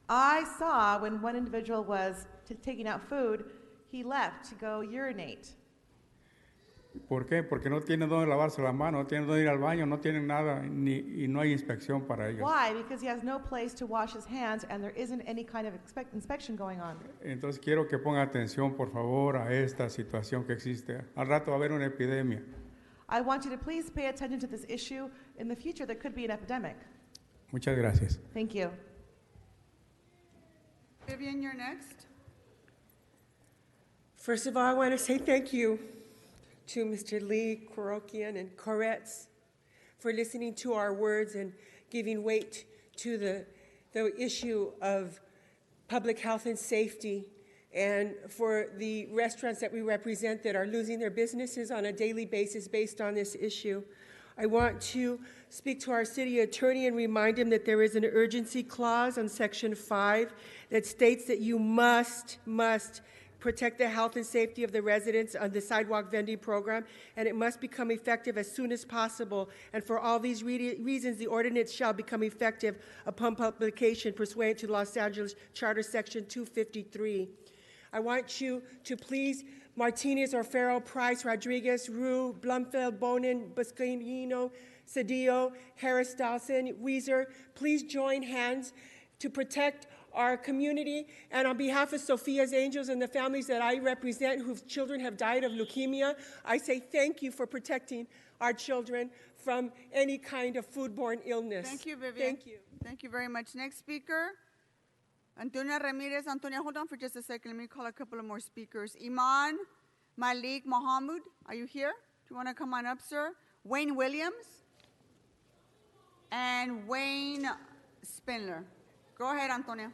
I saw when one individual was taking out food, he left to go urinate. ¿Por qué? Porque no tienen dónde lavarse las manos, no tienen dónde ir al baño, no tienen nada y no hay inspección para ellos. Why? Because he has no place to wash his hands and there isn't any kind of inspection going on. Entonces quiero que ponga atención, por favor, a esta situación que existe. Al rato va a haber una epidemia. I want you to please pay attention to this issue. In the future, there could be an epidemic. Muchas gracias. Thank you. Vivian, you're next. First of all, I want to say thank you to Mr. Lee, Korokian, and Koretz for listening to our words and giving weight to the issue of public health and safety, and for the restaurants that we represent that are losing their businesses on a daily basis based on this issue. I want to speak to our city attorney and remind him that there is an urgency clause on Section 5 that states that you must protect the health and safety of the residents on the sidewalk vending program, and it must become effective as soon as possible. And for all these reasons, the ordinance shall become effective upon publication pursuant to Los Angeles Charter Section 253. I want you to please Martinez, Orfero, Price, Rodriguez, Rue, Blumfeld, Bonin, Buscaino, Cedillo, Harris, Dawson, Weiser, please join hands to protect our community. And on behalf of Sophia's Angels and the families that I represent whose children have died of leukemia, I say thank you for protecting our children from any kind of foodborne illness. Thank you, Vivian. Thank you. Thank you very much. Next speaker, Antonia Ramirez. Antonia, hold on for just a second. Let me call a couple of more speakers. Iman Malik Mohammed, are you here? Do you want to come on up, sir? Wayne Williams and Wayne Spindler. Go ahead, Antonia.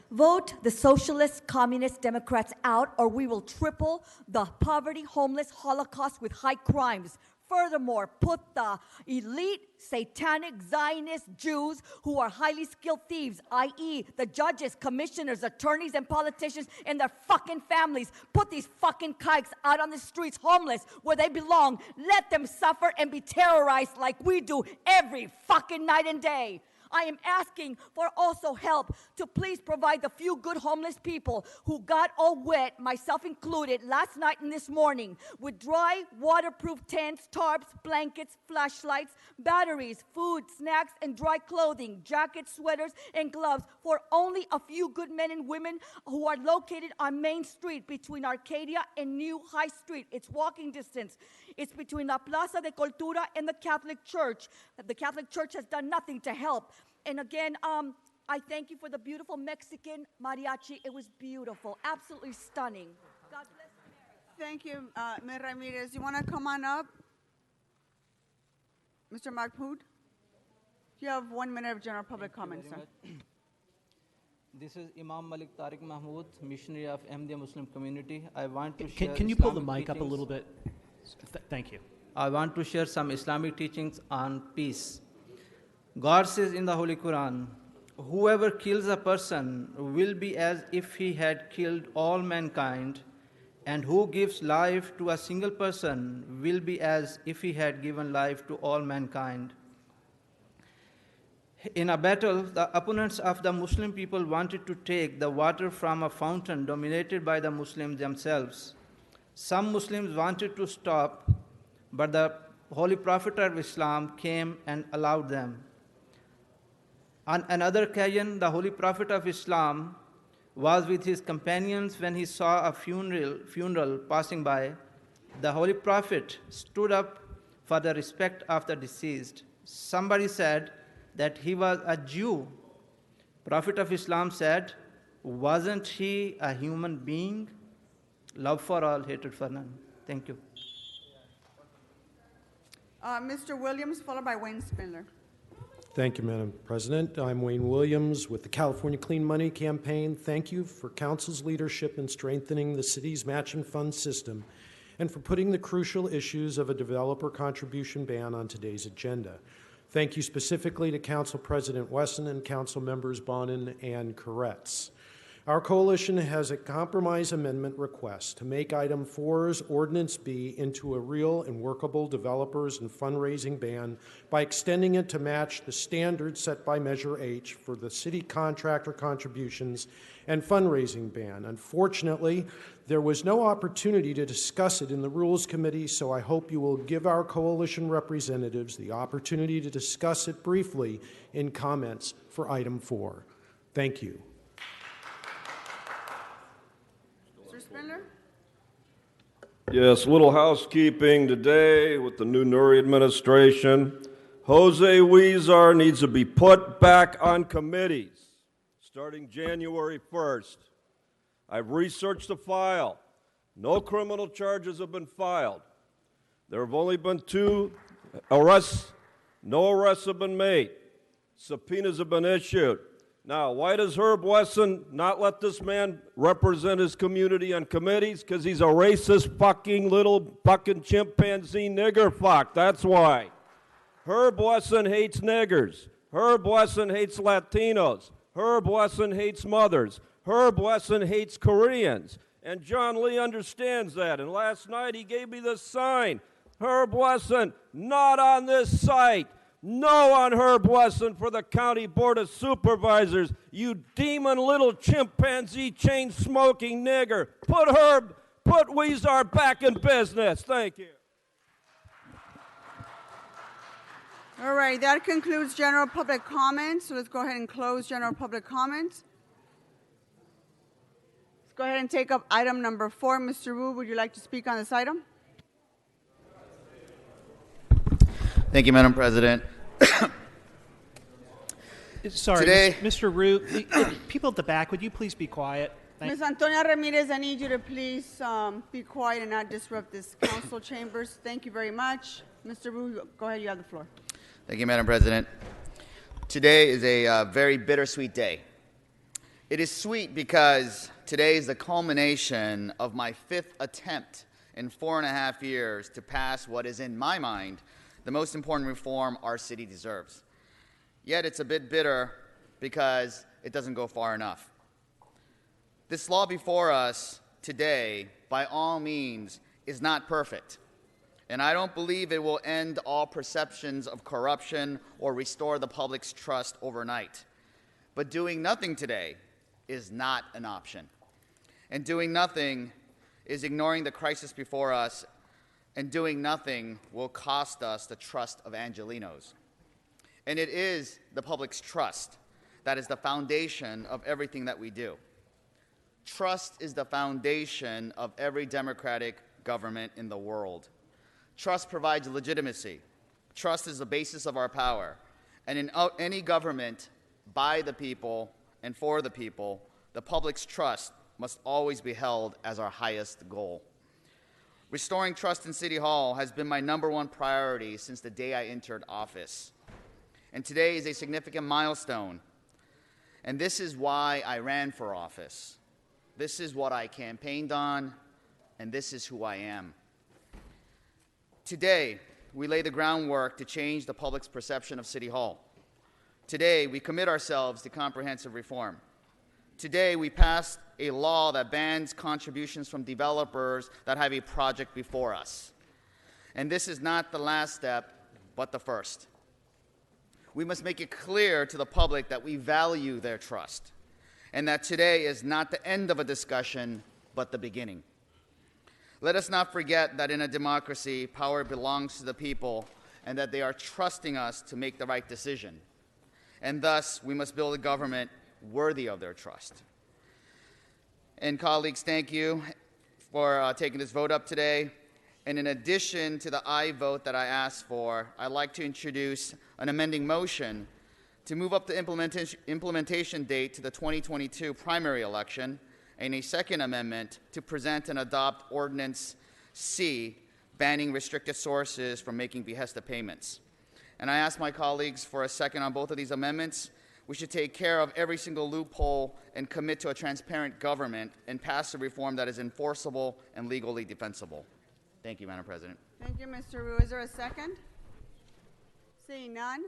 Vote the Socialist Communist Democrats out, or we will triple the poverty, homeless Holocaust with high crimes. Furthermore, put the elite, satanic, Zionist Jews who are highly skilled thieves, i.e. the judges, commissioners, attorneys, and politicians and their fucking families. Put these fucking kikes out on the streets, homeless, where they belong. Let them suffer and be terrorized like we do every fucking night and day. I am asking for also help to please provide the few good homeless people who got all wet, myself included, last night and this morning, with dry, waterproof tents, tarps, blankets, flashlights, batteries, food, snacks, and dry clothing, jackets, sweaters, and gloves for only a few good men and women who are located on Main Street between Arcadia and New High Street. It's walking distance. It's between La Plaza de Cultura and the Catholic Church. The Catholic Church has done nothing to help. And again, I thank you for the beautiful Mexican mariachi. It was beautiful, absolutely stunning. God bless America. Thank you, Ms. Ramirez. You want to come on up? Mr. Mahmoud? You have 1 minute of general public comment, sir. This is Imam Malik Tariq Mahmood, missionary of Ahmadiyya Muslim community. I want to share. Can you pull the Islamic mic up a little teachings. bit? Thank you. I want to share some Islamic teachings on peace. God says in the Holy Quran, whoever kills a person will be as if he had killed all mankind, and who gives life to a single person will be as if he had given life to all mankind. In a battle, the opponents of the Muslim people wanted to take the water from a fountain dominated by the Muslims themselves. Some Muslims wanted to stop, but the Holy Prophet of Islam came and allowed them. On another occasion, the Holy Prophet of Islam was with his companions when he saw a funeral passing by. The Holy Prophet stood up for the respect of the deceased. Somebody said that he was a Jew. Prophet of Islam said, wasn't he a human being? Love for all, hatred for none. Thank you. Mr. Williams, followed by Wayne Spindler. Thank you, Madam President. I'm Wayne Williams with the California Clean Money Campaign. Thank you for Council's leadership in strengthening the city's matching fund system and for putting the crucial issues of a developer contribution ban on today's agenda. Thank you specifically to Council President Wesson and Council Members Bonin and Koretz. Our coalition has a compromise amendment request to make Item 4's Ordinance B into a real and workable developers and fundraising ban by extending it to match the standards set by Measure H for the city contractor contributions and fundraising ban. Unfortunately, there was no opportunity to discuss it in the Rules Committee, so I hope you will give our coalition representatives the opportunity to discuss it briefly in comments for Item 4. Thank you. Yes, a little housekeeping today with the new Nuri administration. Jose Huizar needs to be put back on committees starting January 1st. I've researched the file. No criminal charges have been filed. There have only been 2 arrests. No arrests have been made. Subpoenas have been issued. Now, why does Herb Wesson not let this man represent his community on committees? Because he's a racist fucking little fucking chimpanzee nigger fuck. That's why. Herb Wesson hates niggers. Herb Wesson hates Latinos. Herb Wesson hates mothers. Herb Wesson hates Koreans. And John Lee understands that. And last night he gave me this sign. Herb Wesson, not on this site. No on Herb Wesson for the County Board of Supervisors. You demon little chimpanzee chain-smoking nigger. Put Weezer back in business. Thank you. All right, that concludes general public comments. So let's go ahead and close general public comments. Let's go ahead and take up item number 4. Mr. Wu, would you like to speak on this item? Thank you, Madam President. Sorry, Today, Mr. Root, people at the back, would you please be quiet? Ms. Antonia Ramirez, I need you to please be quiet and not disrupt this council chambers. Thank you very much. Mr. Wu, go ahead, you have the floor. Thank you, Madam President. Today is a very bittersweet day. It is sweet because today is the culmination of my 5th attempt in 4.5 years to pass what is, in my mind, the most important reform our city deserves. Yet it's a bit bitter because it doesn't go far enough. This law before us today, by all means, is not perfect. And I don't believe it will end all perceptions of corruption or restore the public's trust overnight. But doing nothing today is not an option. And doing nothing is ignoring the crisis before us, and doing nothing will cost us the trust of Angelenos. And it is the public's trust that is the foundation of everything that we do. Trust is the foundation of every democratic government in the world. Trust provides legitimacy. Trust is the basis of our power. And in any government by the people and for the people, the public's trust must always be held as our highest goal. Restoring trust in City Hall has been my #1 priority since the day I entered office. And today is a significant milestone. And this is why I ran for office. This is what I campaigned on, and this is who I am. Today, we lay the groundwork to change the public's perception of City Hall. Today, we commit ourselves to comprehensive reform. Today, we passed a law that bans contributions from developers that have a project before us. And this is not the last step, but the first. We must make it clear to the public that we value their trust, and that today is not the end of a discussion, but the beginning. Let us not forget that in a democracy, power belongs to the people, and that they are trusting us to make the right decision. And thus, we must build a government worthy of their trust. And colleagues, thank you for taking this vote up today. And in addition to the aye vote that I asked for, I'd like to introduce an amending motion to move up the implementation date to the 2022 primary election, and a second amendment to present and adopt Ordinance C, banning restricted sources from making behesta payments. And I ask my colleagues for a second on both of these amendments. We should take care of every single loophole and commit to a transparent government and pass a reform that is enforceable and legally defensible. Thank you, Madam President. Thank you, Mr. Wu. Is there a second? Seeing none.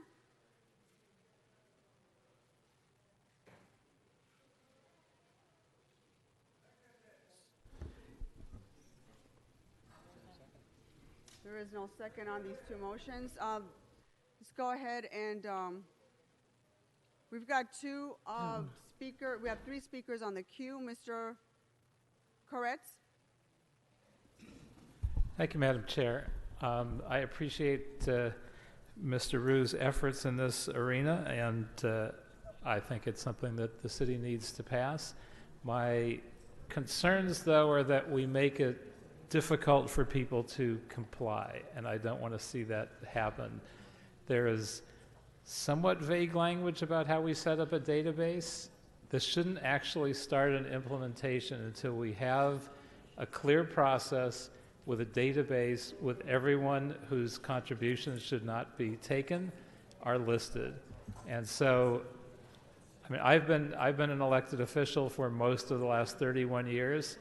There is no second on these two motions. Let's go ahead and we've got two speakers. We have 3 speakers on the queue. Mr. Koretz. Thank you, Madam Chair. I appreciate Mr. Ru's efforts in this arena, and I think it's something that the city needs to pass. My concerns, though, are that we make it difficult for people to comply, and I don't want to see that happen. There is somewhat vague language about how we set up a database. This shouldn't actually start an implementation until we have a clear process with a database with everyone whose contributions should not be taken are listed. And so, I mean, I've been an elected official for most of the last 31 years.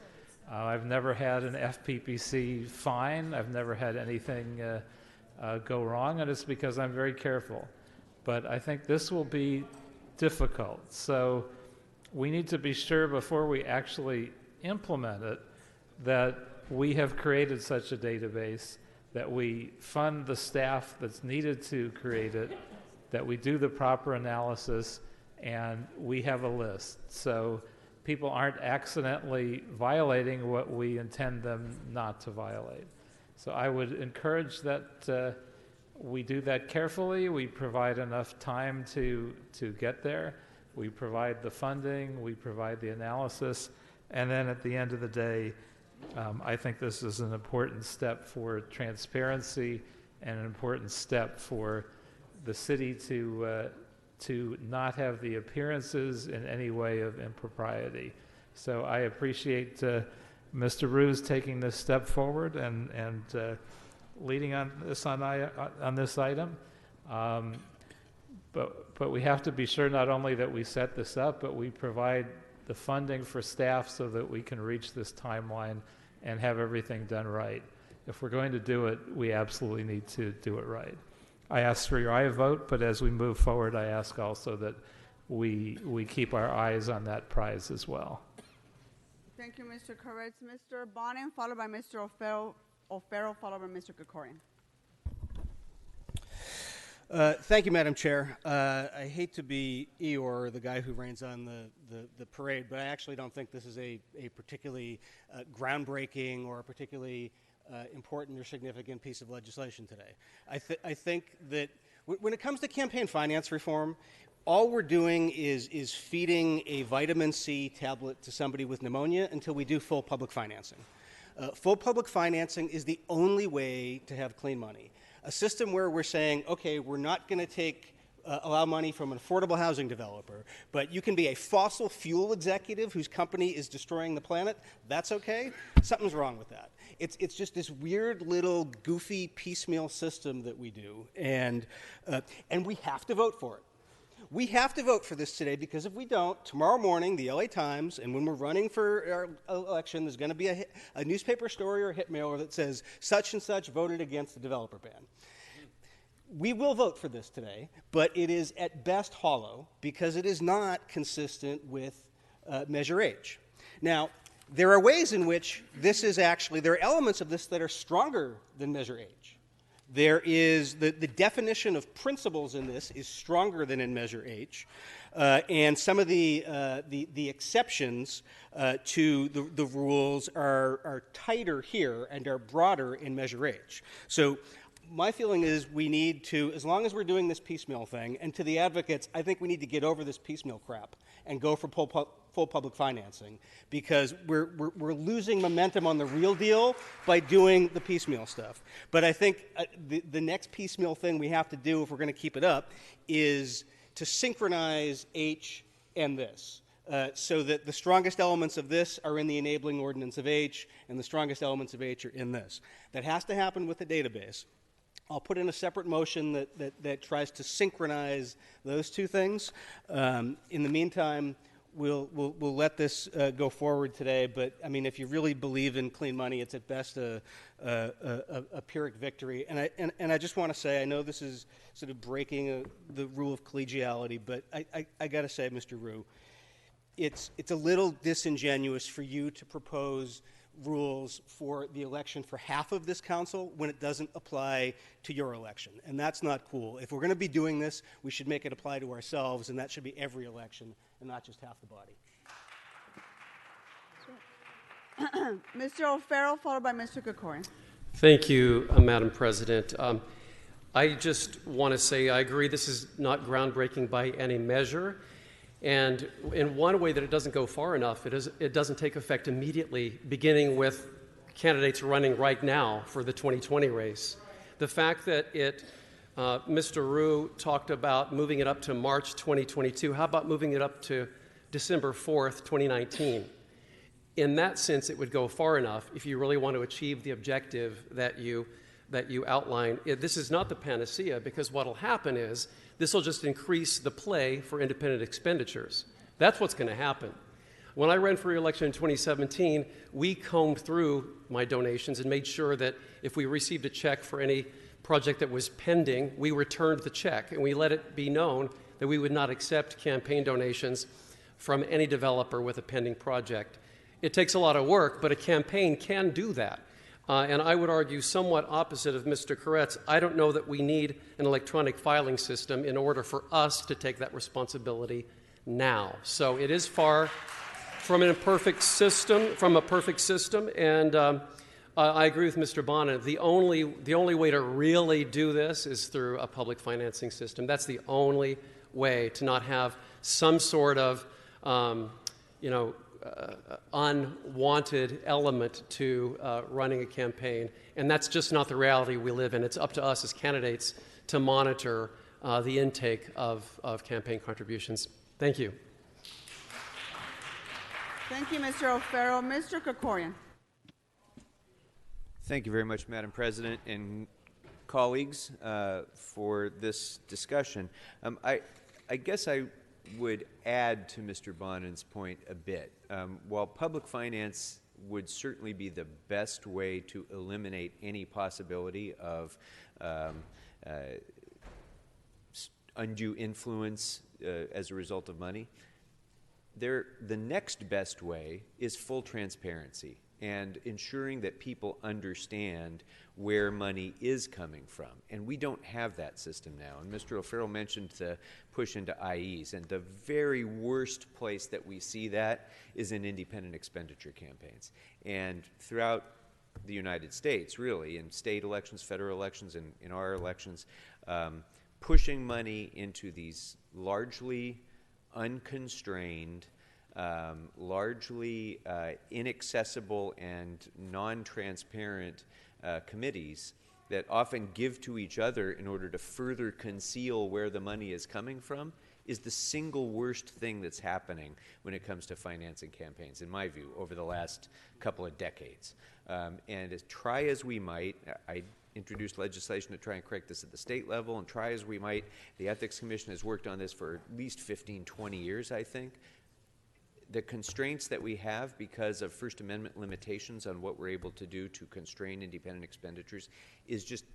I've never had an FPPC fine. I've never had anything go wrong, and it's because I'm very careful. But I think this will be difficult. So we need to be sure before we actually implement it that we have created such a database, that we fund the staff that's needed to create it, that we do the proper analysis, and we have a list. So people aren't accidentally violating what we intend them not to violate. So I would encourage that we do that carefully. We provide enough time to get there. We provide the funding, we provide the analysis, and then at the end of the day, I think this is an important step for transparency and an important step for the city to not have the appearances in any way of impropriety. So I appreciate Mr. Roos taking this step forward and leading on this item. But we have to be sure not only that we set this up, but we provide the funding for staff so that we can reach this timeline and have everything done right. If we're going to do it, we absolutely need to do it right. I ask for your aye vote, but as we move forward, I ask also that we keep our eyes on that prize as well. Thank you, Mr. Koretz. Mr. Bonin, followed by Mr. O'Farrell, followed by Mr. Krikorian. Thank you, Madam Chair. I hate to be Eeyore, the guy who rains on the parade, but I actually don't think this is a particularly groundbreaking or a particularly important or significant piece of legislation today. I think that when it comes to campaign finance reform, all we're doing is feeding a vitamin C tablet to somebody with pneumonia until we do full public financing. Full public financing is the only way to have clean money. A system where we're saying, okay, we're not going to allow money from an affordable housing developer, but you can be a fossil fuel executive whose company is destroying the planet, that's okay? Something's wrong with that. It's just this weird little goofy piecemeal system that we do, and we have to vote for it. We have to vote for this today, because if we don't, tomorrow morning, the LA Times, and when we're running for our election, there's going to be a newspaper story or a hit mailer that says, such and such voted against the developer ban. We will vote for this today, but it is at best hollow, because it is not consistent with Measure H. Now, there are ways in which this is actually, there are elements of this that are stronger than Measure H. There is the definition of principles in this is stronger than in Measure H, and some of the exceptions to the rules are tighter here and are broader in Measure H. So my feeling is we need to, as long as we're doing this piecemeal thing, and to the advocates, I think we need to get over this piecemeal crap and go for full public financing, because we're losing momentum on the real deal by doing the piecemeal stuff. But I think the next piecemeal thing we have to do, if we're going to keep it up, is to synchronize H and this, so that the strongest elements of this are in the enabling ordinance of H, and the strongest elements of H are in this. That has to happen with the database. I'll put in a separate motion that tries to synchronize those two things. In the meantime, we'll let this go forward today. But I mean, if you really believe in clean money, it's at best a Pyrrhic victory. And I just want to say, I know this is sort of breaking the rule of collegiality, but I got to say, Mr. Rue, it's a little disingenuous for you to propose rules for the election for half of this council when it doesn't apply to your election. And that's not cool. If we're going to be doing this, we should make it apply to ourselves, and that should be every election and not just half the body. Mr. O'Farrell, followed by Mr. Krikorian. Thank you, Madam President. I just want to say I agree this is not groundbreaking by any measure. And in one way that it doesn't go far enough, it doesn't take effect immediately, beginning with candidates running right now for the 2020 race. The fact that Mr. Rue talked about moving it up to March 2022, how about moving it up to December 4th, 2019? In that sense, it would go far enough if you really want to achieve the objective that you outline. This is not the panacea, because what will happen is this will just increase the play for independent expenditures. That's what's going to happen. When I ran for re-election in 2017, we combed through my donations and made sure that if we received a check for any project that was pending, we returned the check and we let it be known that we would not accept campaign donations from any developer with a pending project. It takes a lot of work, but a campaign can do that. And I would argue somewhat opposite of Mr. Koretz. I don't know that we need an electronic filing system in order for us to take that responsibility now. So it is far from a perfect system, and I agree with Mr. Bonin. The only way to really do this is through a public financing system. That's the only way to not have some sort of, unwanted element to running a campaign. And that's just not the reality we live in. It's up to us as candidates to monitor the intake of campaign contributions. Thank you. Thank you, Mr. O'Farrell. Mr. Krikorian. Thank you very much, Madam President and colleagues, for this discussion. I guess I would add to Mr. Bonin's point a bit. While public finance would certainly be the best way to eliminate any possibility of undue influence as a result of money, the next best way is full transparency and ensuring that people understand where money is coming from. And we don't have that system now. And Mr. O'Farrell mentioned the push into IEs, and the very worst place that we see that is in independent expenditure campaigns. And throughout the United States, really, in state elections, federal elections, and in our elections, pushing money into these largely unconstrained, largely inaccessible and non-transparent committees that often give to each other in order to further conceal where the money is coming from is the single worst thing that's happening when it comes to financing campaigns, in my view, over the last couple of decades. And as try as we might, I introduced legislation to try and correct this at the state level, and try as we might, the Ethics Commission has worked on this for at least 15, 20 years, I think. The constraints that we have because of First Amendment limitations on what we're able to do to constrain independent expenditures is just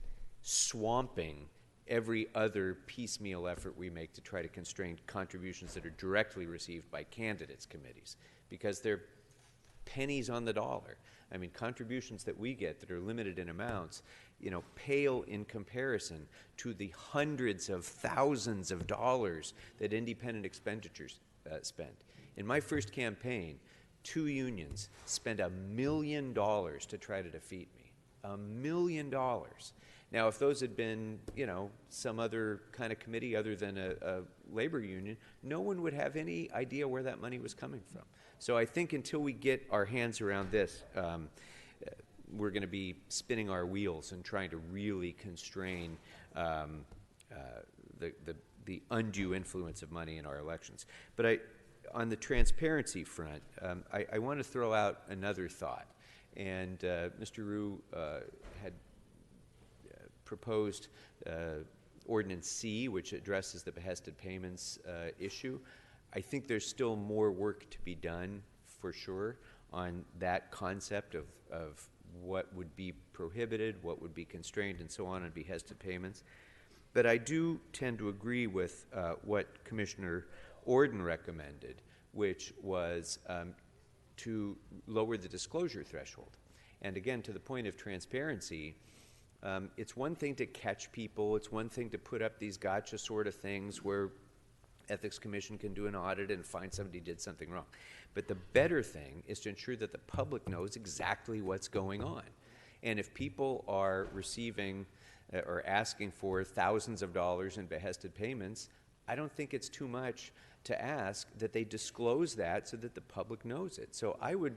swamping every other piecemeal effort we make to try to constrain contributions that are directly received by candidates' committees, because they're pennies on the dollar. I mean, contributions that we get that are limited in amounts, pale in comparison to the hundreds of thousands of dollars that independent expenditures spend. In my first campaign, 2 unions spent $1 million to try to defeat me. $1 million. Now, if those had been, some other kind of committee other than a labor union, no one would have any idea where that money was coming from. So I think until we get our hands around this, we're going to be spinning our wheels and trying to really constrain the undue influence of money in our elections. But on the transparency front, I want to throw out another thought. And Mr. Ryu had proposed Ordinance C, which addresses the behested payments issue. I think there's still more work to be done, for sure, on that concept of what would be prohibited, what would be constrained, and so on behested payments. But I do tend to agree with what Commissioner Orden recommended, which was to lower the disclosure threshold. And again, to the point of transparency, it's one thing to catch people, it's one thing to put up these gotcha sort of things where Ethics Commission can do an audit and find somebody did something wrong. But the better thing is to ensure that the public knows exactly what's going on. And if people are receiving or asking for thousands of dollars in behested payments, I don't think it's too much to ask that they disclose that so that the public knows it. So I would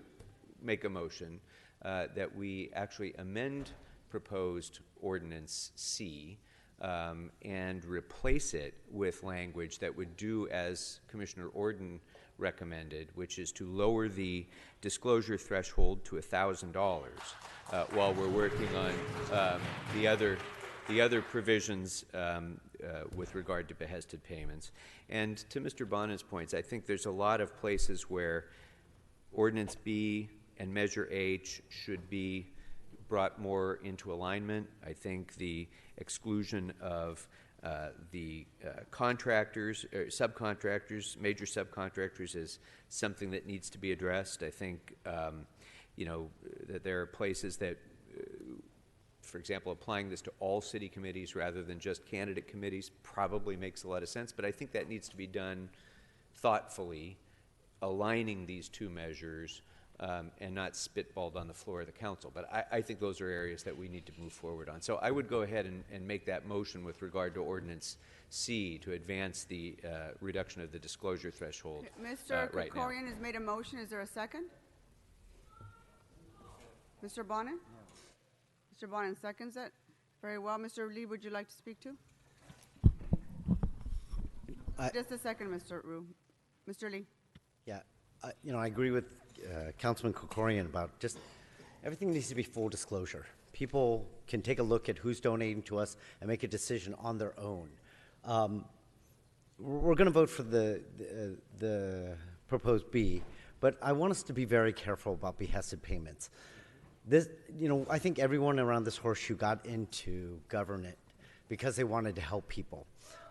make a motion that we actually amend proposed Ordinance C and replace it with language that would do as Commissioner Orden recommended, which is to lower the disclosure threshold to $1,000 while we're working on the other provisions with regard to behested payments. And to Mr. Bonin's points, I think there's a lot of places where Ordinance B and Measure H should be brought more into alignment. I think the exclusion of the contractors, subcontractors, major subcontractors is something that needs to be addressed. I think, that there are places that, for example, applying this to all city committees rather than just candidate committees probably makes a lot of sense, but I think that needs to be done thoughtfully, aligning these two measures and not spitballed on the floor of the council. But I think those are areas that we need to move forward on. So I would go ahead and make that motion with regard to Ordinance C to advance the reduction of the disclosure threshold Mr. right now. Krikorian has made a motion. Is there a second? Mr. Bonin? Mr. Bonin seconds it. Very well. Mr. Lee, would you like to speak too? Just a second, Mr. Rue. Mr. Lee. Yeah, I agree with Councilman Krikorian about just everything needs to be full disclosure. People can take a look at who's donating to us and make a decision on their own. We're going to vote for the proposed B, but I want us to be very careful about behested payments. This, I think everyone around this horseshoe got into government because they wanted to help people.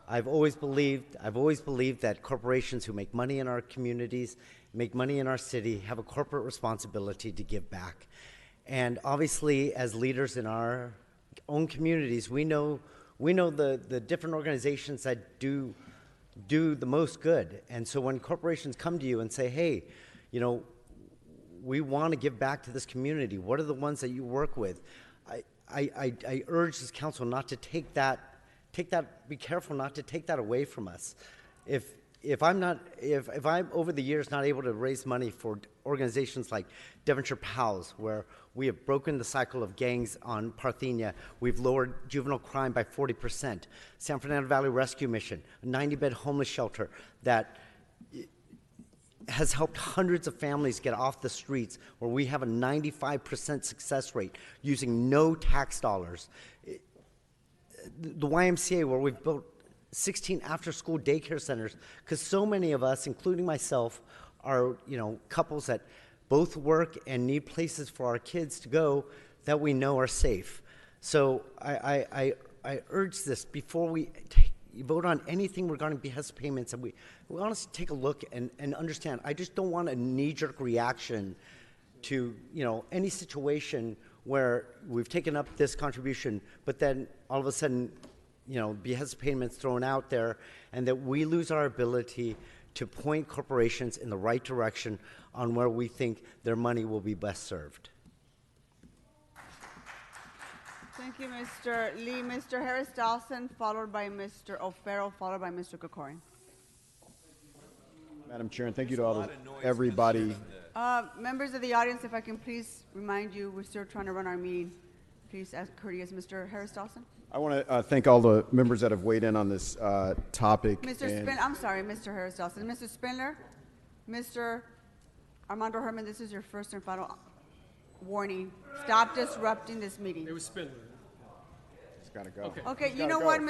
I've always believed that corporations who make money in our communities, make money in our city, have a corporate responsibility to give back. And obviously, as leaders in our own communities, we know the different organizations that do the most good. And so when corporations come to you and say, hey, we want to give back to this community, what are the ones that you work with? I urge this council not to take that, be careful not to take that away from us. If I'm over the years not able to raise money for organizations like Devonshire Pals, where we have broken the cycle of gangs on Parthenia, we've lowered juvenile crime by 40%. San Fernando Valley Rescue Mission, a 90-bed homeless shelter that has helped hundreds of families get off the streets, where we have a 95% success rate using no tax dollars. The YMCA, where we've built 16 after-school daycare centers, because so many of us, including myself, are couples that both work and need places for our kids to go that we know are safe. So I urge this before we vote on anything regarding behest payments, and we honestly take a look and understand. I just don't want a knee-jerk reaction to any situation where we've taken up this contribution, but then all of a sudden, behest payments thrown out there, and that we lose our ability to point corporations in the right direction on where we think their money will be best served. Thank you, Mr. Lee. Mr. Harris Dawson, followed by Mr. O'Farrell, followed by Mr. Krikorian. Madam Chair, and thank you to everybody. Members of the audience, if I can please remind you, we're still trying to run our meeting. Please ask courteous. Mr. Harris Dawson. I want to thank all the members that have weighed in on this topic. I'm sorry, Mr. Harris Dawson. Mr. Spindler, Mr. Armando Herman, this is your first and final warning. Stop disrupting this meeting. It was Spindler. It's got to go. Okay, you know what,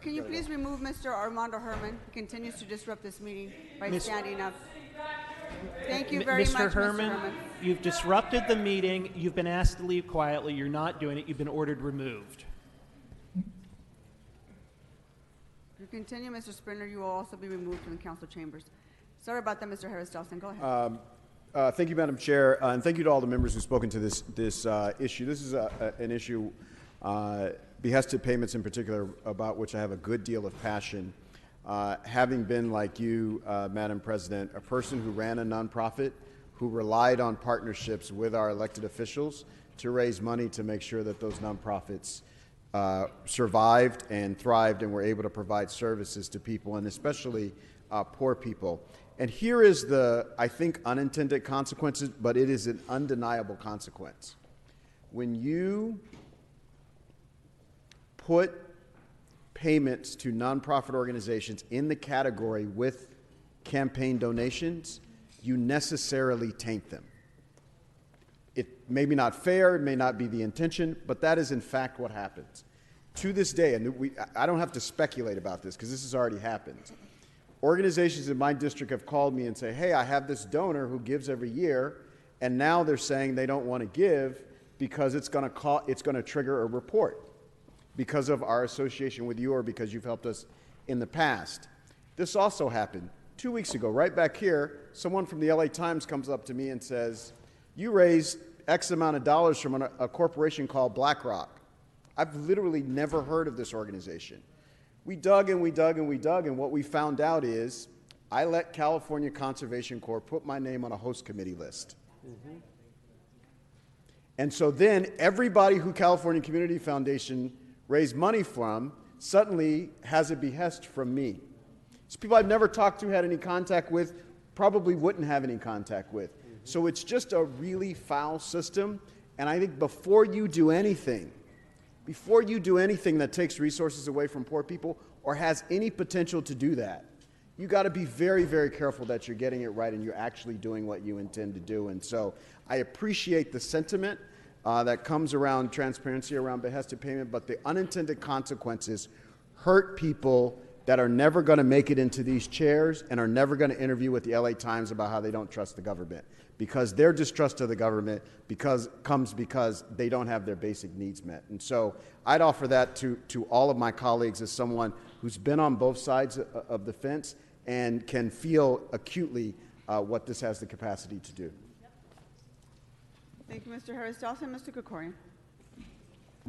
can you please remove Mr. Armando Herman? He continues to disrupt this meeting by standing up. Thank you very much, Mr. Herman. You've disrupted the meeting. You've been asked to leave quietly. You're not doing it. You've been ordered removed. If you continue, Mr. Spindler, you will also be removed from the council chambers. Sorry about that, Mr. Harris Dawson. Go ahead. Thank you, Madam Chair, and thank you to all the members who've spoken to this issue. This is an issue, behested payments in particular, about which I have a good deal of passion. Having been, like you, Madam President, a person who ran a nonprofit, who relied on partnerships with our elected officials to raise money to make sure that those nonprofits survived and thrived and were able to provide services to people, and especially poor people. And here is the, I think, unintended consequences, but it is an undeniable consequence. When you put payments to nonprofit organizations in the category with campaign donations, you necessarily taint them. It may be not fair, it may not be the intention, but that is in fact what happens. To this day, and I don't have to speculate about this because this has already happened, organizations in my district have called me and say, hey, I have this donor who gives every year, and now they're saying they don't want to give because it's going to trigger a report because of our association with you or because you've helped us in the past. This also happened 2 weeks ago, right back here. Someone from the LA Times comes up to me and says, you raised X amount of dollars from a corporation called BlackRock. I've literally never heard of this organization. We dug and we dug and we dug, and what we found out is I let California Conservation Corps put my name on a host committee list. Mm-hmm. And so then everybody who California Community Foundation raised money from suddenly has a behest from me. It's people I've never talked to, had any contact with, probably wouldn't have any contact with. Mm-hmm. So it's just a really foul system, and I think before you do anything that takes resources away from poor people or has any potential to do that, you got to be very, very careful that you're getting it right and you're actually doing what you intend to do. And so I appreciate the sentiment that comes around transparency, around behested payment, but the unintended consequences hurt people that are never going to make it into these chairs and are never going to interview with the LA Times about how they don't trust the government, because their distrust of the government comes because they don't have their basic needs met. And so I'd offer that to all of my colleagues as someone who's been on both sides of the fence and can feel acutely what this has the capacity to do. Thank you, Mr. Harris-Dawson. Mr. Krikorian.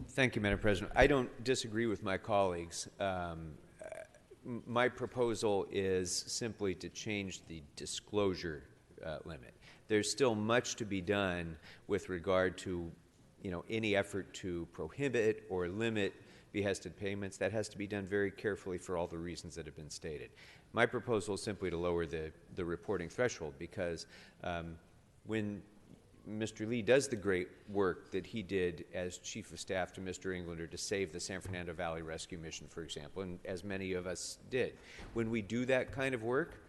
Thank you, Madam President. I don't disagree with my colleagues. My proposal is simply to change the disclosure limit. There's still much to be done with regard to, any effort to prohibit or limit behested payments. That has to be done very carefully for all the reasons that have been stated. My proposal is simply to lower the reporting threshold, because when Mr. Lee does the great work that he did as Chief of Staff to Mr. Englander to save the San Fernando Valley Rescue Mission, for example, and as many of us did, when we do that kind of work,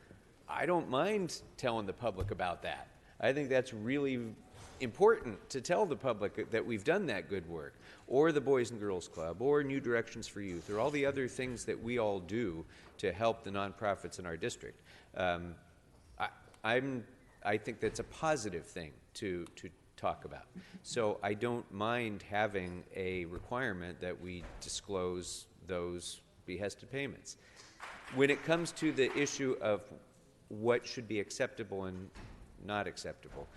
I don't mind telling the public about that. I think that's really important to tell the public that we've done that good work, or the Boys and Girls Club, or New Directions for Youth, or all the other things that we all do to help the nonprofits in our district. I think that's a positive thing to talk about. So I don't mind having a requirement that we disclose those behested payments. When it comes to the issue of what should be acceptable and not acceptable,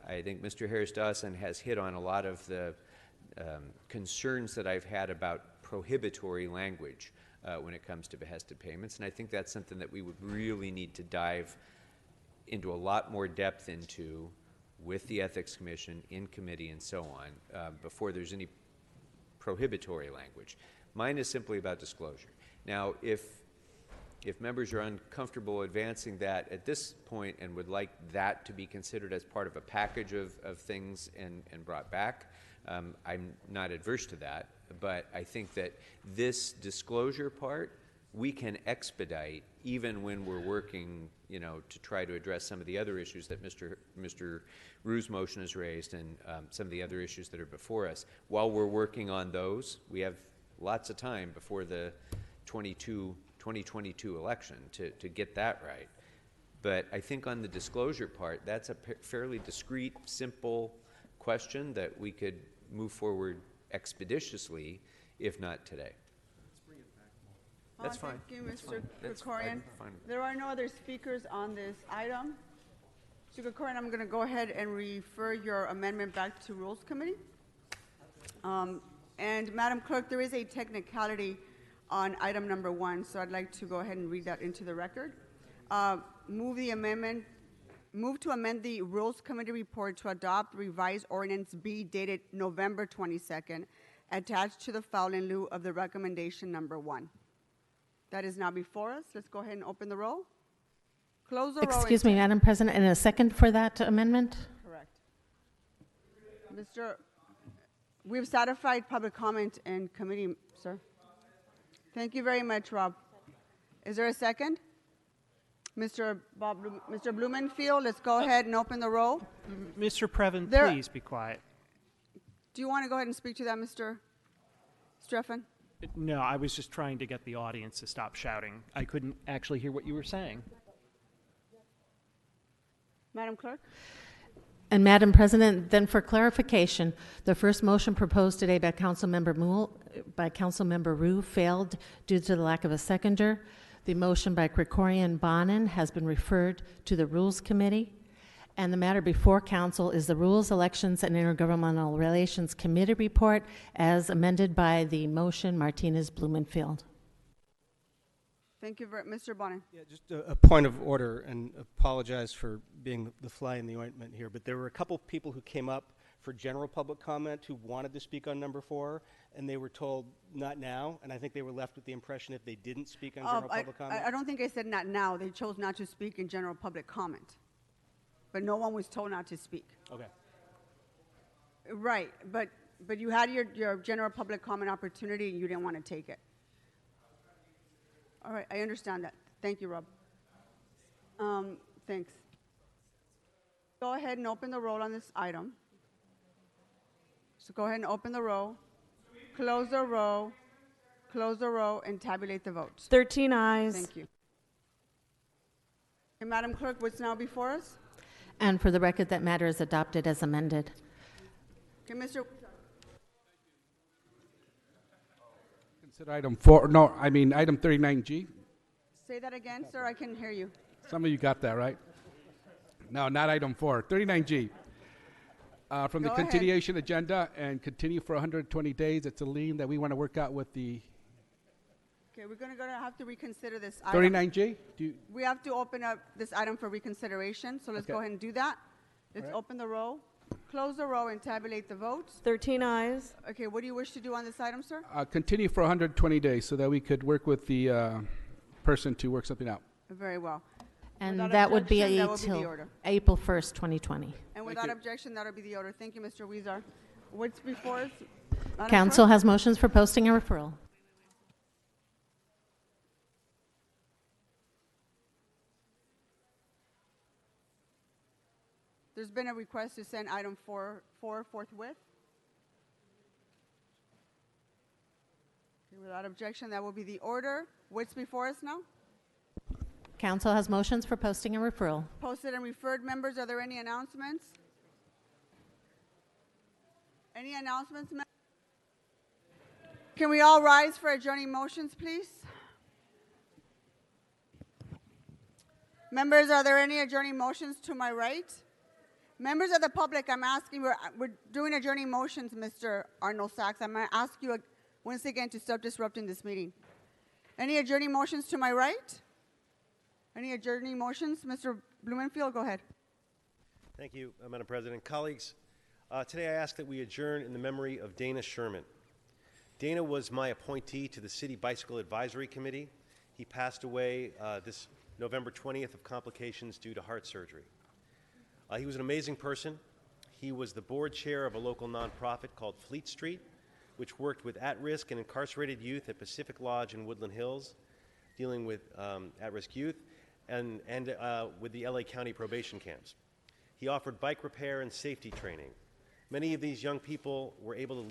I think Mr. Harris-Dawson has hit on a lot of the concerns that I've had about prohibitory language when it comes to behested payments, and I think that's something that we would really need to dive into a lot more depth into with the Ethics Commission, in committee, and so on, before there's any prohibitory language. Mine is simply about disclosure. Now, if members are uncomfortable advancing that at this point and would like that to be considered as part of a package of things and brought back, I'm not adverse to that, but I think that this disclosure part we can expedite even when we're working, to try to address some of the other issues that Mr. Rue's motion has raised and some of the other issues that are before us. While we're working on those, we have lots of time before the 2022 election to get that right. But I think on the disclosure part, that's a fairly discreet, simple question that we could move forward expeditiously, if not today. That's fine. Thank you, Mr. Krikorian. There are no other speakers on this item. Mr. Krikorian, I'm going to go ahead and refer your amendment back to Rules Committee. And Madam Clerk, there is a technicality on item number 1, so I'd like to go ahead and read that into the record. Move to amend the Rules Committee report to adopt revised ordinance B dated November 22nd, attached to the file in lieu of the recommendation number 1. That is now before us. Let's go ahead and open the roll. Close the roll. Excuse me, Madam President, and a second for that amendment? Correct. We've satisfied public comment in committee, sir. Thank you very much, Rob. Is there a second? Mr. Blumenfield, let's go ahead and open the roll. Mr. Previn, please be quiet. Do you want to go ahead and speak to that, Mr. Streffen? No, I was just trying to get the audience to stop shouting. I couldn't actually hear what you were saying. Madam Clerk? And Madam President, then for clarification, the first motion proposed today by Councilmember Rue failed due to the lack of a seconder. The motion by Krikorian Bonin has been referred to the Rules Committee. And the matter before Council is the Rules, Elections, and Intergovernmental Relations Committee report as amended by the motion Martinez-Blumenfield. Thank you, Mr. Bonin. Yeah, just a point of order, and apologize for being the fly in the ointment here, but there were a couple people who came up for general public comment who wanted to speak on number 4, and they were told not now, and I think they were left with the impression if they didn't speak on general public comment. I don't think I said not now. They chose not to speak in general public comment. But no one was told not to speak. Okay. Right, but you had your general public comment opportunity and you didn't want to take it. All right, I understand that. Thank you, Rob. Thanks. Go ahead and open the roll on this item. So go ahead and open the roll, close the roll, and tabulate the votes. 13 ayes. Thank you. Okay, Madam Clerk, what's now before us? And for the record, that matter is adopted as amended. Okay, Mr. Consider item 4, no, I mean item 39G. Say that again, sir. I can hear you. Some of you got that, right? No, not item 4. 39G. From the Go ahead. continuation agenda and continue for 120 days. It's a lien that we want to work out with the Okay, we're going to have to reconsider this item. 39G. We have to open up this item for reconsideration, so let's Okay. go ahead and do that. Let's Right. open the roll, close the roll, and tabulate the votes. 13 ayes. Okay, what do you wish to do on this item, sir? Continue for 120 days so that we could work with the person to work something out. Very well. And Without that would be objection, that would be the till order. April 1st, 2020. And without objection, that'll be the order. Thank you, Mr. Weezer. What's before us? Madam Council Clerk? has motions for posting and referral. There's been a request to send item 4 forthwith. Okay, without objection, that will be the order. What's before us now? Council has motions for posting and referral. Posted and referred members, are there any announcements? Any announcements? Can we all rise for adjourning motions, please? Members, are there any adjourning motions to my right? Members of the public, I'm asking, we're doing adjourning motions, Mr. Arnold Sachs. I'm going to ask you once again to stop disrupting this meeting. Any adjourning motions to my right? Any adjourning motions? Mr. Blumenfield, go ahead. Thank you, Madam President. Colleagues, today I ask that we adjourn in the memory of Dana Sherman. Dana was my appointee to the City Bicycle Advisory Committee. He passed away this November 20th of complications due to heart surgery. He was an amazing person. He was the board chair of a local nonprofit called Fleet Street, which worked with at-risk and incarcerated youth at Pacific Lodge in Woodland Hills, dealing with at-risk youth, and with the LA County probation camps. He offered bike repair and safety training. Many of these young people were able to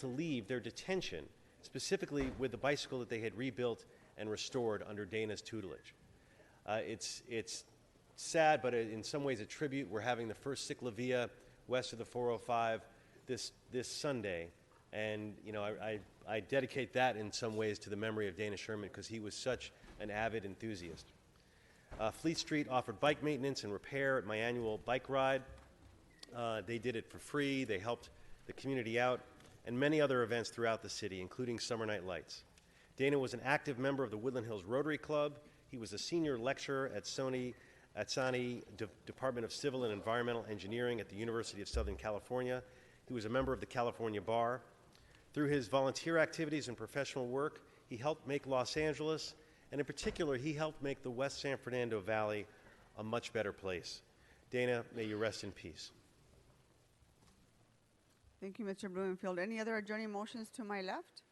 leave their detention, specifically with the bicycle that they had rebuilt and restored under Dana's tutelage. It's sad, but in some ways a tribute. We're having the first ciclovia west of the 405 this Sunday, and I dedicate that in some ways to the memory of Dana Sherman because he was such an avid enthusiast. Fleet Street offered bike maintenance and repair at my annual bike ride. They did it for free. They helped the community out, and many other events throughout the city, including Summer Night Lights. Dana was an active member of the Woodland Hills Rotary Club. He was a senior lecturer at SANY Department of Civil and Environmental Engineering at the University of Southern California. He was a member of the California Bar. Through his volunteer activities and professional work, he helped make Los Angeles, and in particular, he helped make the West San Fernando Valley a much better place. Dana, may you rest in peace. Thank you, Mr. Blumenfield. Any other adjourning motions to my left?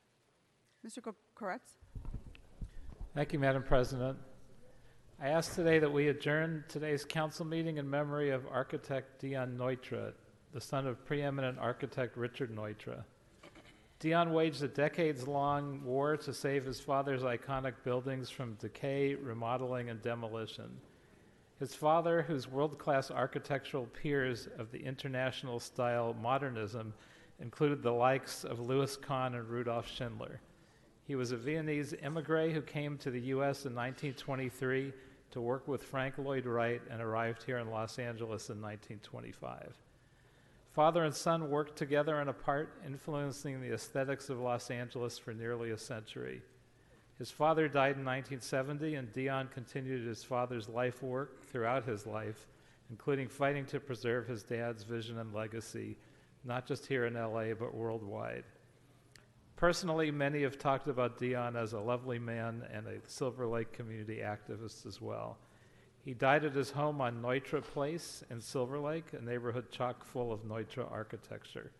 Mr. Koretz? Thank you, Madam President. I ask today that we adjourn today's council meeting in memory of architect Dion Neutra, the son of preeminent architect Richard Neutra. Dion waged a decades-long war to save his father's iconic buildings from decay, remodeling, and demolition. His father, whose world-class architectural peers of the international style modernism included the likes of Louis Kahn and Rudolf Schindler. He was a Viennese immigrant who came to the U.S. in 1923 to work with Frank Lloyd Wright and arrived here in Los Angeles in 1925. Father and son worked together and apart, influencing the aesthetics of Los Angeles for nearly a century. His father died in 1970, and Dion continued his father's life work throughout his life, including fighting to preserve his dad's vision and legacy, not just here in LA, but worldwide. Personally, many have talked about Dion as a lovely man and a Silver Lake community activist as well. He died at his home on Neutra Place in Silver Lake, a neighborhood chock full of Neutra architecture.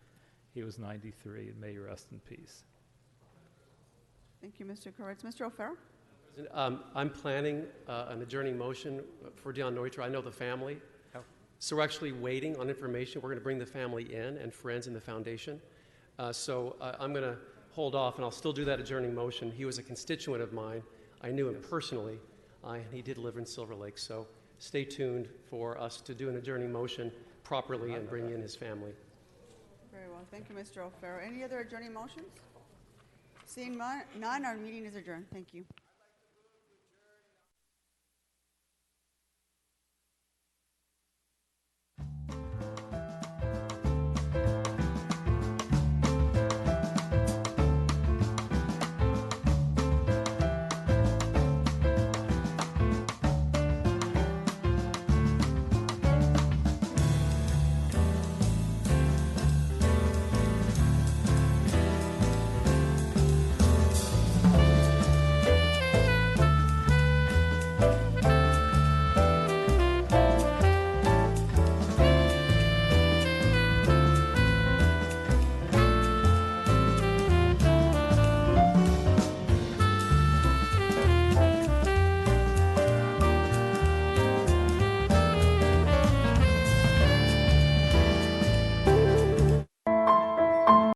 He was 93, and may he rest in peace. Thank you, Mr. Koretz. Mr. O'Farrell? I'm planning an adjourning motion for Dion Neutra. I know the family. So we're actually waiting on information. We're going to bring the family in and friends in the foundation. So I'm going to hold off, and I'll still do that adjourning motion. He was a constituent of mine. I knew him personally, and he did live in Silver Lake. So stay tuned for us to do an adjourning motion properly and bring in his family. Very well. Thank you, Mr. O'Farrell. Any other adjourning motions? Seeing none, our meeting is adjourned. Thank you.